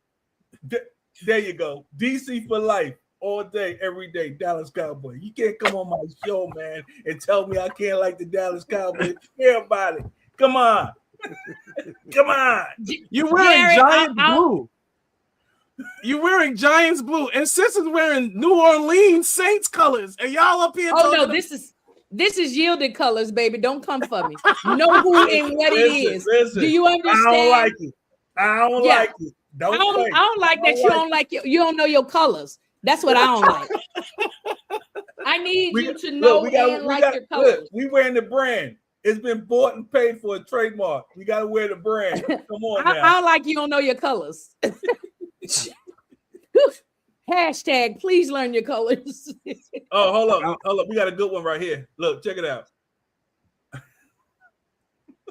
There you go. DC for life, all day, every day. Dallas Cowboy. You can't come on my show, man, and tell me I can't like the Dallas Cowboys. Care about it. Come on. Come on. You're wearing Giants blue. You're wearing Giants blue, and Sis is wearing New Orleans Saints colors, and y'all up here. Oh no, this is yielded colors, baby. Don't come for me. Know who and what it is. Listen, do you understand? I don't like it. I don't like it. I don't like that. You don't like you don't know your colors. That's what I don't like. I need you to know and like your colors. We wearing the brand. It's been bought and paid for a trademark. We got to wear the brand. Come on now. I don't like you don't know your colors. Hashtag please learn your colors. Oh, hold up. We got a good one right here. Look, check it out.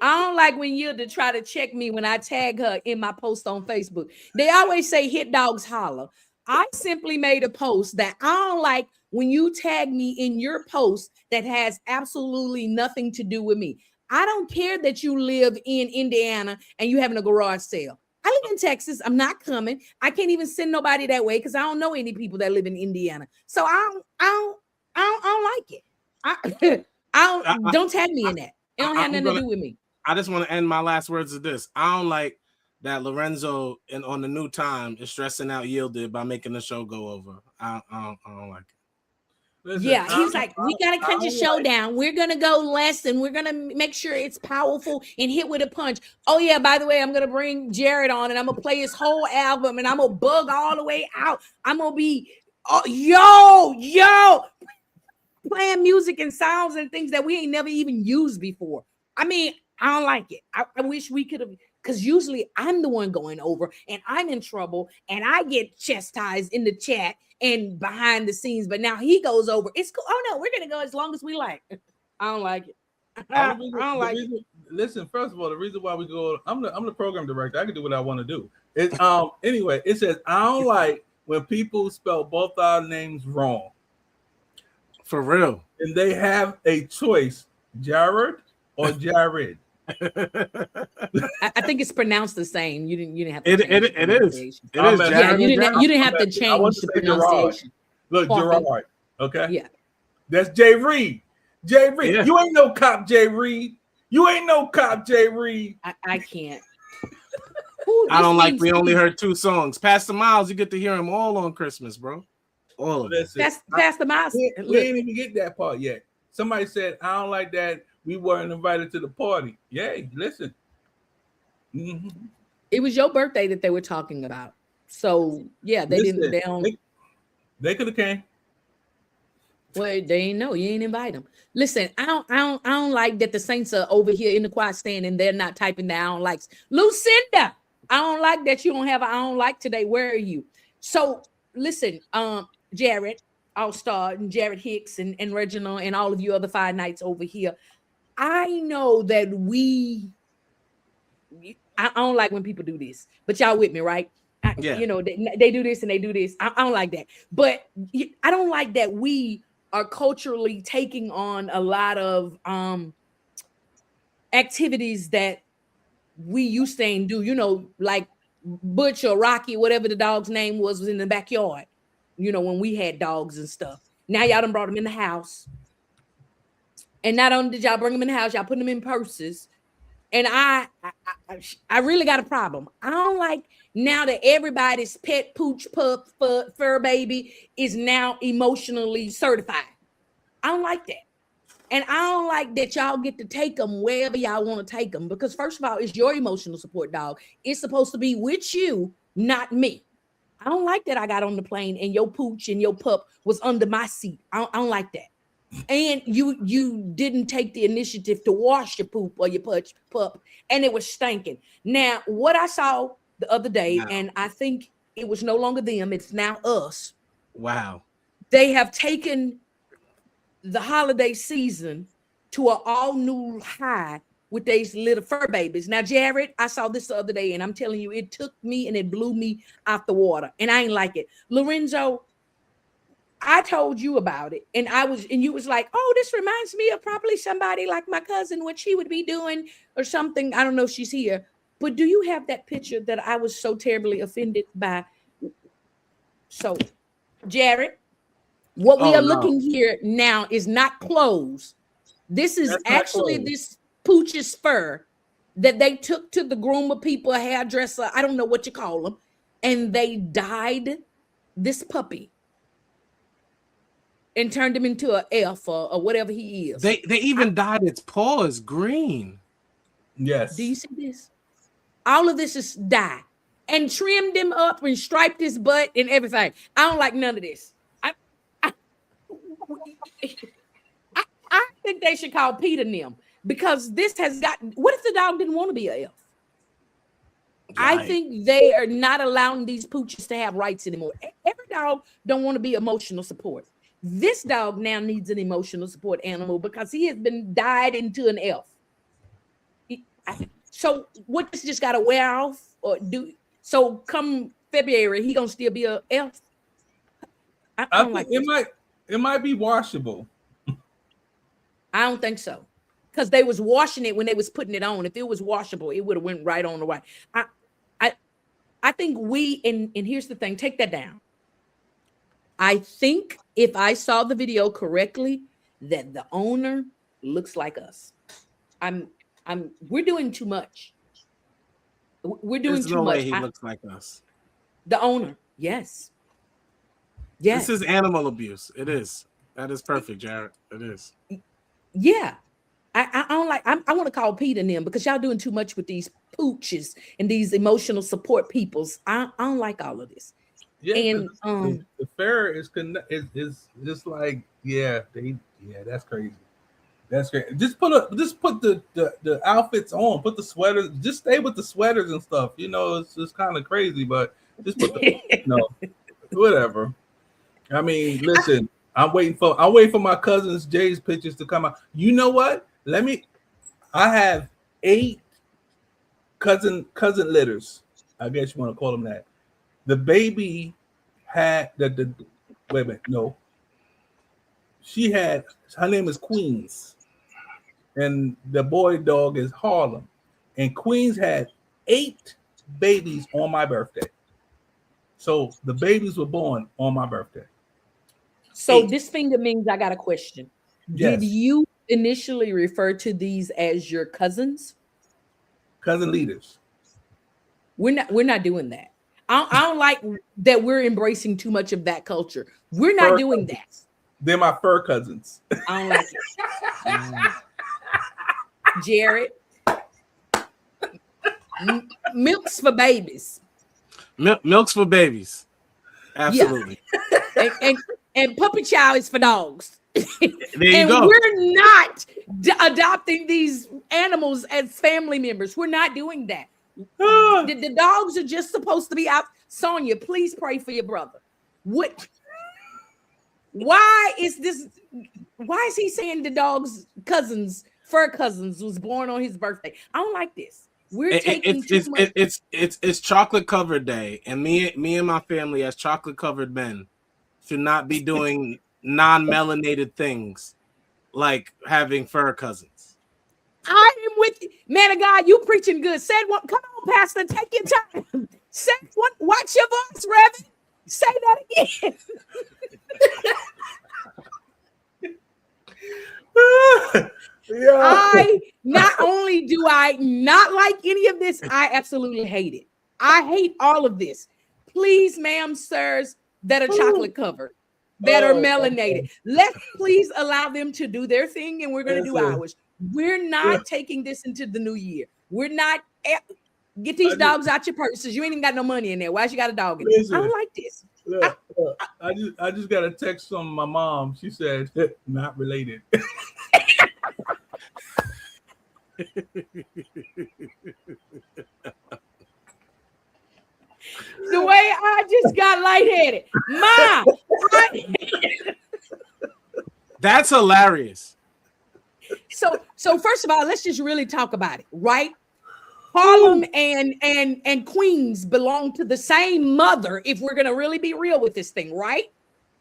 I don't like when you to try to check me when I tag her in my post on Facebook. They always say hit dogs holler. I simply made a post that I don't like when you tag me in your post that has absolutely nothing to do with me. I don't care that you live in Indiana and you having a garage sale. I live in Texas. I'm not coming. I can't even send nobody that way because I don't know any people that live in Indiana. So I don't like it. Don't tag me in that. It don't have nothing to do with me. I just want to end my last words of this. I don't like that Lorenzo on the new time is stressing out Yielded by making the show go over. I don't like it. Listen, Yeah, he's like, we gotta cut your show down. We're gonna go less, and we're gonna make sure it's powerful and hit with a punch. Oh yeah, by the way, I'm gonna bring Jared on, and I'm gonna play his whole album, and I'm gonna bug all the way out. I'm gonna be, playing music and sounds and things that we ain't never even used before. I mean, I don't like it. I wish we could have, because usually I'm the one going over, and I'm in trouble, and I get chastised in the chat and behind the scenes, but now he goes over. It's cool. Oh no, we're gonna go as long as we like. I don't like it. I don't like it. Listen, first of all, the reason why we go, I'm the program director. I can do what I want to do. It anyway, it says I don't like when people spell both our names wrong. For real. And they have a choice, Jared or Jared. I think it's pronounced the same. You didn't have to it is. It is. Yeah, you didn't have to change the pronunciation. Look, Gerard. Okay. Yeah. That's Jay Reed. Jay Reed. Yeah. You ain't no cop, Jay Reed. You ain't no cop, Jay Reed. I can't. I don't like we only heard 2 songs. Pastor Miles, you get to hear him all on Christmas, bro. All of it. Pastor Miles. We ain't even get that part yet. Somebody said, I don't like that. We weren't invited to the party. Yay, listen. Mm-hmm. It was your birthday that they were talking about. So yeah, they didn't. They could have came. Well, they ain't know. You ain't invite them. Listen, I don't like that the Saints are over here in the quiet stand and they're not typing the I don't likes. Lucinda, I don't like that you don't have a I don't like today. Where are you? So listen, Jared All-Star and Jared Hicks and Reginald and all of you other Fire Nights over here. I know that I don't like when people do this, but y'all with me, right? You know, they do this and they do this. I don't like that. But I don't like that we are culturally taking on a lot of activities that we used to ain't do, you know, like Butch or Rocky, whatever the dog's name was in the backyard, you know, when we had dogs and stuff. Now y'all done brought them in the house. And not only did y'all bring them in the house, y'all put them in purses. And I really got a problem. I don't like now that everybody's pet pooch pup fur baby is now emotionally certified. I don't like that. And I don't like that y'all get to take them wherever y'all want to take them. Because first of all, it's your emotional support dog. It's supposed to be with you, not me. I don't like that I got on the plane and your pooch and your pup was under my seat. I don't like that. And you didn't take the initiative to wash your poop or your pup, and it was stinking. Now, what I saw the other day, and I think it was no longer them, it's now us. Wow. They have taken the holiday season to an all-new high with these little fur babies. Now, Jared, I saw this the other day, and I'm telling you, it took me and it blew me out the water, and I ain't like it. Lorenzo, I told you about it, and you was like, oh, this reminds me of probably somebody like my cousin, what she would be doing or something. I don't know if she's here, but do you have that picture that I was so terribly offended by? So, Jared, what we are looking here now is not clothes. This is actually this pooch's fur that they took to the groomer people, a hairdresser, I don't know what you call them, and they dyed this puppy and turned him into an elf or whatever he is. They even dyed its paws green. Yes. Do you see this? All of this is dye and trimmed him up and striped his butt and everything. I don't like none of this. I think they should call Peter and them because this has gotten. What if the dog didn't want to be an elf? Right. I think they are not allowing these pooches to have rights anymore. Every dog don't want to be emotional support. This dog now needs an emotional support animal because he has been dyed into an elf. So what this just got to wear off or do? So come February, he gonna still be an elf. I don't like it might be washable. I don't think so, because they was washing it when they was putting it on. If it was washable, it would have went right on the white. I think and here's the thing, take that down. I think if I saw the video correctly, that the owner looks like us. We're doing too much. We're doing There's too no much. way he looks like us. The owner, yes. Yes. This is animal abuse. It is. That is perfect, Jared. It is. Yeah. I don't like, I want to call Pete and them because y'all doing too much with these pooches and these emotional support peoples. I don't like all of this. Yeah, and the fair is just like, that's crazy. That's great. Just put the outfits on, put the sweaters, just stay with the sweaters and stuff. You know, it's just kind of crazy, but just put the whatever. I mean, listen, I'm waiting for my cousin's Jay's pictures to come out. You know what? I have 8 cousin litters. I guess you want to call them that. The baby had the wait a minute, no. She had, her name is Queens, and the boy dog is Harlem. And Queens had 8 babies on my birthday. So the babies were born on my birthday. So this finger means I got a question. Yes. Did you initially refer to these as your cousins? Cousin leaders. We're not doing that. I don't like that we're embracing too much of that culture. We're not doing that. They're my fur cousins. I don't like it. Jared. Milks for babies. Milks for babies. Absolutely. Yeah. And puppy chow is for dogs. There you go. We're not adopting these animals as family members. We're not doing that. The dogs are just supposed to be out. Sonia, please pray for your brother. Why is he saying the dog's fur cousins was born on his birthday? I don't like this. We're taking too much. It's chocolate covered day, and me and my family as chocolate covered men should not be doing non-melanated things like having fur cousins. I am with you. Man of God, you preaching good. Said one. Come on, Pastor, take your time. Said one. Watch your voice, Reverend. Say that again. I not only do I not like any of this, I absolutely hate it. I hate all of this. Please, ma'am, sirs, that are chocolate covered, that are melanated. Let's please allow them to do their thing, and we're going to do ours. We're not taking this into the new year. We're not. Get these dogs out your purses. You ain't even got no money in there. Why you got a dog in there? I don't like this. Look, I just got a text from my mom. She said, not related. The way I just got lightheaded. That's hilarious. So first of all, let's just really talk about it, right? Harlem and Queens belong to the same mother, if we're gonna really be real with this thing, right?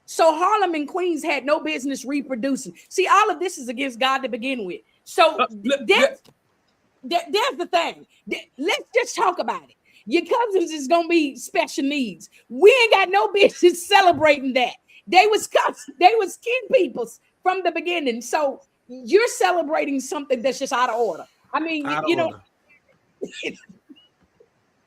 So Harlem and Queens had no business reproducing. See, all of this is against God to begin with. So that's the thing. Let's just talk about it. Your cousins is gonna be special needs. We ain't got no business celebrating that. They was kin peoples from the beginning. So you're celebrating something that's just out of order. I mean, you know.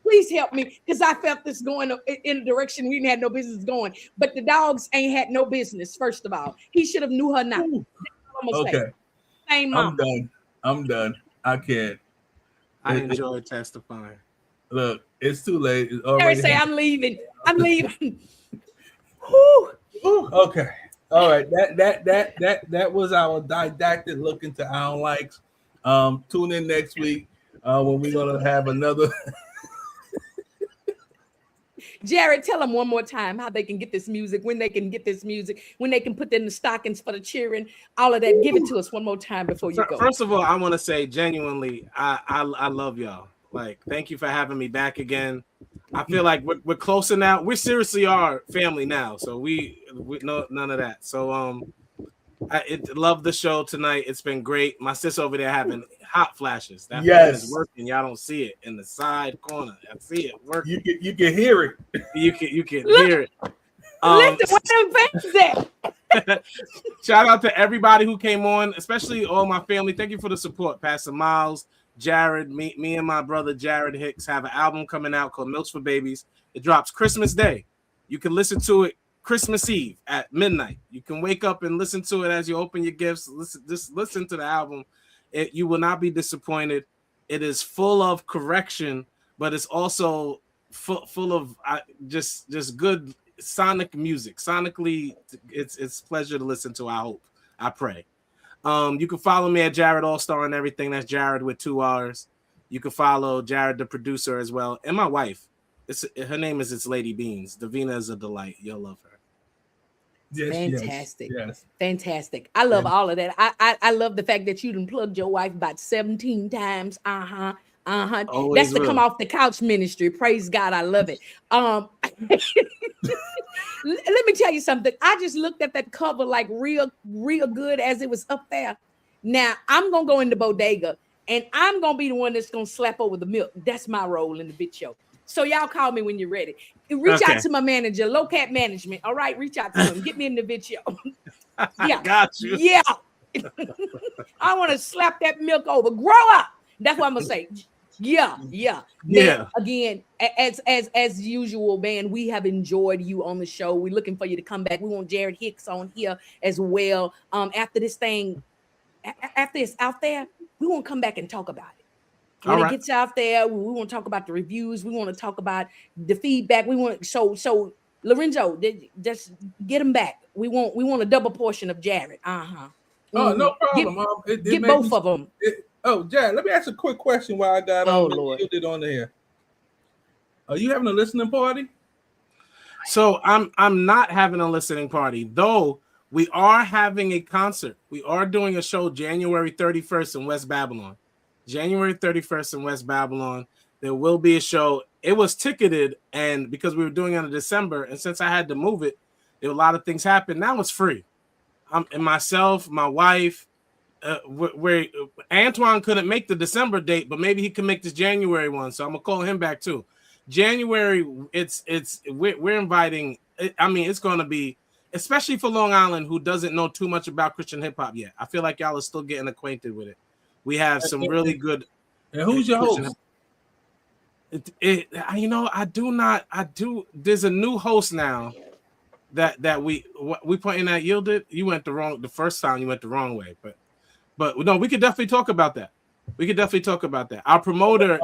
Please help me, because I felt this going in a direction we had no business going. But the dogs ain't had no business. First of all, he should have knew her now. Okay, same mom. I'm done. I can't. I enjoy testifying. Look, it's too late. It's already say I'm leaving. I'm leaving. Okay. All right. That was our didactic look into I don't likes. Tune in next week when we're gonna have another. Jared, tell them one more time how they can get this music, when they can get this music, when they can put in the stockings for the cheering, all of that. Give it to us one more time before you go. First of all, I want to say genuinely, I love y'all. Like, thank you for having me back again. I feel like we're closer now. We seriously are family now. So we no none of that. So I love the show tonight. It's been great. My sis over there having hot flashes. That fan is working. Y'all don't see it in the side corner. I see it working. You can hear it. You can hear it. Shout out to everybody who came on, especially all my family. Thank you for the support, Pastor Miles, Jared, me and my brother Jared Hicks have an album coming out called Milks for Babies. It drops Christmas Day. You can listen to it Christmas Eve at midnight. You can wake up and listen to it as you open your gifts. Listen to the album. You will not be disappointed. It is full of correction, but it's also full of just good sonic music. Sonically, it's pleasure to listen to. I pray. You can follow me at Jared All-Star and everything. That's Jared with 2 R's. You can follow Jared the producer as well, and my wife. Her name is It's Lady Beans. Davina is a delight. You'll love her. Yes, fantastic. Yes. Fantastic. I love all of that. I love the fact that you done plugged your wife about 17 times. That's the come off the couch ministry. Praise God. I love it. Let me tell you something. I just looked at that cover like real good as it was up there. Now I'm gonna go in the bodega and I'm gonna be the one that's gonna slap over the milk. That's my role in the bit show. So y'all call me when you're ready. Reach out to my manager, Low Cat Management. All right, reach out to him. Get me in the video. Yeah, got you. Yeah, I want to slap that milk over. Grow up. That's what I'm gonna say. Yeah. Man, again, as usual, man, we have enjoyed you on the show. We're looking for you to come back. We want Jared Hicks on here as well. After this thing, after it's out there, we want to come back and talk about it. When it gets out there, we want to talk about the reviews. We want to talk about the feedback. We want so Lorenzo, just get him back. We want a double portion of Jared. Oh, no problem. Get both of them. Jared, let me ask a quick question while I got Lord. It on here. Are you having a listening party? So I'm not having a listening party, though. We are having a concert. We are doing a show January 31st in West Babylon. January 31st in West Babylon. There will be a show. It was ticketed, and because we were doing it in December, and since I had to move it, there were a lot of things happen. Now it's free. And myself, my wife, where Antoine couldn't make the December date, but maybe he can make this January one. So I'm gonna call him back too. January, we're inviting. I mean, it's gonna be, especially for Long Island, who doesn't know too much about Christian hip hop yet. I feel like y'all are still getting acquainted with it. We have some really good. And who's your host? There's a new host now that we putting that yielded. You went the first time you went the wrong way, but no, we could definitely talk about that. Our promoter,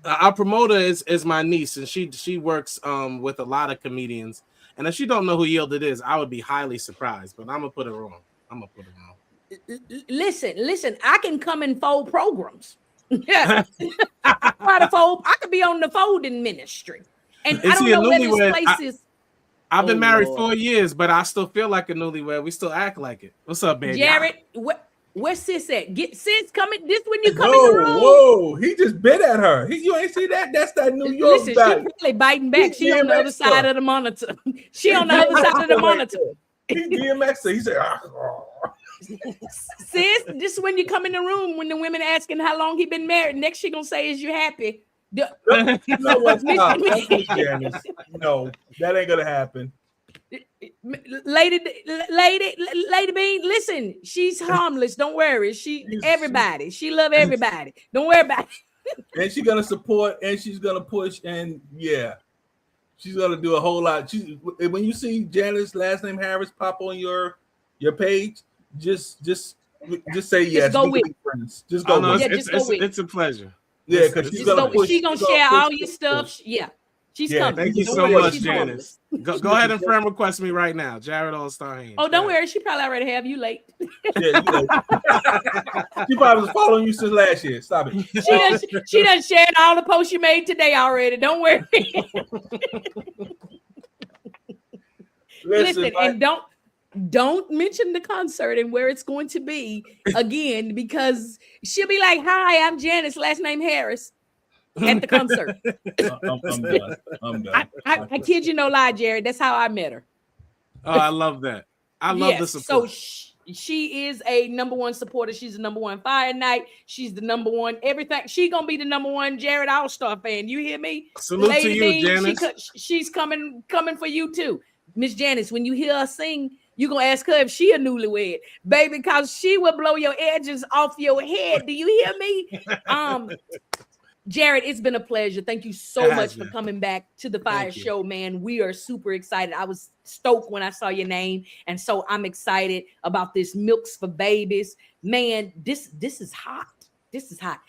our promoter is my niece, and she works with a lot of comedians. And if she don't know who Yielded is, I would be highly surprised. But I'm gonna put it wrong. Listen, I can come and fold programs. Yeah. I could be on the folding ministry. And I don't know where this place is. I've been married 4 years, but I still feel like a newlywed. We still act like it. What's up, baby? Jared, where's sis at? Get sis coming. This when you come in the room. Whoa, he just bit at her. You ain't see that? That's that New York. Listen, she probably biting back. She on the other side of the monitor. She on the other side of the monitor. He DMX. He said, sis, this is when you come in the room when the women asking how long he been married. Next she gonna say, is you happy? You know what? Stop. No, that ain't gonna happen. Lady Bean, listen, she's harmless. Don't worry. She love everybody. Don't worry about it. And she's gonna support and she's gonna push and she's gonna do a whole lot. When you see Janice last name Harris pop on your page, just say yes. Just go with friends. Just go with it. It's a pleasure. Yeah, because she's gonna push. She's gonna share all your stuff. Yeah. She's coming. Thank you so much, Janice. Go ahead and friend request me right now. Jared All-Star Haynes. Oh, don't worry. She probably already have you late. Yeah, you late. She probably was following you since last year. Stop it. She done shared all the posts you made today already. Don't worry. Listen, and don't mention the concert and where it's going to be again, because she'll be like, "Hi, I'm Janice, last name Harris." At the concert. I'm done. I kid you no lie, Jared. That's how I met her. Oh, I love that. I love the support. So she is a number one supporter. She's the number one Fire Night. She's the number one everything. She gonna be the number one Jared All-Star fan. You hear me? Salute to you, Janice. She's coming for you too, Miss Janice. When you hear her sing, You gonna ask her if she a newlywed, baby, because she will blow your edges off your head. Do you hear me? Jared, it's been a pleasure. Thank you so much for coming back to the Fire Show, man. We are super excited. I was stoked when I saw your name, and so I'm excited about this Milks for Babies. Man, this is hot. This is hot.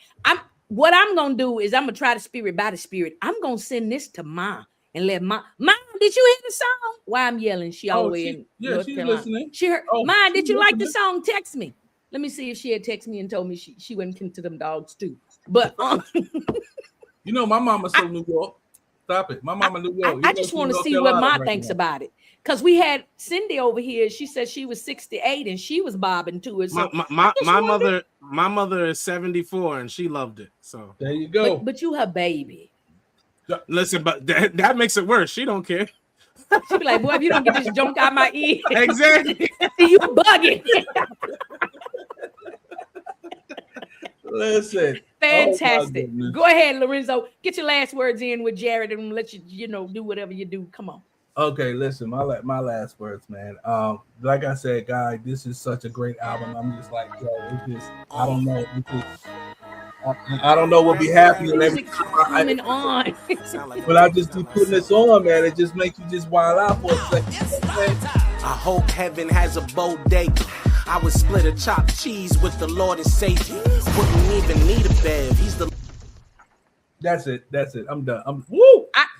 What I'm gonna do is I'm gonna try the spirit by the spirit. I'm gonna send this to Ma and let Ma. Did you hear the song? Why I'm yelling? She all the way in North Carolina. Listening. She heard. Ma, did you like the song? Text me. Let me see if she had texted me and told me she went into them dogs too. But you know, my mama's from New York. Stop it. My mama New York. I just want to see what Ma thinks about it. Because we had Cindy over here. She said she was 68 and she was bobbing to it. So my mother is 74 and she loved it. So there you go. But you her baby. Listen, but that makes it worse. She don't care. She be like, boy, if you don't get this junk out my ear. Exactly. You bugging. Listen. Fantastic. Go ahead, Lorenzo. Get your last words in with Jared and let you do whatever you do. Come on. Okay, listen, my last words, man. Like I said, guys, this is such a great album. I'm just like, yo, it's just, I don't know. I don't know what be happening every time on. But I just keep putting this on, man. It just makes you just wild out for a second. I hope heaven has a bodega. I would split a chopped cheese with the Lord and Savior. Wouldn't even need a bev. He's the. That's it. I'm done.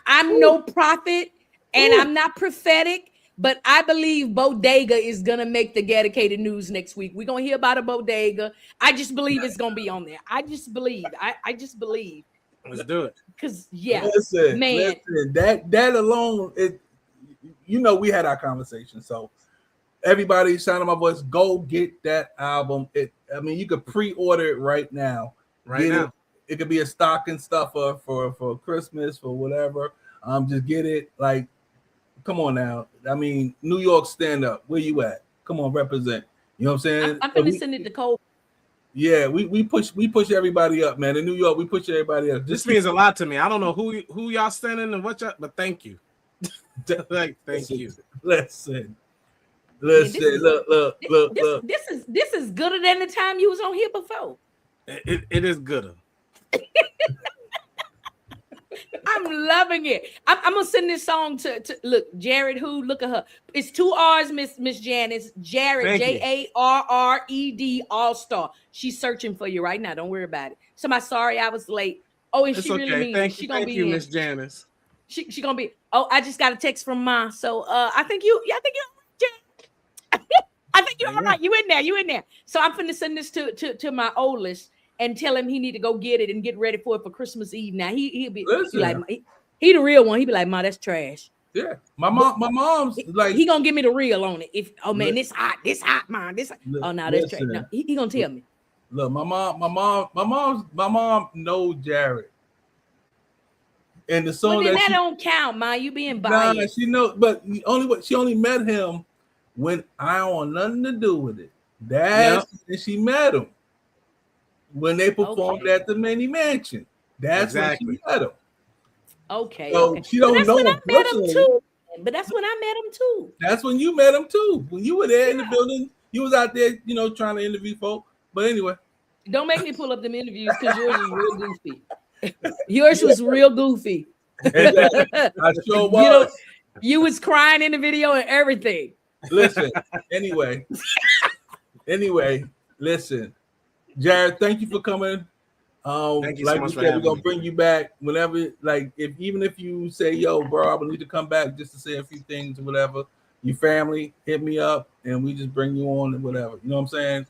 I'm no prophet and I'm not prophetic, but I believe Bodega is gonna make the dedicated news next week. We're gonna hear about a bodega. I just believe it's gonna be on there. I just believe. I just believe. Let's do it. Because listen, that alone, we had our conversation. So everybody, sound of my voice, go get that album. You could pre-order it right now. It could be a stocking stuffer for Christmas, for whatever. Just get it. Like, come on now. New York, stand up. Where you at? Come on, represent. You know what I'm saying? I'm gonna send it to Cole. Yeah, we push everybody up, man. In New York, we push everybody up. This means a lot to me. I don't know who y'all standing and what y'all, but thank you. Thank you. Listen. Look. This is gooder than the time you was on here before. It is gooder. I'm loving it. I'm gonna send this song to look, Jared. Look at her. It's 2 R's, Miss Janice. Jared, Jarred, All-Star. She's searching for you right now. Don't worry about it. Somebody, sorry I was late. Oh, and she really means thank you, Miss Janice. She gonna be. Oh, I just got a text from Ma. So I think you're I think you're all right. You in there. So I'm finna send this to my oldest and tell him he need to go get it and get ready for it for Christmas Eve. Now he'll be like, he the real one. He be like, Ma, that's trash. Yeah, my mom's like, he gonna give me the real on it. This hot, man. Oh no, that's trash. No, he gonna tell me. Look, my mom knows Jared. And the song that don't count, Ma. You being biased. Nah, she knows, but she only met him when I don't want nothing to do with it. That's when she met him. When they performed at the Mini Mansion. That's when she met him. Okay. So she don't know him personally. But that's when I met him too. That's when you met him too. When you were there in the building, you was out there, trying to interview folk. But anyway. Don't make me pull up them interviews because yours is real goofy. Yours was real goofy. Exactly. I sure was. You was crying in the video and everything. Listen, anyway, listen. Jared, thank you for coming. Thank you so much for we're gonna bring you back whenever, even if you say, yo, bro, I need to come back just to say a few things or whatever. Your family, hit me up and we just bring you on and whatever. You know what I'm saying?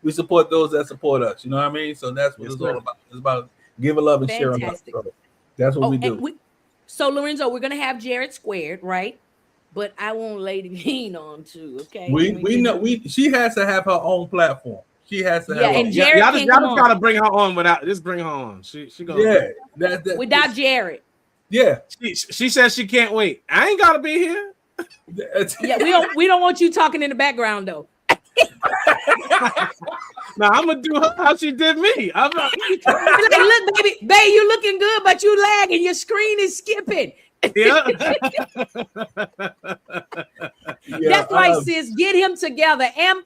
We support those that support us. You know what I mean? So that's what it's all about. It's about giving love and sharing love. That's what we do. So Lorenzo, we're gonna have Jared squared, right? But I want Lady Bean on too. Okay. We know she has to have her own platform. She has to have. And Jared y'all just gotta bring her on just bring her on. She goes. Without Jared. Yeah. She says she can't wait. I ain't gotta be here. We don't want you talking in the background though. Now I'm gonna do how she did me. I'm like, look, baby, you looking good, but you lagging. Your screen is skipping. Yeah. That's right, sis. Get him together. Am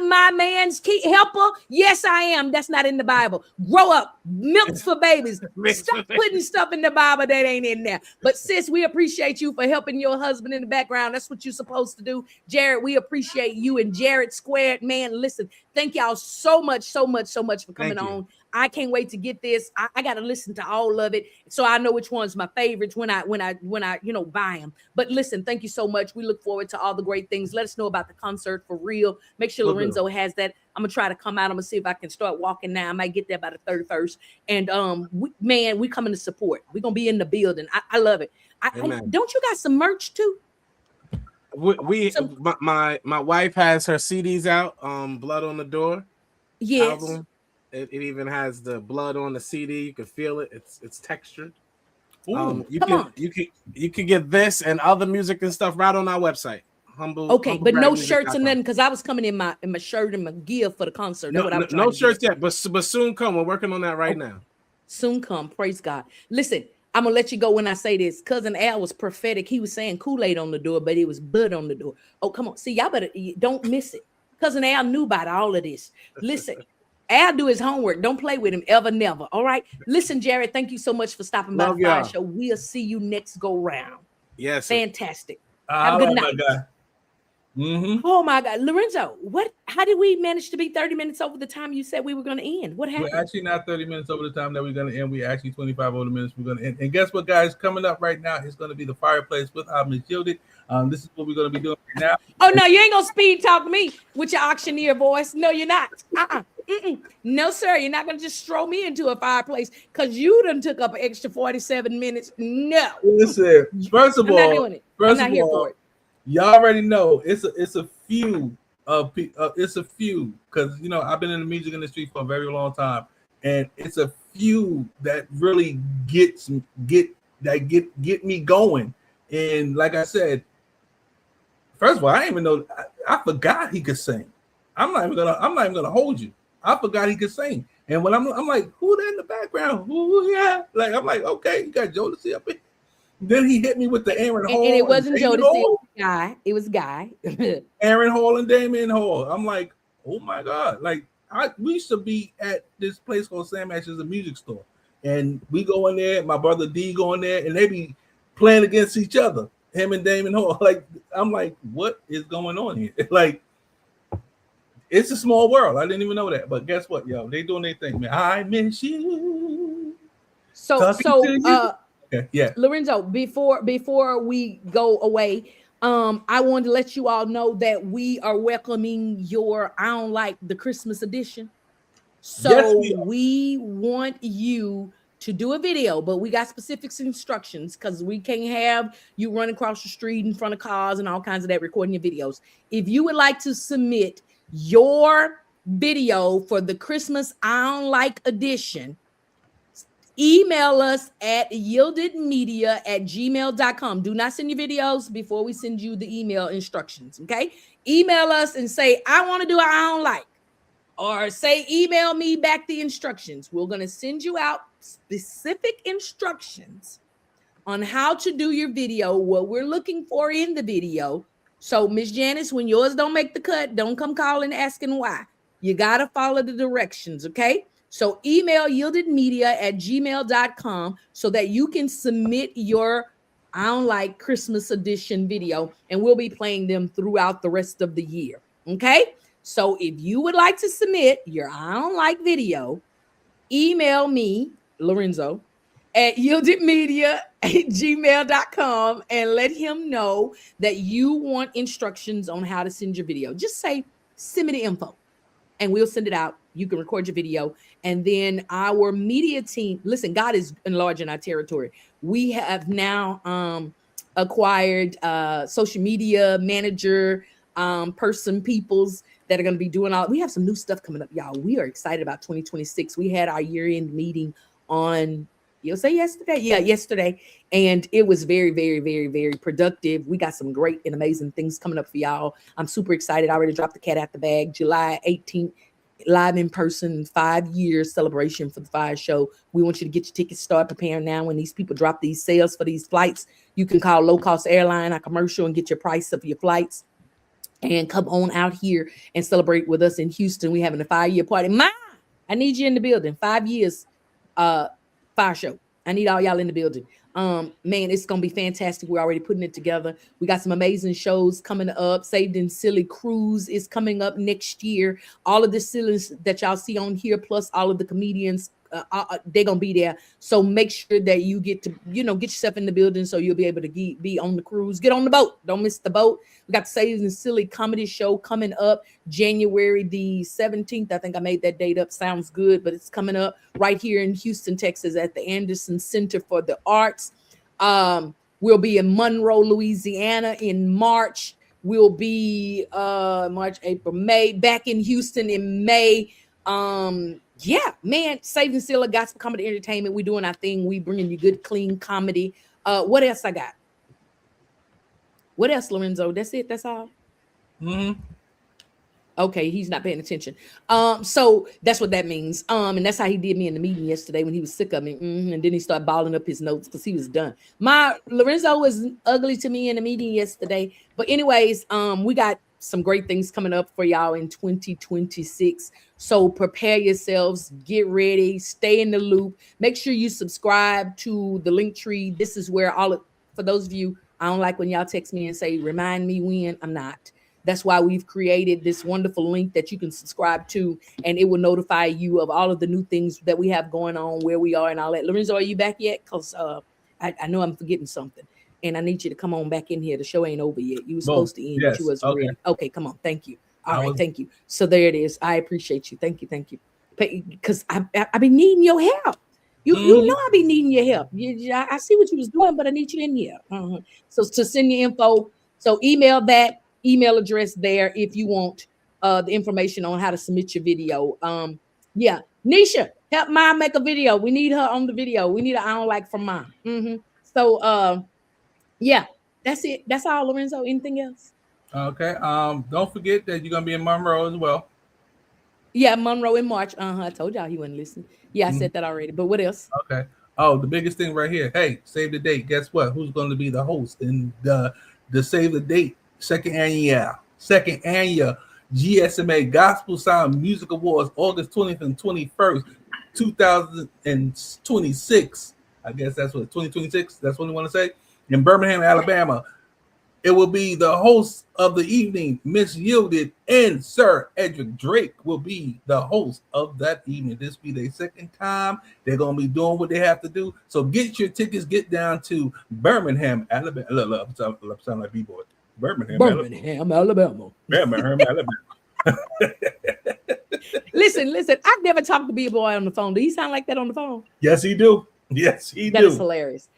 my man's key helper? Yes, I am. That's not in the Bible. Grow up. Milks for babies. Stop putting stuff in the Bible that ain't in there. But sis, we appreciate you for helping your husband in the background. That's what you're supposed to do. Jared, we appreciate you and Jared squared. Man, listen, thank y'all so much for coming on. I can't wait to get this. I got to listen to all of it so I know which one's my favorites when I buy them. But listen, thank you so much. We look forward to all the great things. Let us know about the concert for real. Make sure Lorenzo has that. I'm gonna try to come out. I'm gonna see if I can start walking now. I might get there by the 31st. And we coming to support. We're gonna be in the building. I love it. Don't you got some merch too? My wife has her CDs out. Blood on the Door. Yes. Album. It even has the blood on the CD. You can feel it. It's textured. You can get this and other music and stuff right on our website. But no shirts and nothing, because I was coming in my shirt and my gear for the concert. That's what I was trying to shirts yet, but soon come. We're working on that right now. Soon come. Praise God. Listen, I'm gonna let you go when I say this. Cousin Al was prophetic. He was saying Kool-Aid on the door, but it was blood on the door. Oh, come on. See, y'all don't miss it. Cousin Al knew about all of this. Listen. Al do his homework. Don't play with him ever, never. All right. Listen, Jared, thank you so much for stopping by the Fire Show. We'll see you next go round. Yes. Fantastic. Have a good night. Oh my God. Lorenzo, how did we manage to be 30 minutes over the time you said we were going to end? What happened? We're actually not 30 minutes over the time that we're going to end. We're actually 25 over the minutes we're going to end. And guess what, guys? Coming up right now is going to be the fireplace with our Miss Yielded. This is what we're going to be doing right now. Oh, no, you ain't going to speed talk to me with your auctioneer voice. No, you're not. No, sir. You're not going to just throw me into a fireplace because you done took up an extra 47 minutes. No. Listen, first of all, I'm not doing it. I'm not here for it. Y'all already know it's a few of people. It's a few because I've been in the music industry for a very long time, and it's a few that really get me going. And like I said, first of all, I didn't even know. I forgot he could sing. I'm not even gonna hold you. I forgot he could sing. And when I'm like, who that in the background? Who? Yeah. Like I'm like, okay, you got Jodeci up here. Then he hit me with the Aaron Hall. And it wasn't Jodeci. Guy. It was Guy. Aaron Hall and Damien Hall. I'm like, oh my God. Like we used to be at this place called Sam Ash's, a music store. And we go in there, my brother D go in there, and they be playing against each other. Him and Damien Hall. Like, I'm like, what is going on here? Like, it's a small world. I didn't even know that. But guess what, yo? They doing their thing, man. I miss you. Yeah. Lorenzo, before we go away, I wanted to let you all know that we are welcoming your I Don't Like the Christmas edition. So yes, we want you to do a video, but we got specific instructions because we can't have you run across the street in front of cars and all kinds of that recording your videos. If you would like to submit your video for the Christmas I Don't Like edition, email us at yieldedmedia@gmail.com. Do not send your videos before we send you the email instructions, okay? Email us and say, I want to do I Don't Like. Or say, email me back the instructions. We're going to send you out specific instructions on how to do your video, what we're looking for in the video. So, Miss Janice, when yours don't make the cut, don't come calling asking why. You got to follow the directions, okay? So email yieldedmedia@gmail.com so that you can submit your I Don't Like Christmas edition video, and we'll be playing them throughout the rest of the year. Okay? So if you would like to submit your I Don't Like video, email me, Lorenzo, at yieldedmedia@gmail.com and let him know that you want instructions on how to send your video. Just say, send me the info, and we'll send it out. You can record your video. And then our media team, listen, God is enlarging our territory. We have now acquired social media manager peoples that are going to be doing all. We have some new stuff coming up, y'all. We are excited about 2026. We had our year-end meeting on, you'll say yesterday? Yeah, yesterday. And it was very, very, very, very productive. We got some great and amazing things coming up for y'all. I'm super excited. I already dropped the cat out the bag. July 18th. Live in person, 5 years celebration for the Fire Show. We want you to get your tickets, start preparing now. When these people drop these sales for these flights, you can call low cost airline, our commercial, and get your price of your flights. and come on out here and celebrate with us in Houston. We're having a 5-year party. I need you in the building. 5 years, fire show. I need all y'all in the building. Man, it's gonna be fantastic. We're already putting it together. We got some amazing shows coming up. Saved and Silly Cruise is coming up next year. All of the sillies that y'all see on here, plus all of the comedians, they're gonna be there. So make sure that you get to, get yourself in the building so you'll be able to be on the cruise. Get on the boat. Don't miss the boat. We got the Saved and Silly comedy show coming up January the 17th. I think I made that date up. Sounds good, but it's coming up right here in Houston, Texas at the Anderson Center for the Arts. We'll be in Monroe, Louisiana in March. We'll be March, April, May, back in Houston in May. Yeah, man, Saved and Silly Gospel Comedy Entertainment. We doing our thing. We bringing you good, clean comedy. What else I got? What else, Lorenzo? That's it? That's all? Mm-hmm. Okay, he's not paying attention. So that's what that means. And that's how he did me in the meeting yesterday when he was sick of me. And then he started balling up his notes because he was done. Lorenzo was ugly to me in the meeting yesterday. But anyways, we got some great things coming up for y'all in 2026. So prepare yourselves, get ready, stay in the loop. Make sure you subscribe to the link tree. This is where for those of you, I don't like when y'all text me and say, remind me when. I'm not. That's why we've created this wonderful link that you can subscribe to, and it will notify you of all of the new things that we have going on, where we are, and all that. Lorenzo, are you back yet? Because I know I'm forgetting something, and I need you to come on back in here. The show ain't over yet. You were supposed to end, but you wasn't ready. Okay, come on. Thank you. All right, thank you. So there it is. I appreciate you. Thank you. Because I be needing your help. You know I be needing your help. I see what you was doing, but I need you in here. So to send your info, so email that email address there if you want the information on how to submit your video. Yeah, Nisha, help Mom make a video. We need her on the video. We need an I don't like from Mom. So yeah, that's it. That's all, Lorenzo. Anything else? Okay. Don't forget that you're gonna be in Monroe as well. Yeah, Monroe in March. I told y'all he wouldn't listen. Yeah, I said that already. But what else? Okay. Oh, the biggest thing right here. Hey, save the date. Guess what? Who's going to be the host in the Save the Date second annual GSMA Gospel Sound Music Awards, August 20th and 21st, 2026. I guess that's what 2026. That's what we want to say. In Birmingham, Alabama. It will be the host of the evening, Miss Yielded, and Sir Edric Drake will be the host of that evening. This will be their second time. They're going to be doing what they have to do. So get your tickets. Get down to Birmingham, Alabama. Look, sound like B-boy. Birmingham, Alabama. Birmingham, Alabama. Listen. I've never talked to B-boy on the phone. Do he sound like that on the phone? Yes, he do. Yes, he do. That is hilarious.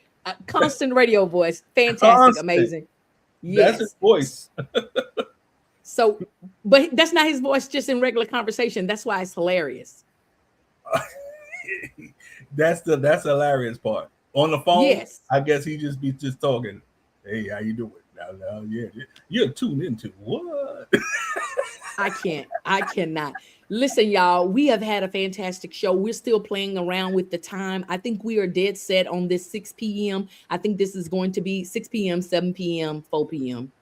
Constant radio voice. Fantastic. Amazing. Yes. That's his voice. So, but that's not his voice just in regular conversation. That's why it's hilarious. That's the hilarious part. On the phone, yes. I guess he just be talking. Hey, how you doing? Now, yeah. You're tuned into what? I cannot. Listen, y'all, we have had a fantastic show. We're still playing around with the time. I think we are dead set on this 6 p.m. I think this is going to be 6 p.m., 7 p.m., 4 p.m.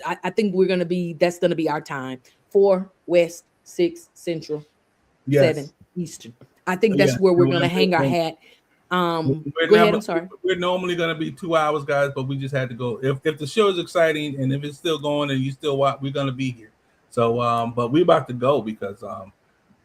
I think that's going to be our time. 4 West, 6 Central, 7 Eastern. I think that's where we're going to hang our hat. Go ahead, I'm sorry. We're normally going to be 2 hours, guys, but we just had to go. If the show is exciting and if it's still going and you still watch, we're going to be here. So, but we about to go because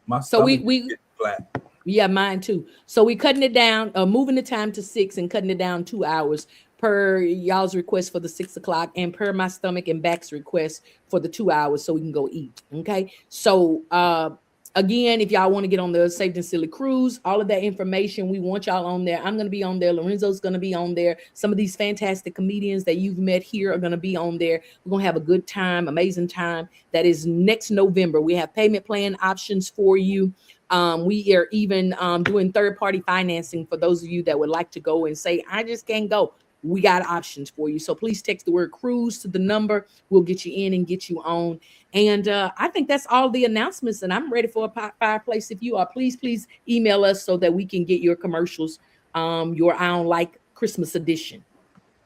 my stomach is flat. Yeah, mine too. So we cutting it down, moving the time to 6 and cutting it down 2 hours per y'all's request for the 6 o'clock and per my stomach and back's request for the 2 hours so we can go eat. Okay. So again, if y'all want to get on the Saved and Silly Cruise, all of that information, we want y'all on there. I'm going to be on there. Lorenzo's going to be on there. Some of these fantastic comedians that you've met here are going to be on there. We're going to have a good time, amazing time. That is next November. We have payment plan options for you. We are even doing third-party financing for those of you that would like to go and say, I just can't go. We got options for you. So please text the word cruise to the number. We'll get you in and get you on. And I think that's all the announcements. And I'm ready for a fireplace. If you are, please email us so that we can get your commercials, your I Don't Like Christmas edition.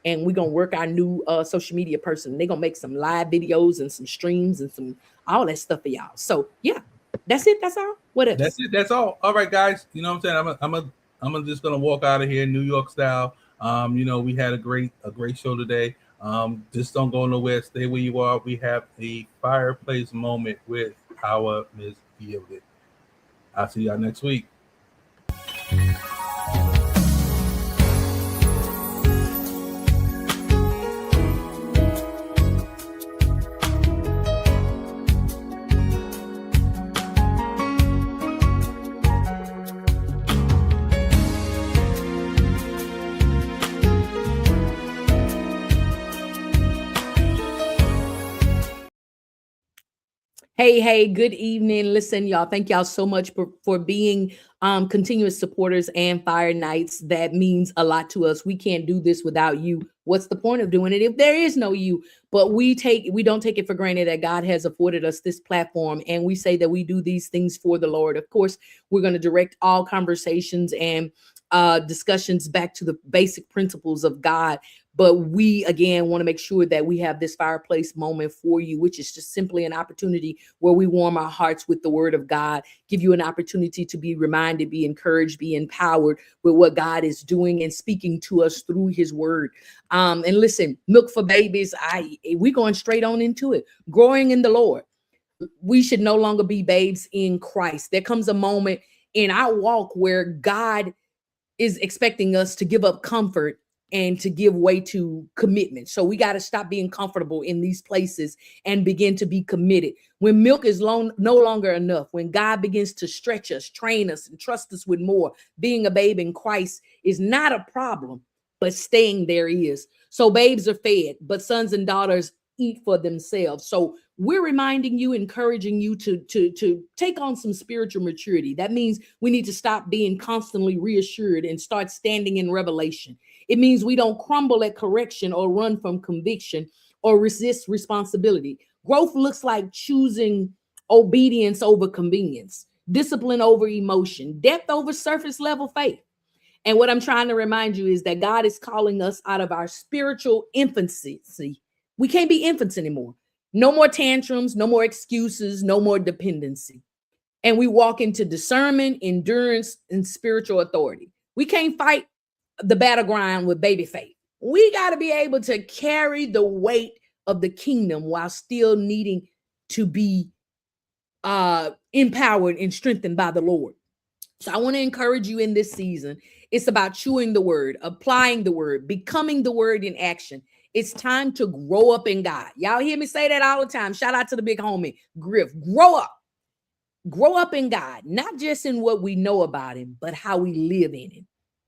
and we're gonna work our new social media person. They're gonna make some live videos and some streams and some all that stuff for y'all. So yeah, that's it. That's all. What else? That's it. That's all. All right, guys. You know what I'm saying? I'm just gonna walk out of here New York style. You know, we had a great show today. Just don't go nowhere. Stay where you are. We have a fireplace moment with our Ms. Yielded. I'll see y'all next week. Hey, good evening. Listen, y'all, thank y'all so much for being continuous supporters and Fire Nights. That means a lot to us. We can't do this without you. What's the point of doing it if there is no you? But we don't take it for granted that God has afforded us this platform, and we say that we do these things for the Lord. Of course, we're going to direct all conversations and discussions back to the basic principles of God. But we, again, want to make sure that we have this fireplace moment for you, which is just simply an opportunity where we warm our hearts with the word of God, give you an opportunity to be reminded, be encouraged, be empowered with what God is doing and speaking to us through his word. And listen, milk for babies, we're going straight on into it. Growing in the Lord. We should no longer be babes in Christ. There comes a moment in our walk where God is expecting us to give up comfort and to give way to commitment. So we got to stop being comfortable in these places and begin to be committed. When milk is no longer enough, when God begins to stretch us, train us, and trust us with more, being a babe in Christ is not a problem, but staying there is. So babes are fed, but sons and daughters eat for themselves. So we're reminding you, encouraging you to take on some spiritual maturity. That means we need to stop being constantly reassured and start standing in revelation. It means we don't crumble at correction or run from conviction or resist responsibility. Growth looks like choosing obedience over convenience, discipline over emotion, depth over surface level faith. And what I'm trying to remind you is that God is calling us out of our spiritual infancy. We can't be infants anymore. No more tantrums, no more excuses, no more dependency. And we walk into discernment, endurance, and spiritual authority. We can't fight the battleground with baby faith. We got to be able to carry the weight of the kingdom while still needing to be empowered and strengthened by the Lord. So I want to encourage you in this season. It's about chewing the word, applying the word, becoming the word in action. It's time to grow up in God. Y'all hear me say that all the time. Shout out to the big homie, Griff. Grow up. Grow up in God, not just in what we know about him, but how we live in him.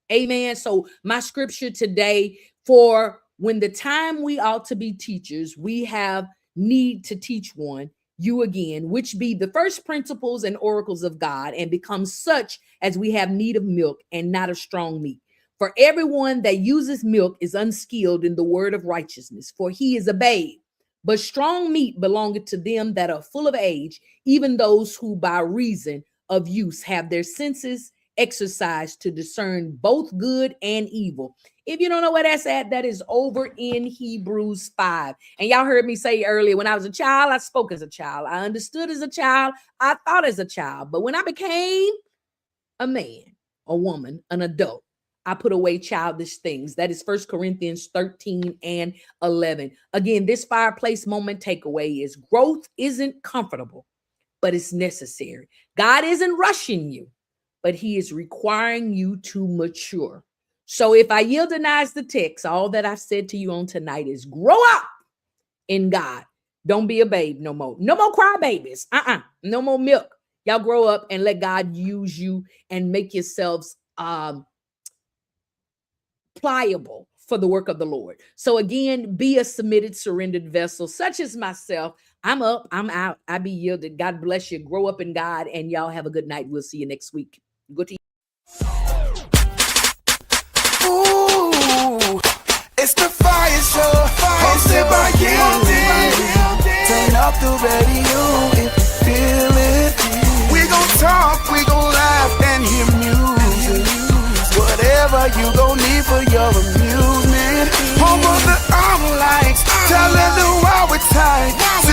Amen. So my scripture today, for when the time we ought to be teachers, we have need to teach one, you again, which be the first principles and oracles of God, and become such as we have need of milk and not of strong meat. For everyone that uses milk is unskilled in the word of righteousness, for he is a babe. But strong meat belongeth to them that are full of age, even those who by reason of use have their senses exercised to discern both good and evil. If you don't know where that's at, that is over in Hebrews 5. And y'all heard me say earlier, when I was a child, I spoke as a child. I understood as a child. I thought as a child. But when I became a man, a woman, an adult, I put away childish things. That is 1 Corinthians 13 and 11. Again, this fireplace moment takeaway is growth isn't comfortable, but it's necessary. God isn't rushing you, but he is requiring you to mature. So if I yieldize the text, all that I've said to you on tonight is grow up in God. Don't be a babe no more. No more cry babies. No more milk. Y'all grow up and let God use you and make yourselves pliable for the work of the Lord. So again, be a submitted, surrendered vessel, such as myself. I'm up, I'm out, I be yielded. God bless you. Grow up in God, and y'all have a good night. We'll see you next week. Good to you. Ooh, it's the Fire Show, hosted by Yielded. Turn up the radio if you feel it. We gon' talk, we gon' laugh and hear music. Whatever whatever you gon' need for your amusement. Home of the arm likes, telling the world we're tight.